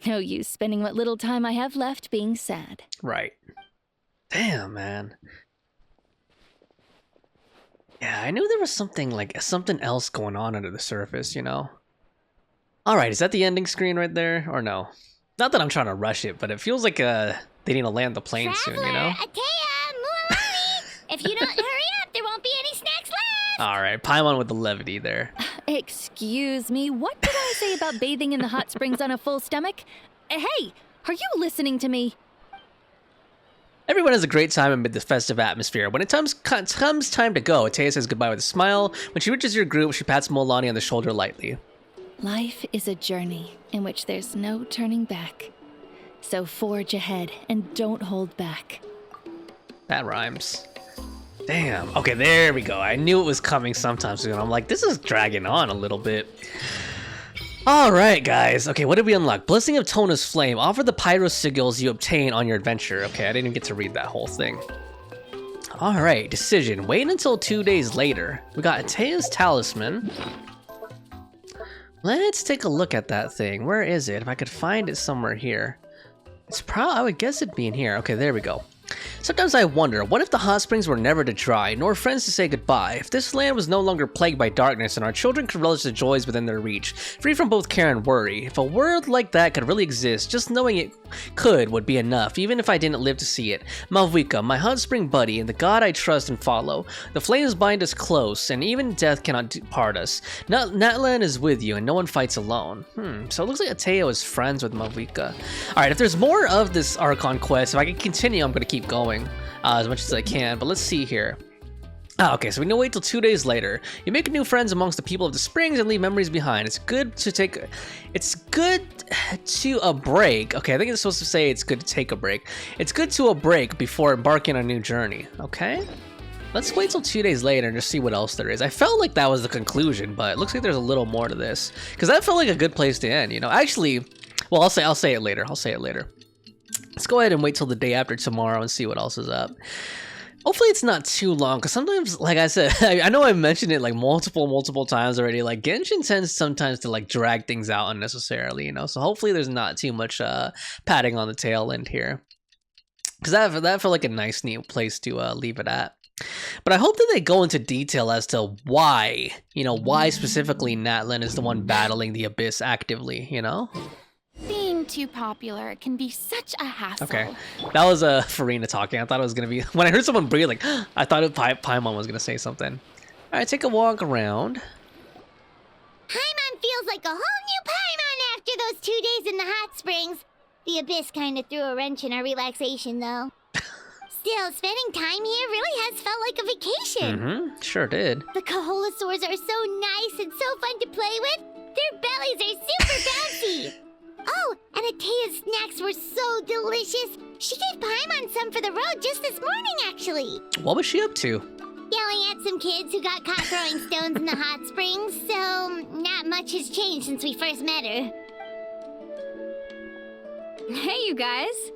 No use spending what little time I have left being sad. Right. Damn, man. Yeah, I knew there was something else going on under the surface, you know? Alright, is that the ending screen right there, or no? Not that I'm trying to rush it, but it feels like they need to land the plane soon, you know? If you don't hurry up, there won't be any snacks left! Alright, Paimon with the levity there. Excuse me, what did I say about bathing in the hot springs on a full stomach? Hey, are you listening to me? Everyone has a great time amid the festive atmosphere. When it comes time to go, Atea says goodbye with a smile. When she reaches your group, she pats Mualani on the shoulder lightly. Life is a journey in which there's no turning back. So forge ahead and don't hold back. That rhymes. Damn. Okay, there we go. I knew it was coming sometime soon. I'm like, this is dragging on a little bit. Alright, guys. Okay, what did we unlock? Blessing of Tona's Flame. Offer the pyro sigils you obtain on your adventure. Okay, I didn't even get to read that whole thing. Alright, decision. Wait until 2 days later. We got Atea's Talisman. Let's take a look at that thing. Where is it? If I could find it somewhere here. It's I would guess it'd be in here. Okay, there we go. Sometimes I wonder, what if the hot springs were never to dry, nor friends to say goodbye? If this land was no longer plagued by darkness and our children could relish the joys within their reach, free from both care and worry. If a world like that could really exist, just knowing it could would be enough, even if I didn't live to see it. Mavuika, my hot spring buddy, and the god I trust and follow. The flames bind us close, and even death cannot part us. Natlan is with you, and no one fights alone. So it looks like Atea is friends with Mavuika. Alright, if there's more of this Archon quest, if I can continue, I'm going to keep going as much as I can, but let's see here. Okay, so we need to wait till 2 days later. You make new friends amongst the people of the springs and leave memories behind. It's good to a break. Okay, I think it's supposed to say it's good to take a break. It's good to a break before embarking on a new journey. Okay, let's wait till 2 days later and just see what else there is. I felt like that was the conclusion, but it looks like there's a little more to this, because that felt like a good place to end, you know. Actually, well, I'll say it later. Let's go ahead and wait till the day after tomorrow and see what else is up. Hopefully it's not too long, because sometimes, like I said, I know I've mentioned it like multiple times already, like Genshin tends sometimes to like drag things out unnecessarily, you know, so hopefully there's not too much padding on the tail end here, because that felt like a nice neat place to leave it at. But I hope that they go into detail as to why, you know, why specifically Natlan is the one battling the Abyss actively, you know? Being too popular can be such a hassle. Okay, that was Furina talking. I thought it was gonna be, when I heard someone breathe, like, I thought Paimon was gonna say something. All right, take a walk around. Paimon feels like a whole new Paimon after those 2 days in the hot springs. The Abyss kind of threw a wrench in our relaxation, though. Still, spending time here really has felt like a vacation. Sure did. The Kaholasaurs are so nice and so fun to play with. Their bellies are super bouncy. Oh, and Atea's snacks were so delicious. She gave Paimon some for the road just this morning, actually. What was she up to? Yelling at some kids who got caught throwing stones in the hot springs, so not much has changed since we first met her. Hey, you guys.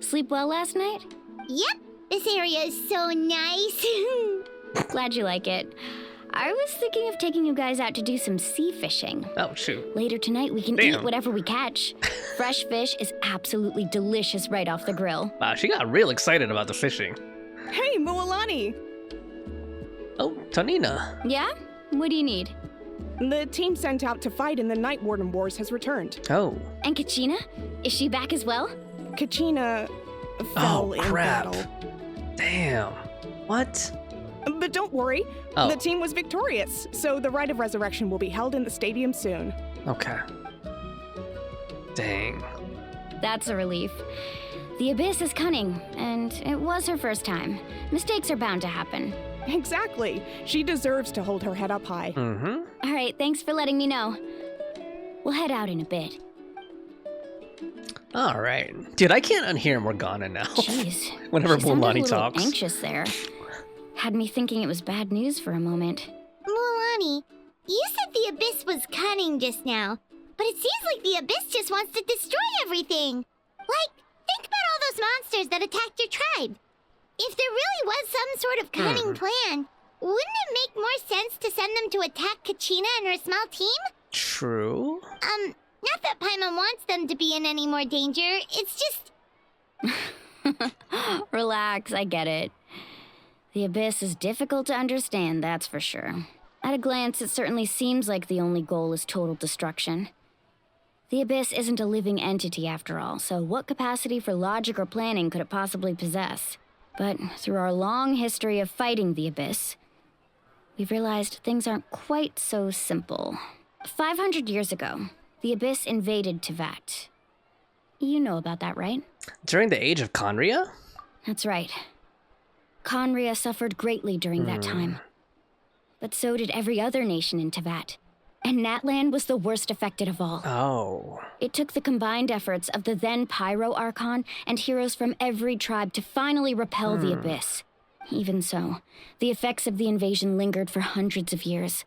Sleep well last night? Yep, this area is so nice. Glad you like it. I was thinking of taking you guys out to do some sea fishing. Oh, shoot. Later tonight, we can eat whatever we catch. Fresh fish is absolutely delicious right off the grill. Wow, she got real excited about the fishing. Hey, Mualani! Oh, Tanina. Yeah? What do you need? The team sent out to fight in the Night Warden Wars has returned. Oh. And Kachina? Is she back as well? Kachina fell in battle. Damn. What? But don't worry, the team was victorious, so the Rite of Resurrection will be held in the stadium soon. Okay. Dang. That's a relief. The Abyss is cunning, and it was her first time. Mistakes are bound to happen. Exactly. She deserves to hold her head up high. All right, thanks for letting me know. We'll head out in a bit. All right. Dude, I can't unhear Morgana now. Jeez. Whenever Mualani talks. talks. Anxious there. Had me thinking it was bad news for a moment. Mualani, you said the Abyss was cunning just now. but it seems like the Abyss just wants to destroy everything. Like, think about all those monsters that attacked your tribe. If there really was some sort of cunning plan, wouldn't it make more sense to send them to attack Kachina and her small team? True. Not that Paimon wants them to be in any more danger, it's just... Relax, I get it. The Abyss is difficult to understand, that's for sure. At a glance, it certainly seems like the only goal is total destruction. The Abyss isn't a living entity after all, so what capacity for logic or planning could it possibly possess? But through our long history of fighting the Abyss, we've realized things aren't quite so simple. 500 years ago, the Abyss invaded Teyvat. You know about that, right? During the age of Khaenri'ah? That's right. Khaenri'ah suffered greatly during that time. But so did every other nation in Teyvat. And Natlan was the worst affected of all. Oh. It took the combined efforts of the then Pyro Archon and heroes from every tribe to finally repel the Abyss. Even so, the effects of the invasion lingered for hundreds of years,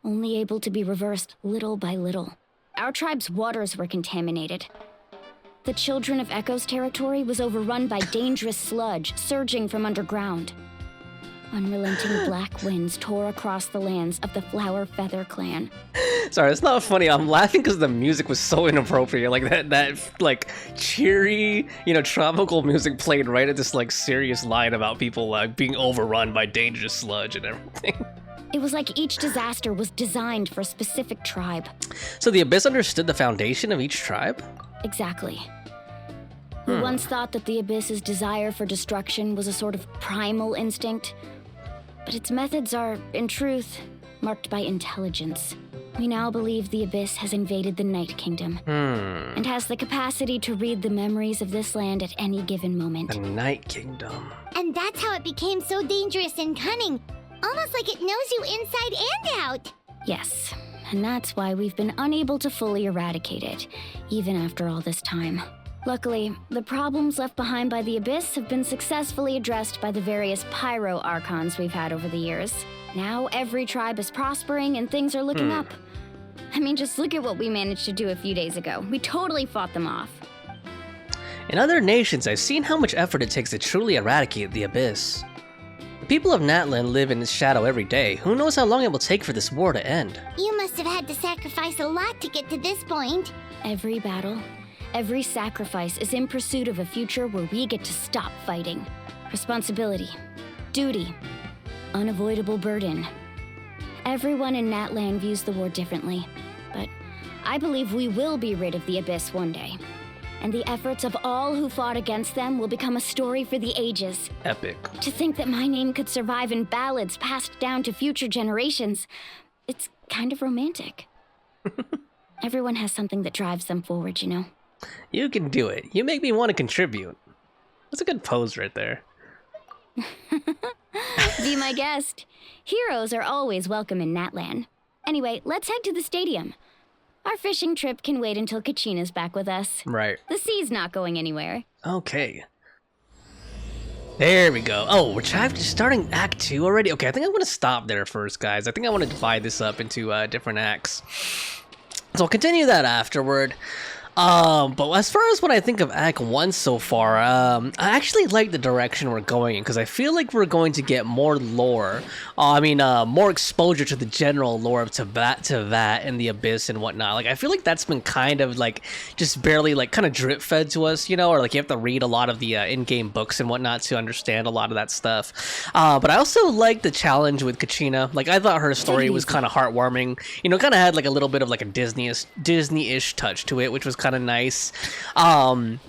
only able to be reversed little by little. Our tribe's waters were contaminated. The Children of Echo's territory was overrun by dangerous sludge surging from underground. Unrelenting black winds tore across the lands of the Flower Feather clan. Sorry, it's not funny. I'm laughing because the music was so inappropriate. Like that like cheery, tropical music played right at this like serious line about people like being overrun by dangerous sludge and everything. It was like each disaster was designed for a specific tribe. So the Abyss understood the foundation of each tribe? Exactly. We once thought that the Abyss's desire for destruction was a sort of primal instinct, but its methods are, in truth, marked by intelligence. We now believe the Abyss has invaded the Night Kingdom, and has the capacity to read the memories of this land at any given moment. The Night Kingdom. And that's how it became so dangerous and cunning, almost like it knows you inside and out. Yes, and that's why we've been unable to fully eradicate it, even after all this time. Luckily, the problems left behind by the Abyss have been successfully addressed by the various Pyro Archons we've had over the years. Now every tribe is prospering and things are looking up. I mean, just look at what we managed to do a few days ago. We totally fought them off. In other nations, I've seen how much effort it takes to truly eradicate the Abyss. The people of Natlan live in its shadow every day. Who knows how long it will take for this war to end? You must have had to sacrifice a lot to get to this point. Every battle, every sacrifice is in pursuit of a future where we get to stop fighting. Responsibility, duty, unavoidable burden. Everyone in Natlan views the war differently, but I believe we will be rid of the Abyss one day. And the efforts of all who fought against them will become a story for the ages. Epic. To think that my name could survive in ballads passed down to future generations, it's kind of romantic. Everyone has something that drives them forward, you know? You can do it. You make me want to contribute. That's a good pose right there. Be my guest. Heroes are always welcome in Natlan. Anyway, let's head to the stadium. Our fishing trip can wait until Kachina's back with us. Right. The sea's not going anywhere. Okay. There we go. Oh, we're starting Act 2 already? Okay, I think I'm going to stop there first, guys. I think I want to divide this up into different acts. So I'll continue that afterward. But as far as what I think of Act 1 so far, I actually like the direction we're going in, because I feel like we're going to get more lore. More exposure to the general lore of Teyvat and the Abyss and whatnot. Like, I feel like that's been kind of, like, just barely, like, kind of drip-fed to us, you know? Or, like, you have to read a lot of the in-game books and whatnot to understand a lot of that stuff. But I also like the challenge with Kachina. Like, I thought her story was kind of heartwarming. You know, kind of had, like, a little bit of, like, a Disney-ish touch to it, which was kind of nice. I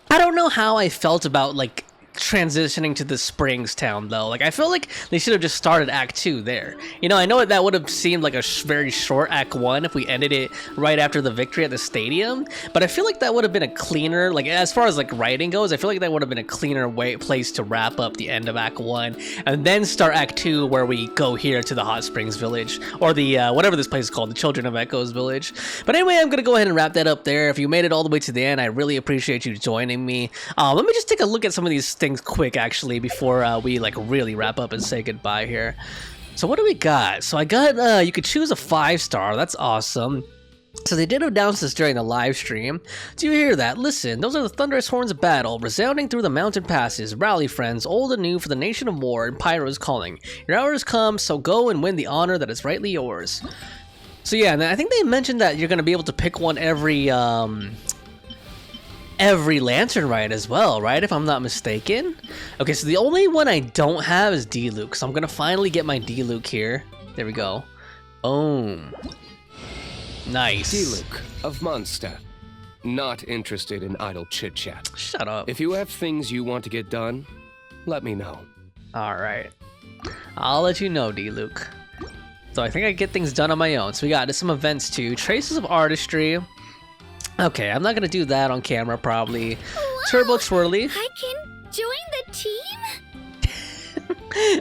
don't know how I felt about like transitioning to the Springs town though. Like I feel like they should have just started Act 2 there. You know, I know that would have seemed like a very short Act 1 if we ended it right after the victory at the stadium, but I feel like that would have been a cleaner, like as far as like writing goes, I feel like that would have been a cleaner place to wrap up the end of Act 1 and then start Act 2 where we go here to the Hot Springs village, or the whatever this place is called, the Children of Echo's village. But anyway, I'm gonna go ahead and wrap that up there. If you made it all the way to the end, I really appreciate you joining me. Let me just take a look at some of these things quick actually before we like really wrap up and say goodbye here. So what do we got? So I got you could choose a 5-star. That's awesome. So they did announce this during the live stream. Do you hear that? Listen, those are the thunderous horns of battle, resounding through the mountain passes. Rally, friends, old and new, for the nation of war, and Pyro is calling. Your hour has come, so go and win the honor that is rightly yours. So yeah, and I think they mentioned that you're going to be able to pick one every lantern rite as well, right? If I'm not mistaken. Okay, so the only one I don't have is D-Luke, so I'm going to finally get my D-Luke here. There we go. Boom. Nice. D-Luke of Mondstadt. Not interested in idle chit-chat. Shut up. If you have things you want to get done, let me know. Alright. I'll let you know, D-Luke. So I think I get things done on my own. So we got some events too. Traces of Artistry. Okay, I'm not going to do that on camera probably. Whoa, Turbo Twirly. I can join the team?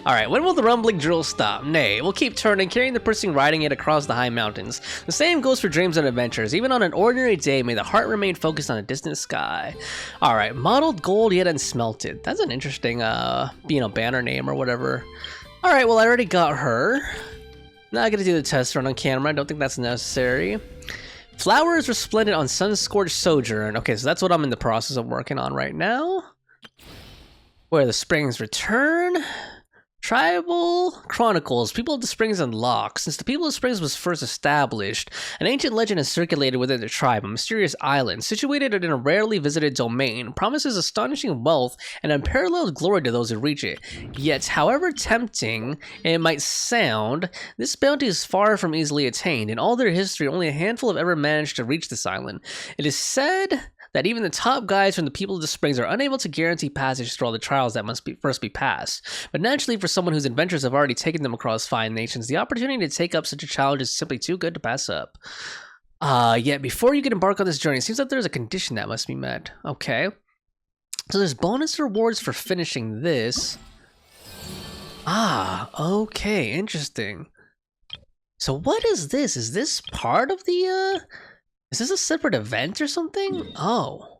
Alright, when will the rumbling drill stop? Nay, we'll keep turning, carrying the person riding it across the high mountains. The same goes for dreams and adventures. Even on an ordinary day, may the heart remain focused on a distant sky. Alright, modeled gold yet unsmelted. That's an interesting, banner name or whatever. Alright, well I already got her. Not gonna do the test run on camera, I don't think that's necessary. Flowers Resplendent on Sun-Scorched Sojourn. Okay, so that's what I'm in the process of working on right now. Where the springs return. Tribal Chronicles. People of the Springs unlocked. Since the People of the Springs was first established, an ancient legend has circulated within the tribe. A mysterious island, situated in a rarely visited domain, promises astonishing wealth and unparalleled glory to those who reach it. Yet, however tempting it might sound, this bounty is far from easily attained. In all their history, only a handful have ever managed to reach this island. It is said that even the top guys from the People of the Springs are unable to guarantee passage through all the trials that must first be passed. But naturally, for someone whose adventures have already taken them across fine nations, the opportunity to take up such a challenge is simply too good to pass up. Yet before you can embark on this journey, it seems like there's a condition that must be met. Okay. So there's bonus rewards for finishing this. Okay, interesting. So what is this? Is this part of the, is this a separate event or something? Oh.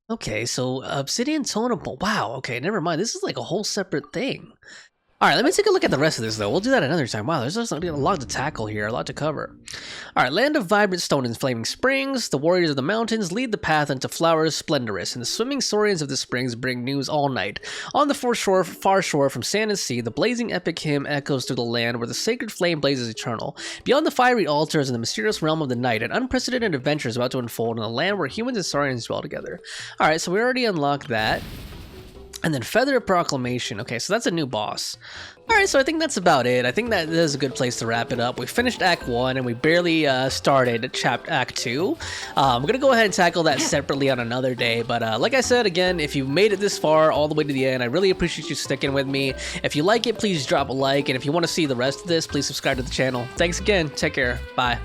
Okay, so Obsidian Tonable. Wow, okay, never mind. This is like a whole separate thing. Alright, let me take a look at the rest of this, though. We'll do that another time. Wow, there's just a lot to tackle here, a lot to cover. Alright, Land of Vibrant Stone and Flaming Springs. The warriors of the mountains lead the path into flowers splendorous, and the swimming Saurians of the springs bring news all night. On the far shore from sand and sea, the blazing epic hymn echoes through the land where the sacred flame blazes eternal. Beyond the fiery altars in the mysterious realm of the night, an unprecedented adventure is about to unfold in a land where humans and Saurians dwell together. Alright, so we already unlocked that. And then Feather of Proclamation. Okay, so that's a new boss. Alright, so I think that's about it. I think that is a good place to wrap it up. We finished Act 1 and we barely started Act 2. We're going to go ahead and tackle that separately on another day. But like I said, again, if you made it this far all the way to the end, I really appreciate you sticking with me. If you like it, please drop a like. And if you want to see the rest of this, please subscribe to the channel. Thanks again. Take care. Bye.